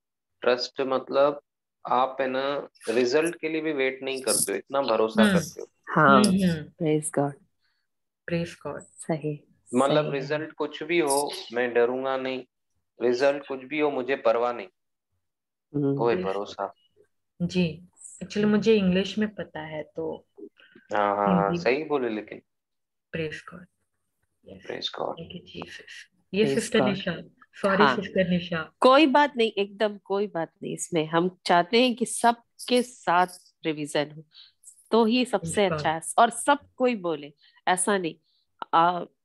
ट्रस्ट मतलब आप है ना रिजल्ट के लिए भी वेट नहीं करते हो, इतना भरोसा हम्म करते हो। हाँ। हम्म। Praise God. Praise God. सही मतलब सही है। रिजल्ट कुछ भी हो मैं डरूंगा नहीं, रिजल्ट कुछ भी हो मुझे परवाह नहीं, वो है प्रेज भरोसा। जी। एक्चुअली मुझे इंग्लिश में पता है, तो हाँ हाँ हाँ, हिंदी। सही बोले लेकिन। Praise God. Yes. Praise God. Thank you Jesus. ये प्रेज सिस्टर गॉड। निशा, सॉरी हाँ, सिस्टर निशा। कोई बात नहीं, एकदम कोई बात नहीं। इसमें हम चाहते हैं कि सबके साथ रिवीजन हो तो ही प्रेज सबसे अच्छा गॉड। है, और सब कोई बोले ऐसा नहीं।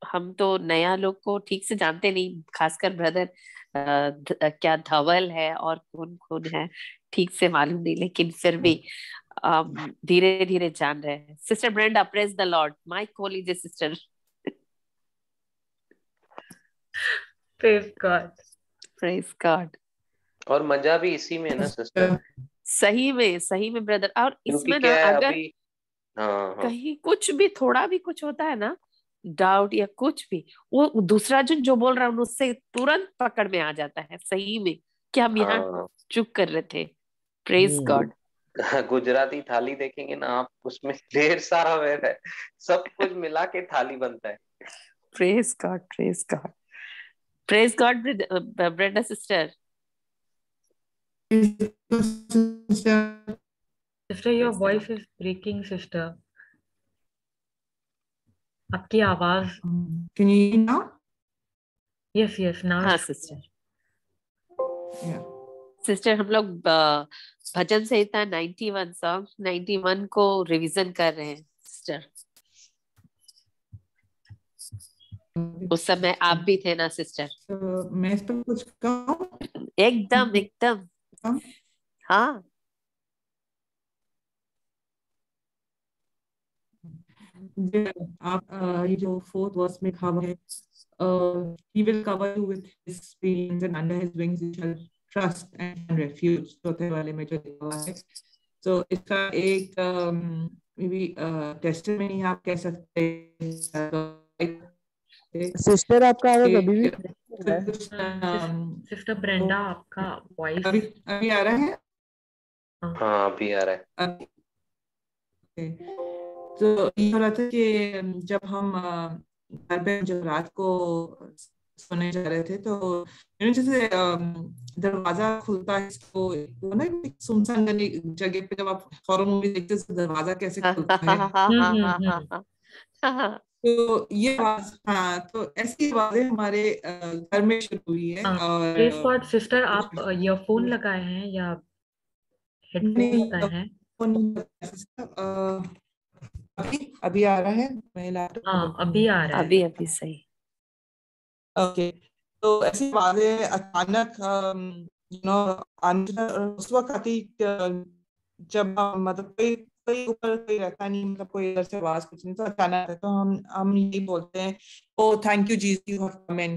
हम तो नया लोग को ठीक से जानते नहीं, खासकर ब्रदर क्या धवल है और कौन कौन है ठीक से मालूम नहीं, लेकिन फिर भी धीरे धीरे जान रहे हैं। Sister Brenda, praise the Lord, my college sister. Praise God. Praise God. और मजा भी इसी में है ना सिस्टर, सही में ब्रदर। और क्योंकि इसमें ना क्या है अगर अभी। हाँ हाँ कहीं कुछ भी थोड़ा भी कुछ होता है ना, डाउट या कुछ भी, वो दूसरा जन जो बोल रहा है उससे तुरंत पकड़ में आ जाता है सही में कि हम यहाँ हाँ। चुप कर रहे थे। Praise God. गुजराती थाली देखेंगे ना आप, उसमें ढेर सारा वेर है, सब कुछ मिला के थाली बनता है। Praise God. Praise God. Praise God Brenda sister. Sister your voice is breaking sister, आपकी आवाज। Can you hear me now? Yes yes, now हाँ इट्स। सिस्टर। Yeah. सिस्टर हम लोग भजन संहिता 91 सॉन्ग 91 को रिवीजन कर रहे हैं सिस्टर। उस समय आप भी थे ना सिस्टर? तो मैं इस पर कुछ कहूँ? एकदम एकदम। हाँ। आप ये जो फोर्थ वर्स में कहा है, he will cover you with his wings and under his wings you shall trust and refuge, चौथे वाले में जो लिखा हुआ है। तो इसका एक मे बी टेस्टिमनी आप कह सकते हैं। सिस्टर आपका आवाज अभी भी सिस्टर ब्रेंडा, आपका वॉइस अभी आ रहा है? हाँ अभी आ रहा है। तो ये हो रहा था कि जब हम घर पे जब रात को सोने जा रहे थे तो जैसे दरवाजा खुलता है, तो वो ना एक सुनसान जगह पे जब आप हॉरर मूवी देखते हो तो दरवाजा कैसे खुलता है, तो ये आवाज, हाँ, तो ऐसी आवाजें हमारे घर में शुरू हुई है। और प्रेज गॉड। सिस्टर आप ईयरफोन लगाए हैं या हेडफोन लगाए हैं? अभी आ रहा है? मैं हाँ अभी आ रहा है। अभी अभी सही। ओके, तो ऐसी बातें अचानक उस वक्त आती जब मतलब कोई कोई ऊपर कोई रहता नहीं, मतलब कोई इधर से आवाज कुछ नहीं, तो अचानक है, तो हम यही बोलते हैं, oh thank you Jesus you have come in,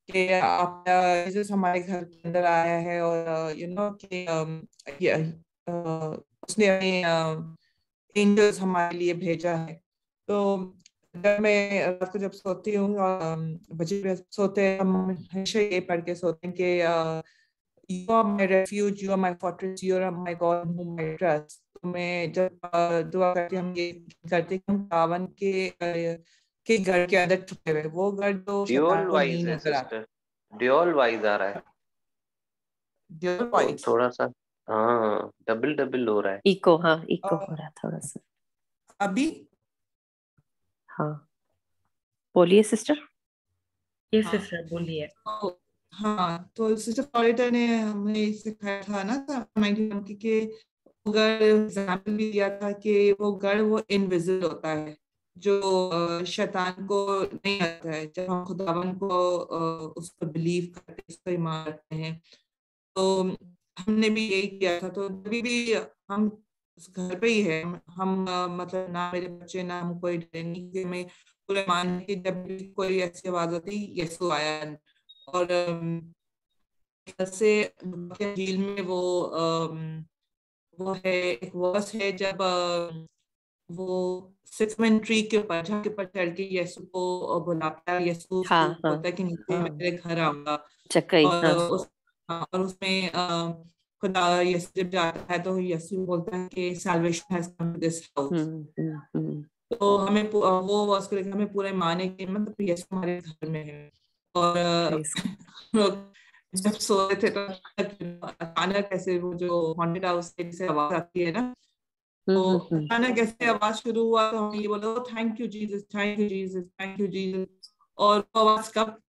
कि आप जीसस हमारे घर के अंदर आया है, और कि उसने अपने एंजल्स हमारे लिए भेजा है। तो जब मैं रात को जब सोती हूँ और बच्चे भी सोते हैं, हम हमेशा ये पढ़ के सोते हैं कि you are my refuge, you are my fortress, you are my God in whom I trust. तो मैं जब दुआ करते हम ये करते कि हम रावण के घर के अंदर छुपे हुए, वो घर जो ड्यूअल शैतान को नहीं वाइज है नजर आता। सिस्टर, ड्यूअल वाइज आ रहा है। ड्यूअल तो वाइज, थोड़ा सा हाँ डबल डबल हो रहा है। इको, हाँ इको हो रहा थोड़ा सा। अभी हाँ बोलिए सिस्टर। ये हाँ, सिस्टर बोलिए। तो हाँ, तो सिस्टर फ्लोरिटा ने हमें सिखाया था ना 91 के गढ़ एग्जाम्पल भी दिया था कि वो गढ़ वो इनविजिबल होता है, जो शैतान को नहीं आता है। जब हम खुदावन को उस पर बिलीव करते हैं, उस पर ईमान रखते हैं, तो हमने भी यही किया था। तो अभी भी हम उस घर पे ही है, हम मतलब ना मेरे बच्चे ना हम कोई डरे नहीं, कि हमें पूरे मान है कि जब भी कोई ऐसी आवाज होती यीशु आया। और से झील में वो है एक वर्स है, जब वो सिक्समैन ट्री के ऊपर जहाँ के ऊपर चढ़ के यीशु को बुलाता है, यीशु उसको हाँ हाँ बोलता है कि नीचे मैं तेरे घर आऊंगा। चक्कई, और हाँ। और उसमें खुदा यीशु जब जाता है तो यीशु बोलता है कि salvation has come to this house। हम्म। तो हमें वो वर्स को लेकर हमें पूरा ईमान है कि मतलब यीशु हमारे घर में है। और Praise God. हम लोग जब सो रहे थे तो अचानक ऐसे वो जो हॉन्टेड हाउस से आवाज आती है ना, तो अचानक ऐसे आवाज शुरू हुआ, तो हम ये बोले thank you Jesus, thank you Jesus, thank you Jesus. और वो आवाज कब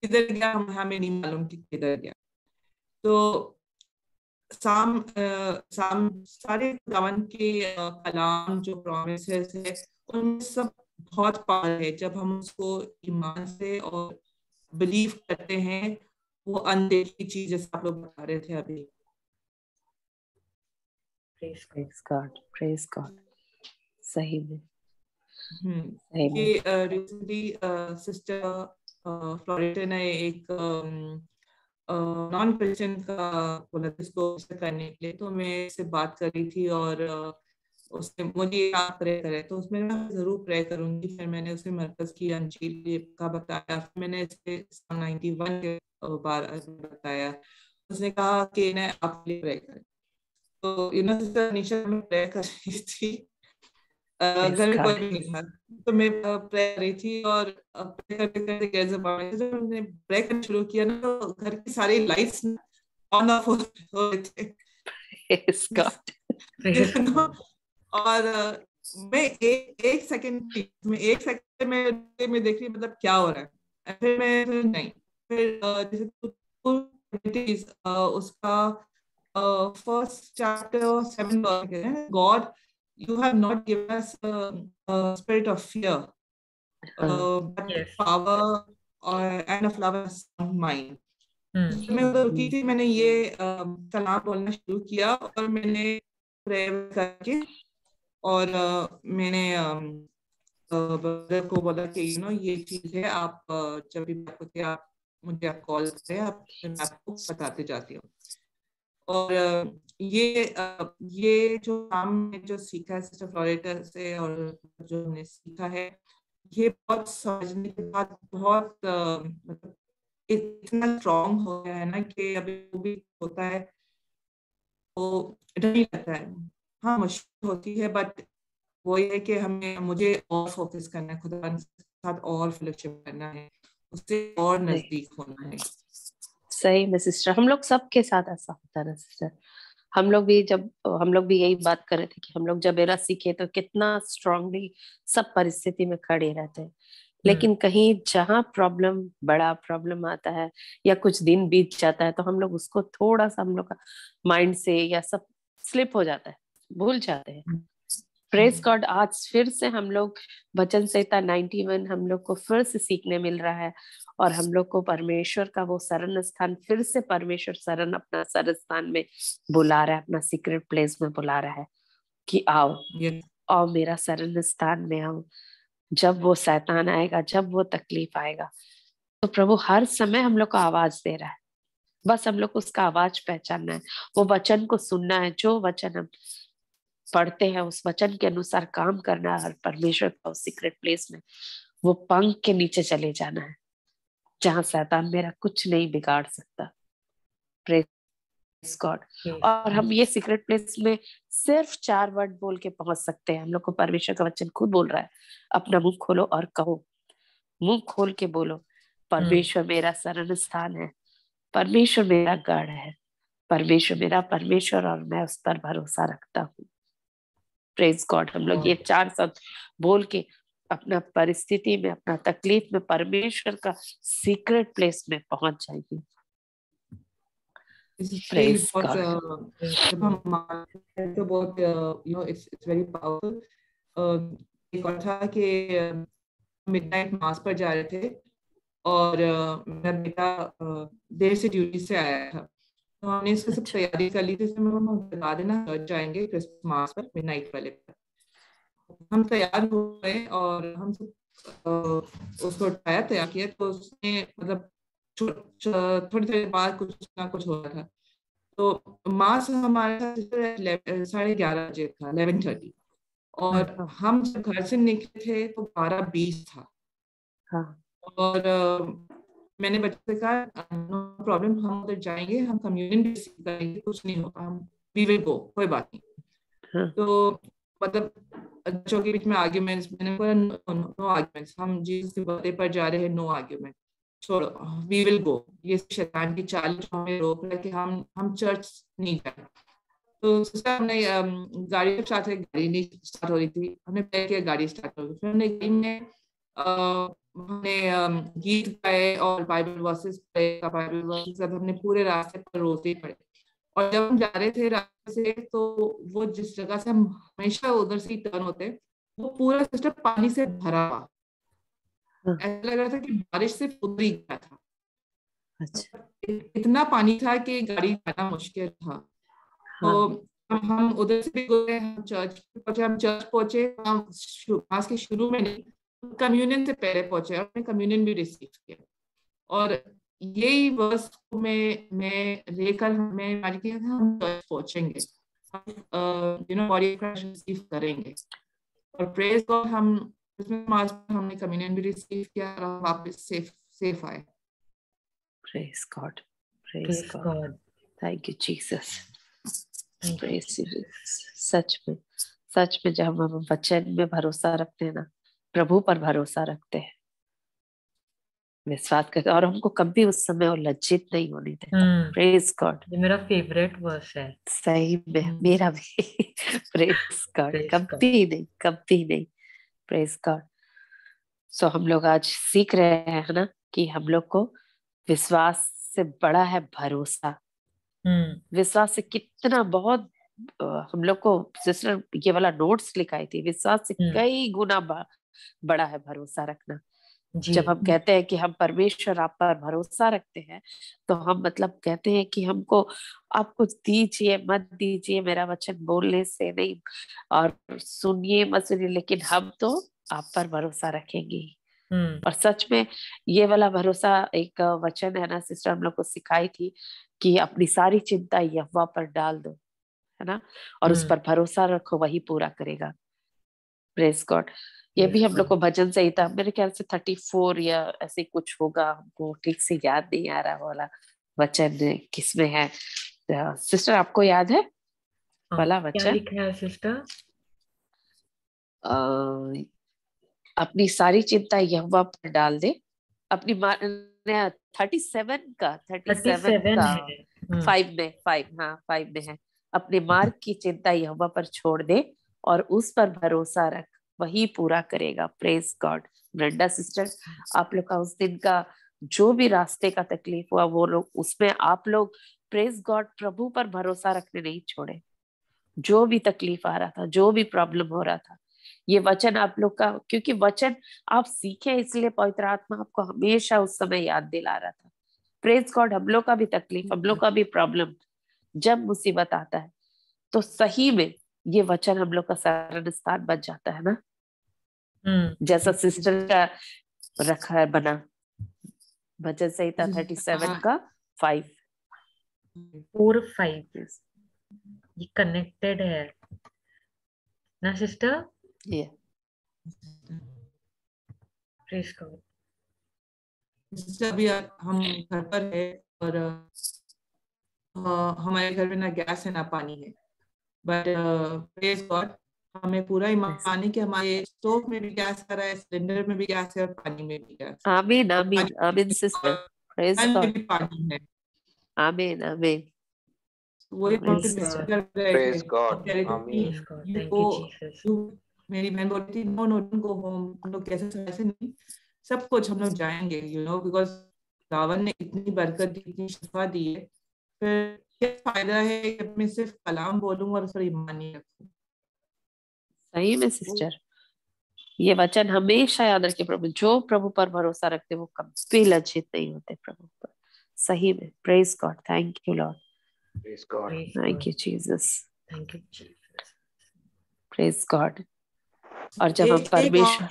किधर गया हमें नहीं मालूम कि किधर गया। तो साम सारे खुदावन के कलाम जो प्रोमिसेस है उनमें सब बहुत पावर है, जब हम उसको ईमान से और बिलीव करते हैं। वो अनदेखी चीज जैसे आप लोग बता रहे थे अभी। Praise God, praise God. सही में कि रिसेंटली सिस्टर फ्लोरिटा ने एक नॉन क्रिश्चियन का बोला था इसको करने के लिए, तो मैं इससे बात कर रही थी और उसने मुझे आप प्रे करे, तो उसमें मैं जरूर प्रे करूंगी। फिर मैंने उसे मरकज की अंजील का बताया, फिर मैंने इसे 91 के बार बताया। उसने कहा कि ना आप प्रे करें। तो सिस्टर अनीशा में प्रे कर रही थी, घर में कोई भी नहीं था, तो मैं प्रे कर रही थी। और प्रे करते करते गैस जब मैंने प्रे करना शुरू किया ना, तो घर की सारी लाइट्स ऑन ऑफ हो रहे थे। Praise God. और मैं एक सेकंड में देख रही मतलब क्या हो रहा है। फिर मैं नहीं, फिर जैसे उसका first chapter 7 God you have not given us a spirit of fear, but Yes. power and of love and sound mind. हम्म मैं उधर रुकी थी, मैंने ये कलाम बोलना शुरू किया और मैंने प्रेयर करके और मैंने ब्रदर को बोला कि ये चीज है, आप जब भी बात होती है आप मुझे कॉल करें, मैं आपको बताते जाती हूँ। और ये जो काम में जो सीखा है सिस्टर फ्लोरेटा से और जो हमने सीखा है, ये बहुत समझने के बाद बहुत मतलब इतना स्ट्रॉन्ग हो गया है ना कि अभी वो भी होता है तो डर नहीं लगता है। हाँ, मुश्किल होती है, बट वो ये है कि मुझे और फोकस करना है, खुदा के साथ और फेलोशिप करना है, उससे और नजदीक होना है। सही में सिस्टर, हम लोग सबके साथ ऐसा होता है ना सिस्टर। हम लोग भी यही बात कर रहे थे कि हम लोग जब एरा सीखे तो कितना स्ट्रांगली सब परिस्थिति में खड़े रहते हैं, लेकिन कहीं जहाँ बड़ा प्रॉब्लम आता है या कुछ दिन बीत जाता है तो हम लोग उसको थोड़ा सा हम लोग का माइंड से या सब स्लिप हो जाता है, भूल जाते हैं। प्रेज गॉड, आज फिर से हम लोग वचन संहिता 91 हम लोग को फिर से सीखने मिल रहा है और हम लोग को परमेश्वर का वो शरण स्थान, फिर से परमेश्वर शरण अपना शरण स्थान में बुला रहा है, अपना सीक्रेट प्लेस में बुला रहा है कि आओ मेरा शरण स्थान में आओ। जब वो शैतान आएगा, जब वो तकलीफ आएगा, तो प्रभु हर समय हम लोग को आवाज दे रहा है, बस हम लोग को उसका आवाज पहचानना है, वो वचन को सुनना है, जो वचन हम पढ़ते हैं उस वचन के अनुसार काम करना है, परमेश्वर का उस सीक्रेट प्लेस में वो पंख के नीचे चले जाना है जहां शैतान मेरा कुछ नहीं बिगाड़ सकता। Praise God. और हम ये सीक्रेट प्लेस में सिर्फ 4 वर्ड बोल के पहुंच सकते हैं। हम लोग को परमेश्वर का वचन खुद बोल रहा है, अपना मुंह खोलो और कहो, मुंह खोल के बोलो, परमेश्वर मेरा शरण स्थान है, परमेश्वर मेरा गढ़ है, परमेश्वर मेरा परमेश्वर और मैं उस पर भरोसा रखता हूँ। Praise God. हम लोग ये 4 शब्द बोल के अपना परिस्थिति में, अपना तकलीफ में परमेश्वर का सीक्रेट प्लेस में पहुंच जाएंगे। Praise God. तो बहुत इट्स वेरी पावरफुल। एक और था कि मिडनाइट मास पर जा रहे थे और मेरा बेटा देर से ड्यूटी से आया था, तो हमने इसकी सब तैयारी कर ली थी। बता देना चर्च जाएंगे क्रिसमस मास पर मिडनाइट वाले पर। हम तैयार हो गए और हम सब उसको उठाया, तैयार किया, तो उसने मतलब थोड़ी देर बाद कुछ ना कुछ हो रहा था। तो मास हमारा 11:30 बजे था, 11:30, और हम जब घर से निकले थे तो 12:20 था। और मैंने बच्चे से कहा नो प्रॉब्लम, हम उधर जाएंगे, हम कम्युनियन भी रिसीव करेंगे, कुछ नहीं होगा, हम वी विल गो, कोई बात नहीं। तो मतलब बच्चों के बीच में आर्ग्यूमेंट्स, मैंने बोला नो आर्ग्यूमेंट्स, हम जीसस के बर्थडे पर जा रहे हैं, नो आर्ग्यूमेंट, छोड़ो, वी विल गो। ये शैतान की चाल हमें रोक रहा है कि हम चर्च नहीं जाए। तो हमने गाड़ी स्टार्ट है, गाड़ी नहीं स्टार्ट हो रही थी, हमने तय किया गाड़ी स्टार्ट हो गई। फिर हमने गीत गाए और बाइबल वर्सेस पढ़े, बाइबल वर्सेस हमने पूरे रास्ते पर रोते पढ़े। और जब हम जा रहे थे रास्ते से, तो वो जिस जगह से हम हमेशा उधर से टर्न होते, वो पूरा सिस्टम पानी से भरा हुआ, ऐसा लग रहा था कि बारिश से उतर ही गया था। अच्छा। इतना पानी था कि गाड़ी जाना मुश्किल था। तो हम उधर से भी गए, हम चर्च पहुंचे, हम मास के शुरू में नहीं, कम्युनियन से पहले पहुंचे और कम्युनियन भी रिसीव किया। और यही वर्स मैं लेकर हमें इमेजिन किया था हम चर्च पहुंचेंगे, बॉडी ऑफ क्राइस्ट रिसीव करेंगे। और प्रेज गॉड, हमने कम्युनियन भी रिसीव किया और वापस सेफ आए। Praise God, praise God, thank you Jesus. सच में जब हम वचन में भरोसा रखते हैं ना, प्रभु पर भरोसा रखते हैं, विश्वास करते हैं, और हमको कभी उस समय वो लज्जित नहीं होने देता। प्रेज गॉड, ये मेरा फेवरेट वर्स है। सही में मेरा भी। प्रेज गॉड, कभी नहीं। Praise God. सो हम लोग आज सीख रहे हैं ना कि हम लोग को विश्वास से बड़ा है भरोसा। विश्वास से कितना बहुत हम लोग को सिस्टर ये वाला नोट्स लिखाई थी, विश्वास से कई गुना बड़ा है भरोसा रखना। जी जब हम कहते हैं कि हम परमेश्वर आप पर भरोसा रखते हैं, तो हम मतलब कहते हैं कि हमको आप कुछ दीजिए मत दीजिए, मेरा वचन बोलने से नहीं, और सुनिए मत सुनिए, लेकिन हम तो आप पर भरोसा रखेंगे। और सच में ये वाला भरोसा, एक वचन है ना सिस्टर हम लोग को सिखाई थी कि अपनी सारी चिंता यहोवा पर डाल दो, है ना, और उस पर भरोसा रखो, वही पूरा करेगा। Praise God. ये भी हम लोग को भजन संहिता मेरे ख्याल से 34 या ऐसे कुछ होगा, हमको ठीक से याद नहीं आ रहा वाला वचन किसमें है। सिस्टर आपको याद है वाला क्या वचन? लिखा है सिस्टर? अपनी सारी चिंता यहोवा पर डाल दे, अपनी 37 का 37 का है। 5 में 5, हाँ 5 में है। अपने मार्ग की चिंता यहोवा पर छोड़ दे और उस पर भरोसा रख, वही पूरा करेगा। Praise God. ब्रेंडा सिस्टर, आप लोग का उस दिन का जो भी रास्ते का तकलीफ हुआ, वो लोग उसमें आप लोग प्रेज गॉड प्रभु पर भरोसा रखने नहीं छोड़े। जो भी तकलीफ आ रहा था, जो भी प्रॉब्लम हो रहा था, ये वचन आप लोग का, क्योंकि वचन आप सीखे इसलिए पवित्र आत्मा आपको हमेशा उस समय याद दिला रहा था। Praise God. हम लोग का भी तकलीफ, हम लोग का भी प्रॉब्लम, जब मुसीबत आता है तो सही में ये वचन हम लोग का शरण स्थान बन जाता है ना, जैसा सिस्टर का रखा है बना भजन संहिता 37 का 5 4 5 ये कनेक्टेड है ना सिस्टर? ये प्रेज गॉड। सिस्टर अभी हम घर पर है और हमारे घर में ना गैस है ना पानी है, बट प्रेज गॉड हमें पूरा ईमान है कि हमारे स्टोव में भी गैस आ रहा है, सिलेंडर में भी गैस है और पानी में भी गैस है। आमीन आमीन आमीन सिस्टर। प्रेज में गॉड। भी पानी है। आमीन आमीन। वही Praise प्रॉफिट God. कर रहे Praise थे, God. कह रहे थे Amen. Praise God. कि Thank वो you, Jesus. मेरी बहन बोल रही थी no no don't go home, हम लोग कैसे ऐसे नहीं, सब कुछ हम लोग जाएंगे, बिकॉज रावण ने इतनी बरकत दी, इतनी शिफा दी है, फिर क्या फायदा है कि मैं सिर्फ कलाम बोलूं और उस पर ईमान नहीं रखूं। सही में सिस्टर, ये वचन हमेशा याद रखे, प्रभु जो प्रभु पर भरोसा रखते वो कभी लज्जित नहीं होते प्रभु पर। सही में। Praise God. Thank you Lord. Praise God. Praise thank God. You Jesus. Thank you, Jesus. Praise God. और जब हम परमेश्वर,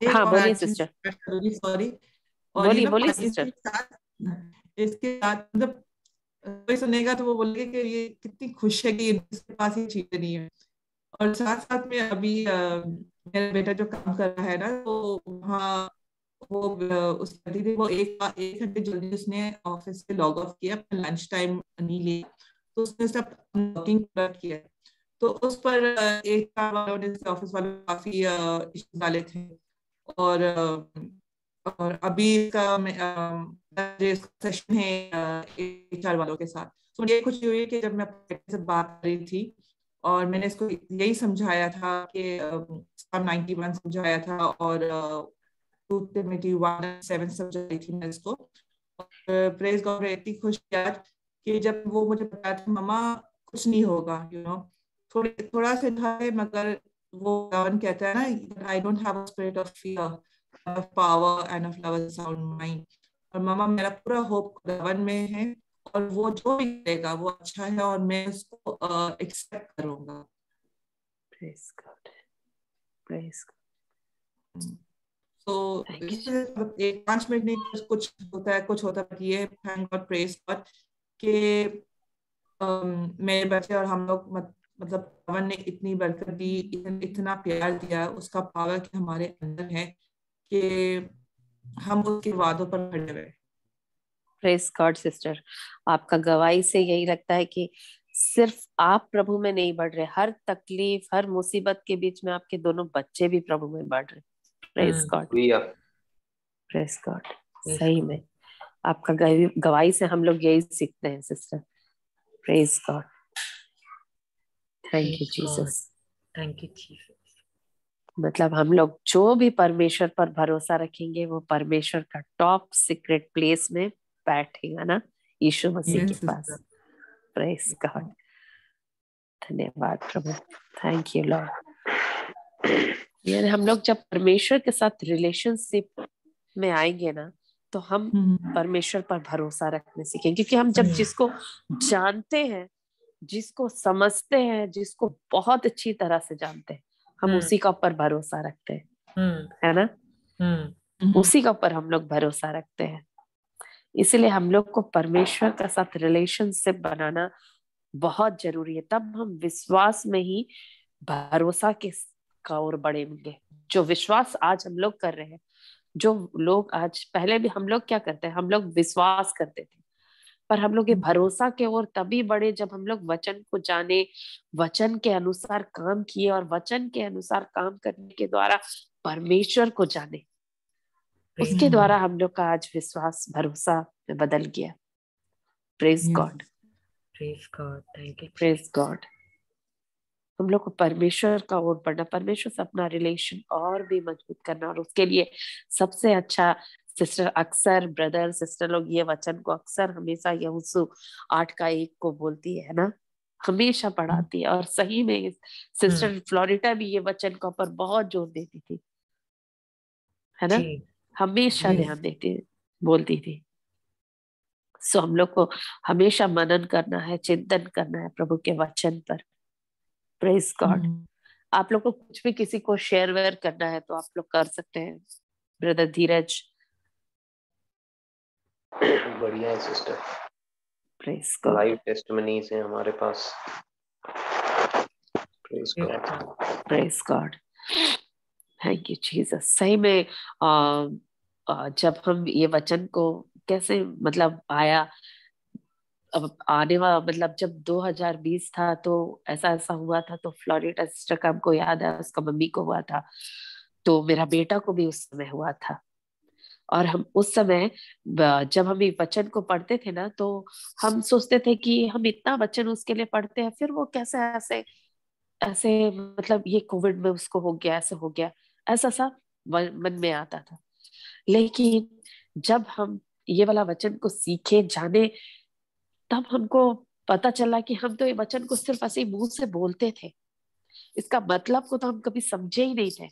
हाँ बोलिए सिस्टर, सॉरी। और बोलिए बोलिए सिस्टर। इसके साथ मतलब कोई सुनेगा तो वो बोलेगा कि ये कितनी खुश है कि इसके पास ये चीजें नहीं है। और साथ साथ में अभी मेरा बेटा जो काम कर रहा है ना, तो वहाँ वो उस दीदी वो एक घंटे जल्दी उसने ऑफिस से लॉग ऑफ किया, अपना लंच टाइम नहीं लिया, तो उसने सब वर्किंग किया। तो उस पर एक वालों ने, ऑफिस वालों ने काफी इश्यू डाले थे। और अभी का सेशन है HR वालों के साथ। तो मुझे खुशी हुई कि जब मैं अपने से बात कर रही थी और मैंने इसको यही समझाया था कि 91 समझाया था और 2:7 समझाई थी मैं इसको। प्रेज गॉड, इतनी खुश आज कि जब वो मुझे बताया था मम्मा कुछ नहीं होगा, थोड़ा सा था, मगर वो रावण कहता है ना, I don't have a spirit of fear, of power and of love and sound mind। और मामा मेरा पूरा होप रावण में है और वो जो भी करेगा वो अच्छा है और मैं उसको एक्सेप्ट करूंगा। Praise God. Praise God. तो एक 5 मिनट नहीं, कुछ होता है, ये थैंक गॉड, प्रेज गॉड कि मेरे बच्चे और हम लोग मतलब रावण ने इतनी बरकत दी, इतना प्यार दिया, उसका पावर कि हमारे अंदर है कि हम उसके वादों पर खड़े हुए। प्रेज गॉड सिस्टर, आपका गवाही से यही लगता है कि सिर्फ आप प्रभु में नहीं बढ़ रहे, हर तकलीफ हर मुसीबत के बीच में आपके दोनों बच्चे भी प्रभु में बढ़ रहे। Praise God. Praise God. सही में आपका गवाही से हम लोग यही सीखते हैं sister. Praise God. Thank you Jesus. Thank you Jesus. मतलब हम लोग जो भी परमेश्वर पर भरोसा रखेंगे वो परमेश्वर का टॉप सीक्रेट प्लेस में बैठेगा ना, यीशु मसीह के पास। Praise God. धन्यवाद प्रभु। Thank you Lord. यानी हम लोग जब परमेश्वर के साथ रिलेशनशिप में आएंगे ना, तो हम परमेश्वर पर भरोसा रखने सीखेंगे, क्योंकि हम जब जिसको जानते हैं, जिसको समझते हैं, जिसको बहुत अच्छी तरह से जानते हैं, हम उसी का ऊपर भरोसा रखते हैं, है ना? उसी का ऊपर हम लोग भरोसा रखते हैं। इसलिए हम लोग को परमेश्वर का साथ रिलेशनशिप बनाना बहुत जरूरी है, तब हम विश्वास में ही भरोसा के का ओर बढ़ेंगे। जो विश्वास आज हम लोग कर रहे हैं, जो लोग आज, पहले भी हम लोग क्या करते हैं, हम लोग विश्वास करते थे, पर हम लोग ये भरोसा के ओर तभी बढ़े जब हम लोग वचन को जाने, वचन के अनुसार काम किए, और वचन के अनुसार काम करने के द्वारा परमेश्वर को जाने। उसके द्वारा हम लोग का आज विश्वास भरोसा में बदल गया। Praise God, praise God, thank you, praise God. हम लोग को परमेश्वर का ओर बढ़ना, परमेश्वर से अपना रिलेशन और भी मजबूत करना, और उसके लिए सबसे अच्छा, सिस्टर अक्सर, ब्रदर सिस्टर लोग ये वचन को अक्सर हमेशा यहोशू 8:1 को बोलती है ना, हमेशा पढ़ाती है। और सही में सिस्टर फ्लोरिटा भी ये वचन के ऊपर बहुत जोर देती थी, है ना, हमेशा ध्यान देती, बोलती थी। सो हम लोग को हमेशा मनन करना है, चिंतन करना है प्रभु के वचन पर। Praise God. आप लोग को कुछ भी किसी को शेयर वेयर करना है तो आप लोग कर सकते हैं। ब्रदर धीरज। बढ़िया है sister, praise God. Live testimonies है हमारे पास। Praise God, praise God, thank you Jesus. सही में जब हम ये वचन को कैसे, मतलब आया, अब आने वाला, मतलब जब 2020 था तो ऐसा ऐसा हुआ था, तो फ्लोरिडा सिस्टर का हमको याद है, उसका मम्मी को हुआ था, तो मेरा बेटा को भी उस समय हुआ था। और हम उस समय जब हम ये वचन को पढ़ते थे ना, तो हम सोचते थे कि हम इतना वचन उसके लिए पढ़ते हैं, फिर वो कैसे ऐसे ऐसे, मतलब ये कोविड में उसको हो गया, ऐसे हो गया, ऐसा सा मन में आता था। लेकिन जब हम ये वाला वचन को सीखे, जाने, तब हमको पता चला कि हम तो ये वचन को सिर्फ ऐसे मुंह से बोलते थे, इसका मतलब को तो हम कभी समझे ही नहीं थे।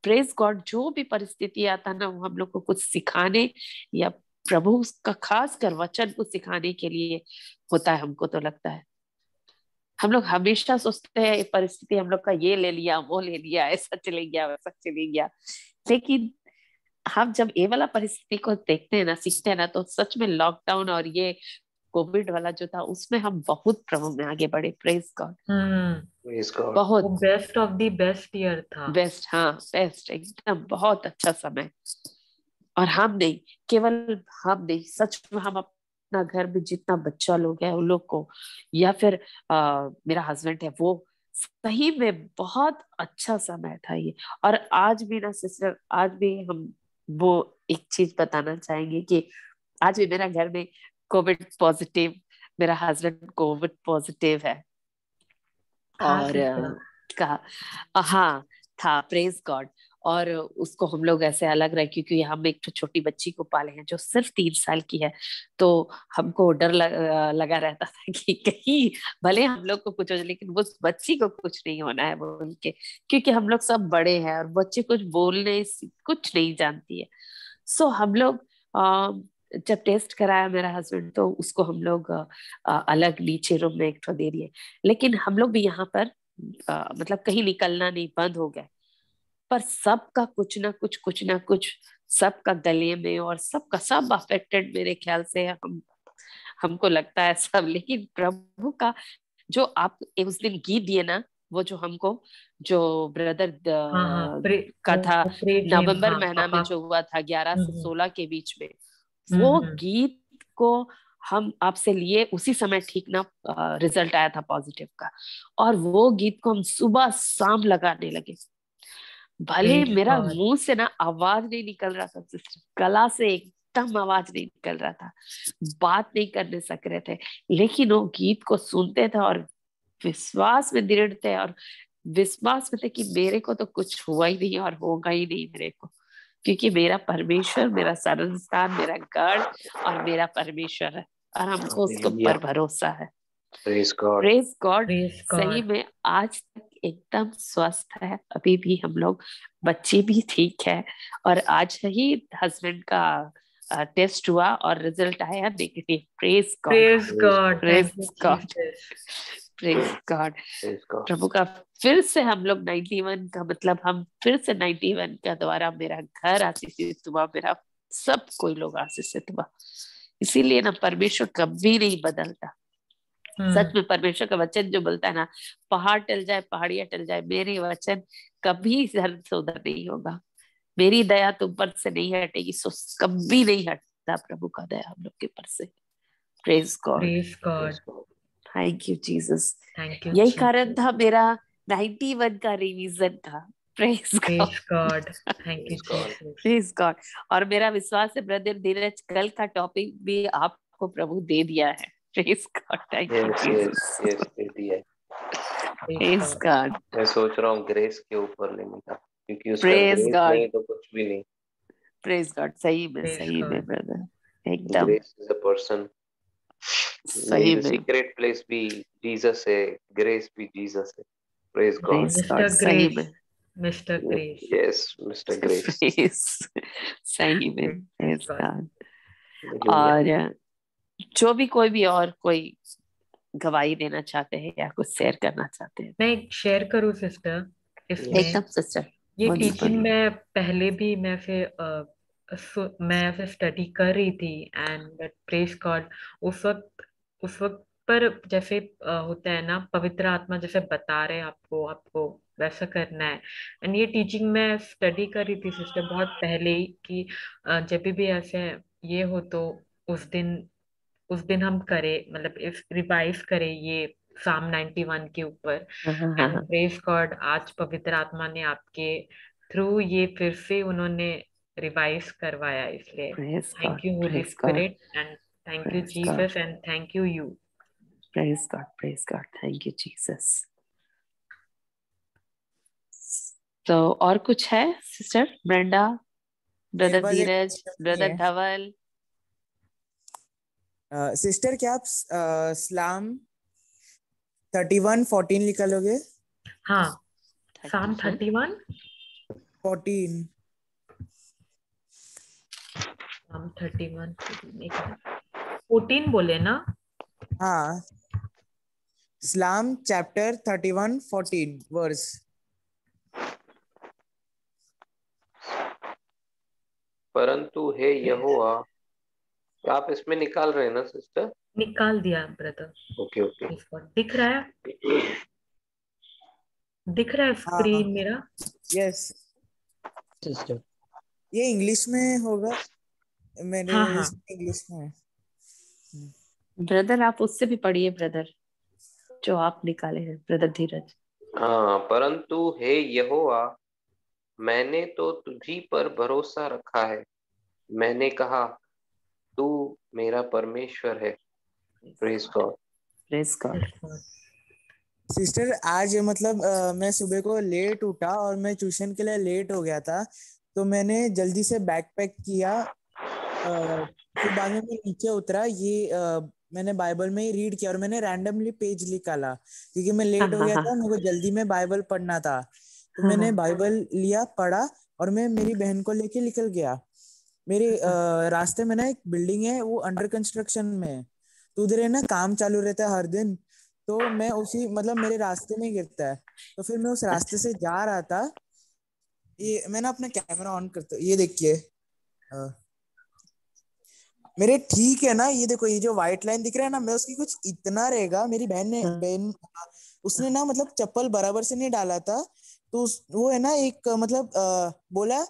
Praise God. जो भी परिस्थिति आता ना, वो हम लोग को कुछ सिखाने, या प्रभु का खास कर वचन को सिखाने के लिए होता है, हमको तो लगता है। हम लोग हमेशा सोचते हैं परिस्थिति हम लोग का ये ले लिया, वो ले लिया, ऐसा चले गया, वैसा चले गया, लेकिन हम जब ये वाला परिस्थिति को देखते हैं ना, सीखते हैं ना, तो सच में लॉकडाउन और ये कोविड वाला जो था, उसमें हम बहुत प्रभु में आगे बढ़े। Praise God, praise God. बहुत best of the best year था। बेस्ट, हाँ बेस्ट, एकदम बहुत अच्छा समय। और हम नहीं, केवल हम नहीं, सच में हम अपना घर में जितना बच्चा लोग है उन लोग को, या फिर मेरा हस्बैंड है, वो सही में बहुत अच्छा समय था ये। और आज भी ना सिस्टर, आज भी हम वो एक चीज बताना चाहेंगे कि आज भी मेरा घर में कोविड पॉजिटिव, मेरा हस्बैंड कोविड पॉजिटिव है। और का हाँ था, प्रेज गॉड। और उसको हम लोग ऐसे अलग रहे, क्योंकि हम एक छोटी बच्ची को पाले हैं जो सिर्फ 3 साल की है, तो हमको डर लगा रहता था कि कहीं भले हम लोग को कुछ हो जाए, लेकिन उस बच्ची को कुछ नहीं होना है बोल के, क्योंकि हम लोग सब बड़े हैं और बच्चे कुछ बोलने कुछ नहीं जानती है। सो हम लोग जब टेस्ट कराया मेरा हस्बैंड, तो उसको हम लोग अलग नीचे रूम में एक दे दिए। लेकिन हम लोग भी यहाँ पर मतलब कहीं निकलना नहीं, बंद हो गए। पर सबका कुछ ना कुछ सबका गले में, और सबका सब अफेक्टेड मेरे ख्याल से हमको लगता है सब। लेकिन प्रभु का जो आप उस दिन गीत दिए ना, वो जो हमको, जो ब्रदर का था नवंबर महीना में जो हुआ था 11 से 16 के बीच में, वो गीत को हम आपसे लिए, उसी समय ठीक ना रिजल्ट आया था पॉजिटिव का, और वो गीत को हम सुबह शाम लगाने लगे। भले मेरा मुंह से ना आवाज नहीं निकल रहा था सिस्टर, गला से एकदम आवाज नहीं निकल रहा था, बात नहीं करने सक रहे थे, लेकिन वो गीत को सुनते थे और विश्वास में दृढ़ थे, और विश्वास में थे कि मेरे को तो कुछ हुआ ही नहीं और होगा ही नहीं मेरे को, क्योंकि मेरा परमेश्वर, मेरा शरणस्थान, मेरा गढ़ और मेरा परमेश्वर है, और हमको उसके ऊपर भरोसा है। Praise God, praise God. सही में आज तक एकदम स्वस्थ है अभी भी हम लोग, बच्चे भी ठीक है। और आज ही हस्बैंड का टेस्ट हुआ और रिजल्ट आया negative. Praise God, praise God, praise thank you God, Jesus. Praise God. Praise God. प्रभु का फिर से हम लोग 91 का मतलब हम फिर से 91 का द्वारा मेरा घर आशीषित हुआ, मेरा सब कोई लोग आशीषित हुआ। इसीलिए ना परमेश्वर कभी नहीं बदलता। सच में परमेश्वर का वचन जो बोलता है ना, पहाड़ टल जाए, पहाड़ियां टल जाए, मेरे वचन कभी इधर से उधर नहीं होगा। मेरी दया तुम पर से नहीं हटेगी, सो कभी नहीं हटता प्रभु का दया हम लोग के पर से। Praise God, praise God, Praise God. Thank you Jesus. Thank you यही जीसस। कारण था मेरा 91 का रिवीजन का। Praise God, praise God, thank you Praise God. Jesus. Praise God. और मेरा विश्वास है ब्रदर धीरज, कल का टॉपिक भी आपको प्रभु दे दिया है। Praise God, thank you Yes, Jesus. yes, yes, दे दिया है। प्रेज प्रेज गॉड, गॉड, मैं सोच रहा हूँ ग्रेस के ऊपर लेने का, क्योंकि उसका प्रेज ग्रेस गॉड, नहीं तो कुछ भी नहीं। Praise God. सही प्रेज में गॉड। ब्रदर, एकदम ग्रेस इज अ पर्सन। सही में। सीक्रेट प्लेस भी जीसस है, ग्रेस भी जीसस है। Praise God. Praise mister God, सही ग्रेस, में। Mister grace. Yes, mister grace. Praise, सही में, प्रेज प्रेज गॉड। गॉड। और जो भी कोई भी और कोई गवाही देना चाहते हैं या कुछ शेयर करना चाहते हैं, मैं शेयर करूं सिस्टर इसमें? एकदम सिस्टर ये बोलिए टीचिंग बोलिए। मैं पहले भी मैं फिर स्टडी कर रही थी एंड प्रेज गॉड। उस वक्त पर जैसे होता है ना, पवित्र आत्मा जैसे बता रहे हैं आपको आपको वैसा करना है। एंड ये टीचिंग मैं स्टडी कर रही थी सिस्टर बहुत पहले ही कि जब भी ऐसे ये हो तो उस दिन हम करें, मतलब इस रिवाइज करें ये साम 91 के ऊपर। हाँ हाँ हाँ एंड हाँ। प्रेज गॉड, आज पवित्र आत्मा ने आपके थ्रू ये फिर से उन्होंने रिवाइज करवाया, इसलिए praise God, thank you Holi praise God, spirit and thank you praise God, Jesus and thank you you. Praise God, praise God, thank you Jesus. तो और कुछ है सिस्टर ब्रेंडा, मेरे ब्रदर पास एक धीरज, testimony ब्रदर है। धवल? सिस्टर क्या आप स्लाम 31:14 लिखा लोगे? हाँ, साम 31 14 साम 31 14 बोले ना? हाँ, स्लाम चैप्टर 31:14 वर्स। परंतु हे यहोवा, आप इसमें निकाल रहे हैं ना सिस्टर? निकाल दिया ब्रदर। Okay okay. दिख रहा है, दिख रहा है हाँ, स्क्रीन मेरा? Yes, sister. ये इंग्लिश में होगा, मेरे हाँ हाँ, इंग्लिश में है। ब्रदर आप उससे भी पढ़िए ब्रदर, जो आप निकाले हैं ब्रदर धीरज। हाँ, परंतु हे यहोवा, मैंने तो तुझी पर भरोसा रखा है। मैंने कहा तू मेरा परमेश्वर है। Praise God. Praise God. Sister आज मतलब मैं सुबह को लेट उठा और मैं ट्यूशन के लिए लेट हो गया था, तो मैंने जल्दी से बैकपैक किया। फिर बाद में मैं नीचे उतरा, मैंने बाइबल में ही रीड किया और मैंने रैंडमली पेज निकाला क्योंकि मैं हाँ लेट हो हाँ गया हाँ था, मेरे को जल्दी में बाइबल पढ़ना था। तो हाँ मैंने हाँ बाइबल लिया, पढ़ा और मैं मेरी बहन को लेके निकल गया। मेरे रास्ते में ना एक बिल्डिंग है, वो अंडर कंस्ट्रक्शन में है, तो उधर है ना काम चालू रहता है हर दिन। तो मैं उसी मतलब मेरे रास्ते में गिरता है, तो फिर मैं उस रास्ते अच्छा से जा रहा था। ये मैंने अपना कैमरा ऑन करता, ये देखिए मेरे ठीक है ना, ये देखो ये जो व्हाइट लाइन दिख रहा है ना, मैं उसकी कुछ इतना रहेगा। मेरी हाँ बहन उसने ना मतलब चप्पल बराबर से नहीं डाला था, तो वो है ना एक मतलब बोला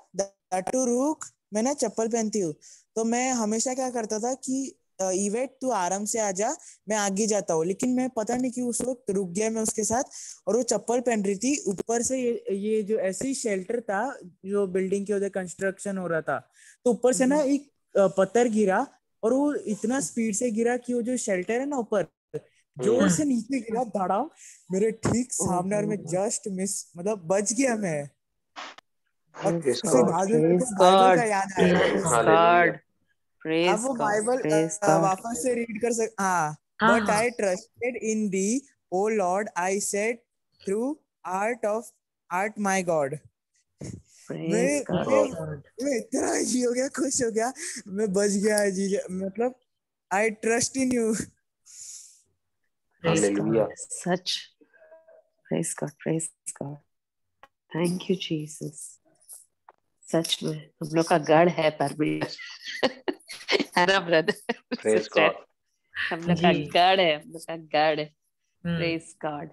टू रुक, मैं ना चप्पल पहनती हूँ। तो मैं हमेशा क्या करता था कि इवेट तू आराम से आ जा, मैं आगे जाता हूँ। लेकिन मैं पता नहीं कि उस वक्त रुक गया मैं उसके साथ, और वो चप्पल पहन रही थी। ऊपर से ये जो ऐसे ही शेल्टर था, जो बिल्डिंग के उधर कंस्ट्रक्शन हो रहा था, तो ऊपर से ना एक पत्थर गिरा, और वो इतना स्पीड से गिरा कि वो जो शेल्टर है ना ऊपर, जोर से नीचे गिरा धड़ाम मेरे ठीक सामने, और मैं जस्ट मिस मतलब बच गया मैं। और प्रेज फिर गॉड। बाद में मेरे को प्रेज बाइबल का गॉड, याद प्रेज आया। हालेलुया। गॉड, आप प्रेज वो गॉड, बाइबल प्रेज गॉड। वापस से रीड कर हाँ, हाँ बट हाँ, I trusted in the O Lord, I said through art my God. Praise God. मैं इतना जी हो गया, खुश हो गया, मैं बच गया जी, मतलब I trust in you. Praise Hallelujah. God. Such praise God, praise God. Thank you Jesus. सच में हम लोग का गढ़ है परमेश्वर है ना ब्रदर? Praise God. हम लोग का गढ़ है, हम लोग का गढ़ है। Praise God.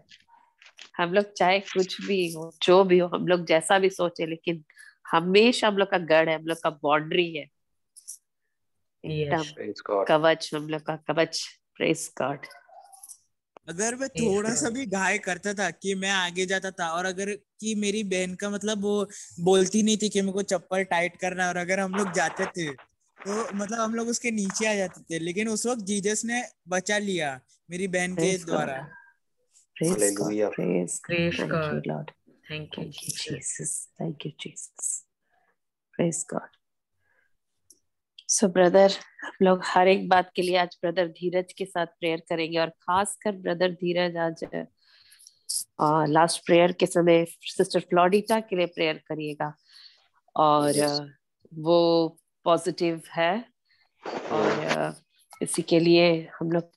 हम लोग चाहे कुछ भी हो, जो भी हो, हम लोग जैसा भी सोचे, लेकिन हमेशा हम लोग का गढ़ है, हम लोग का बाउंड्री है एकदम कवच, हम लोग का कवच। Praise God. अगर मैं थोड़ा सा भी घाय करता था कि मैं आगे जाता था, और अगर कि मेरी बहन का मतलब वो बोलती नहीं थी कि मेरे को चप्पल टाइट करना है, और अगर हम लोग जाते थे तो मतलब हम लोग उसके नीचे आ जाते थे, लेकिन उस वक्त जीसस ने बचा लिया मेरी बहन के द्वारा। Praise God. Praise God. Praise Thank God. you, Lord. Thank you, Jesus. Thank you, Jesus. Praise God. So, brother, हम लोग हर एक बात के लिए आज ब्रदर धीरज के साथ प्रेयर करेंगे, और खासकर ब्रदर धीरज आज लास्ट प्रेयर के समय सिस्टर फ्लोडिटा के लिए प्रेयर करिएगा, और वो पॉजिटिव है, और इसी के लिए हम लोग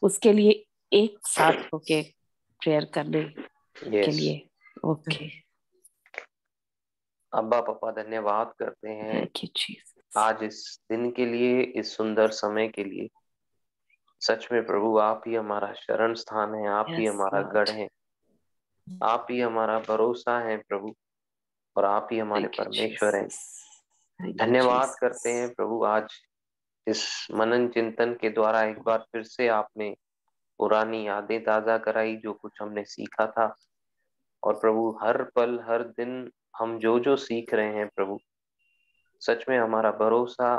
उसके लिए एक साथ होके प्रेयर करने के लिए। ओके। अब्बा पापा धन्यवाद करते हैं आज इस दिन के लिए, इस सुंदर समय के लिए। सच में प्रभु आप ही हमारा शरण स्थान है, आप ही हमारा गढ़ है, आप ही हमारा भरोसा है प्रभु, और आप ही हमारे परमेश्वर हैं। धन्यवाद करते हैं प्रभु आज इस मनन चिंतन के द्वारा एक बार फिर से आपने पुरानी यादें ताजा कराई, जो कुछ हमने सीखा था। और प्रभु हर पल हर दिन हम जो जो सीख रहे हैं प्रभु, सच में हमारा भरोसा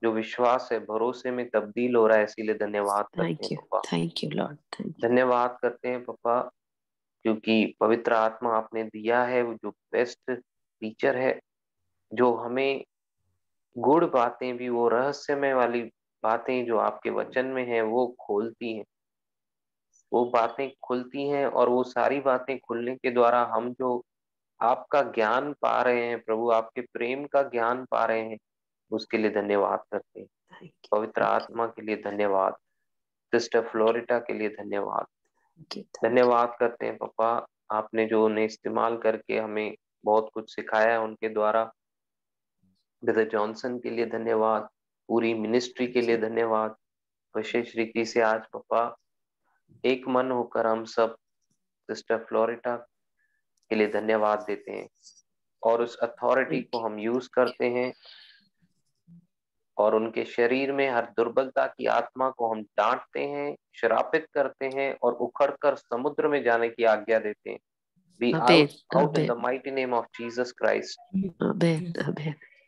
जो विश्वास है भरोसे में तब्दील हो रहा है, इसीलिए धन्यवाद करते हैं पापा। Thank you Lord. धन्यवाद करते हैं पापा, क्योंकि पवित्र आत्मा आपने दिया है, वो जो बेस्ट टीचर है, जो हमें गुड़ बातें भी, वो रहस्यमय वाली बातें जो आपके वचन में है वो खोलती हैं, वो बातें खुलती हैं, और वो सारी बातें खुलने के द्वारा हम जो आपका ज्ञान पा रहे हैं प्रभु, आपके प्रेम का ज्ञान पा रहे हैं, उसके लिए धन्यवाद करते हैं। पवित्र आत्मा के लिए धन्यवाद, सिस्टर फ्लोरिटा के लिए धन्यवाद। धन्यवाद करते हैं पापा, आपने जो उन्हें इस्तेमाल करके हमें बहुत कुछ सिखाया है उनके द्वारा। ब्रदर जॉनसन के लिए धन्यवाद, पूरी मिनिस्ट्री के लिए धन्यवाद। विशेष रीति से आज पापा एक मन होकर हम सब सिस्टर फ्लोरिटा के लिए धन्यवाद देते हैं, और उस अथॉरिटी को हम यूज करते हैं, और उनके शरीर में हर दुर्बलता की आत्मा को हम डांटते हैं, श्रापित करते हैं, और उखड़कर समुद्र में जाने की आज्ञा देते हैं। Be out in the mighty name of Jesus Christ.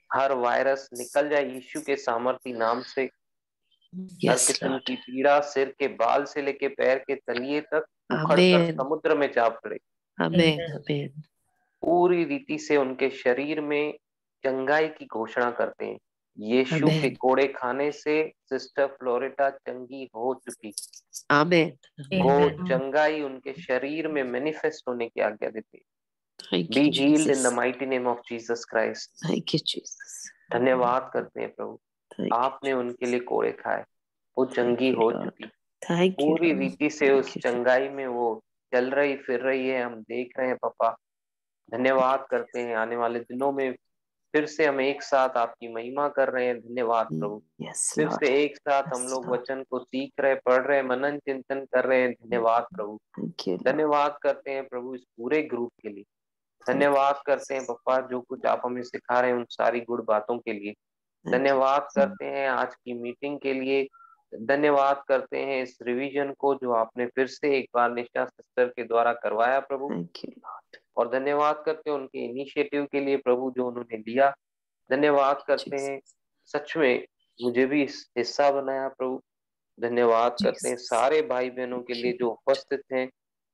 Her virus निकल जाए यीशु के सामर्थी नाम से। हर किस्म की पीड़ा सिर के बाल से लेके पैर के तलिए तक उखड़कर समुद्र में जा पड़े। पूरी रीति से उनके शरीर में चंगाई की घोषणा करते हैं। यीशु के कोड़े खाने से सिस्टर फ्लोरिटा चंगी हो चुकी। वो चंगाई उनके शरीर में मैनिफेस्ट होने की आज्ञा देती है। Be healed in the mighty name of Jesus Christ. Thank you, Jesus. धन्यवाद करते हैं प्रभु, आपने उनके लिए कोड़े खाए, वो चंगी हो चुकी। पूरी रीति से उस चंगाई में वो चल रही फिर रही है, हम देख रहे हैं पापा। धन्यवाद करते हैं, आने वाले दिनों में फिर से हम एक साथ आपकी महिमा कर रहे हैं। धन्यवाद प्रभु, फिर से एक साथ हम लोग वचन को सीख रहे, पढ़ रहे, मनन चिंतन कर रहे हैं। धन्यवाद प्रभु, धन्यवाद करते हैं प्रभु इस पूरे ग्रुप के लिए। धन्यवाद करते हैं पापा, जो कुछ आप हमें सिखा रहे हैं उन सारी गुड बातों के लिए। धन्यवाद करते हैं आज की मीटिंग के लिए। धन्यवाद करते हैं इस रिवीजन को जो आपने फिर से एक बार निष्ठा सिस्टर के द्वारा करवाया प्रभु, और धन्यवाद करते हैं उनके इनिशिएटिव के लिए प्रभु जो उन्होंने लिया। धन्यवाद करते हैं, सच में मुझे भी इस हिस्सा बनाया प्रभु। धन्यवाद करते हैं सारे भाई बहनों के लिए जो उपस्थित हैं।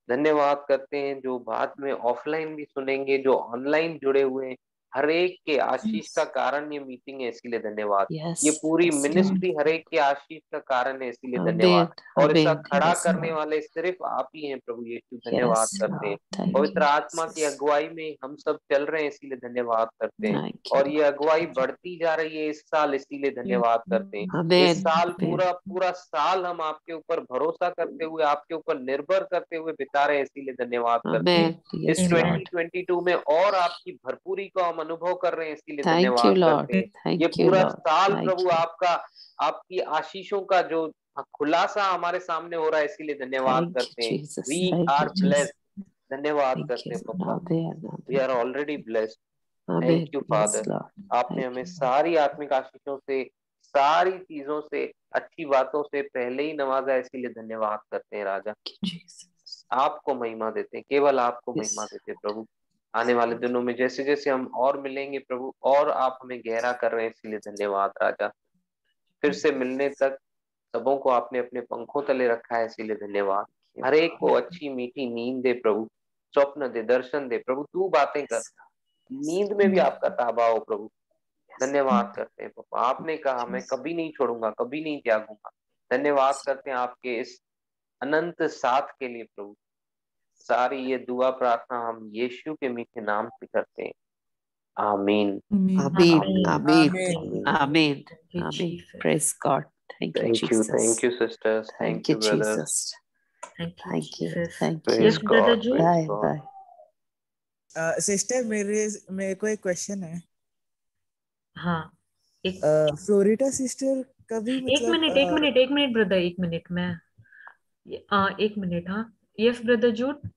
धन्यवाद करते हैं जो बाद में ऑफलाइन भी सुनेंगे, जो ऑनलाइन जुड़े हुए हैं, हर एक के आशीष का कारण ये मीटिंग है, इसीलिए धन्यवाद। Yes, ये पूरी yes, Lord. मिनिस्ट्री हर एक के आशीष का कारण है, इसीलिए धन्यवाद। Amen, और इसका amen. खड़ा Yes, करने Lord. वाले सिर्फ आप ही हैं प्रभु यीशु, धन्यवाद Yes, करते हैं। Lord. Thank पवित्र you, आत्मा की Jesus. अगुवाई में हम सब चल रहे हैं, इसीलिए धन्यवाद करते हैं। Thank you, और ये Lord. अगुवाई बढ़ती जा रही है इस साल, इसीलिए धन्यवाद करते हैं। इस Amen, साल amen. पूरा पूरा साल हम आपके ऊपर भरोसा करते हुए, आपके ऊपर निर्भर करते हुए बिता रहे हैं, इसीलिए धन्यवाद करते हैं। Amen. Yes, इस Amen. Lord. 2022 में और आपकी भरपूरी को हम अनुभव कर रहे हैं, इसीलिए Thank you, धन्यवाद Lord. करते हैं। ये Thank you, पूरा Lord. साल Thank प्रभु you. आपका, आपकी आशीषों का जो खुलासा हमारे सामने हो रहा है, इसीलिए धन्यवाद Thank you, करते हैं। Jesus. We Thank are you, Jesus. Blessed, धन्यवाद Thank करते you. हैं पप्पा। Amen. We are already blessed. Amen. Thank you Yes, father. Lord. आपने Thank हमें you. सारी आत्मिक आशीषों से, सारी चीजों से, अच्छी बातों से पहले ही नवाजा, इसीलिए धन्यवाद करते हैं राजा। Thank you, Jesus. आपको महिमा देते हैं, केवल आपको Yes. महिमा देते हैं प्रभु। आने वाले दिनों में जैसे जैसे हम और मिलेंगे प्रभु, और आप हमें गहरा कर रहे हैं, इसलिए धन्यवाद राजा। फिर से मिलने तक सबों को आपने अपने पंखों तले रखा है, इसीलिए धन्यवाद। हर एक को अच्छी मीठी नींद दे प्रभु, स्वप्न दे, दर्शन दे प्रभु, तू बातें कर, नींद में भी आपका ताबा हो प्रभु। धन्यवाद करते हैं पापा, आपने कहा मैं कभी नहीं छोड़ूंगा, कभी नहीं त्यागूंगा। धन्यवाद करते हैं आपके इस अनंत साथ के लिए प्रभु। सारी ये दुआ प्रार्थना हम यीशु के मीठे नाम से करते हैं, आमीन। Amen. Amen. Amen. Amen. Amen. Thank you, Amen. Jesus. Praise God. Thank you, thank you, Jesus. Thank you sisters, Thank thank you, you brothers. Jesus. Thank you, Thank you. Jesus. Thank Praise you. Yes, brother God, Jude. praise Bye. God। Bye. Sister मेरे को एक क्वेश्चन है। हाँ, एक फ्लोरिडा सिस्टर कभी एक मतलब मिनट ब्रदर, एक मिनट मैं एक मिनट। हाँ, यस ब्रदर जूड।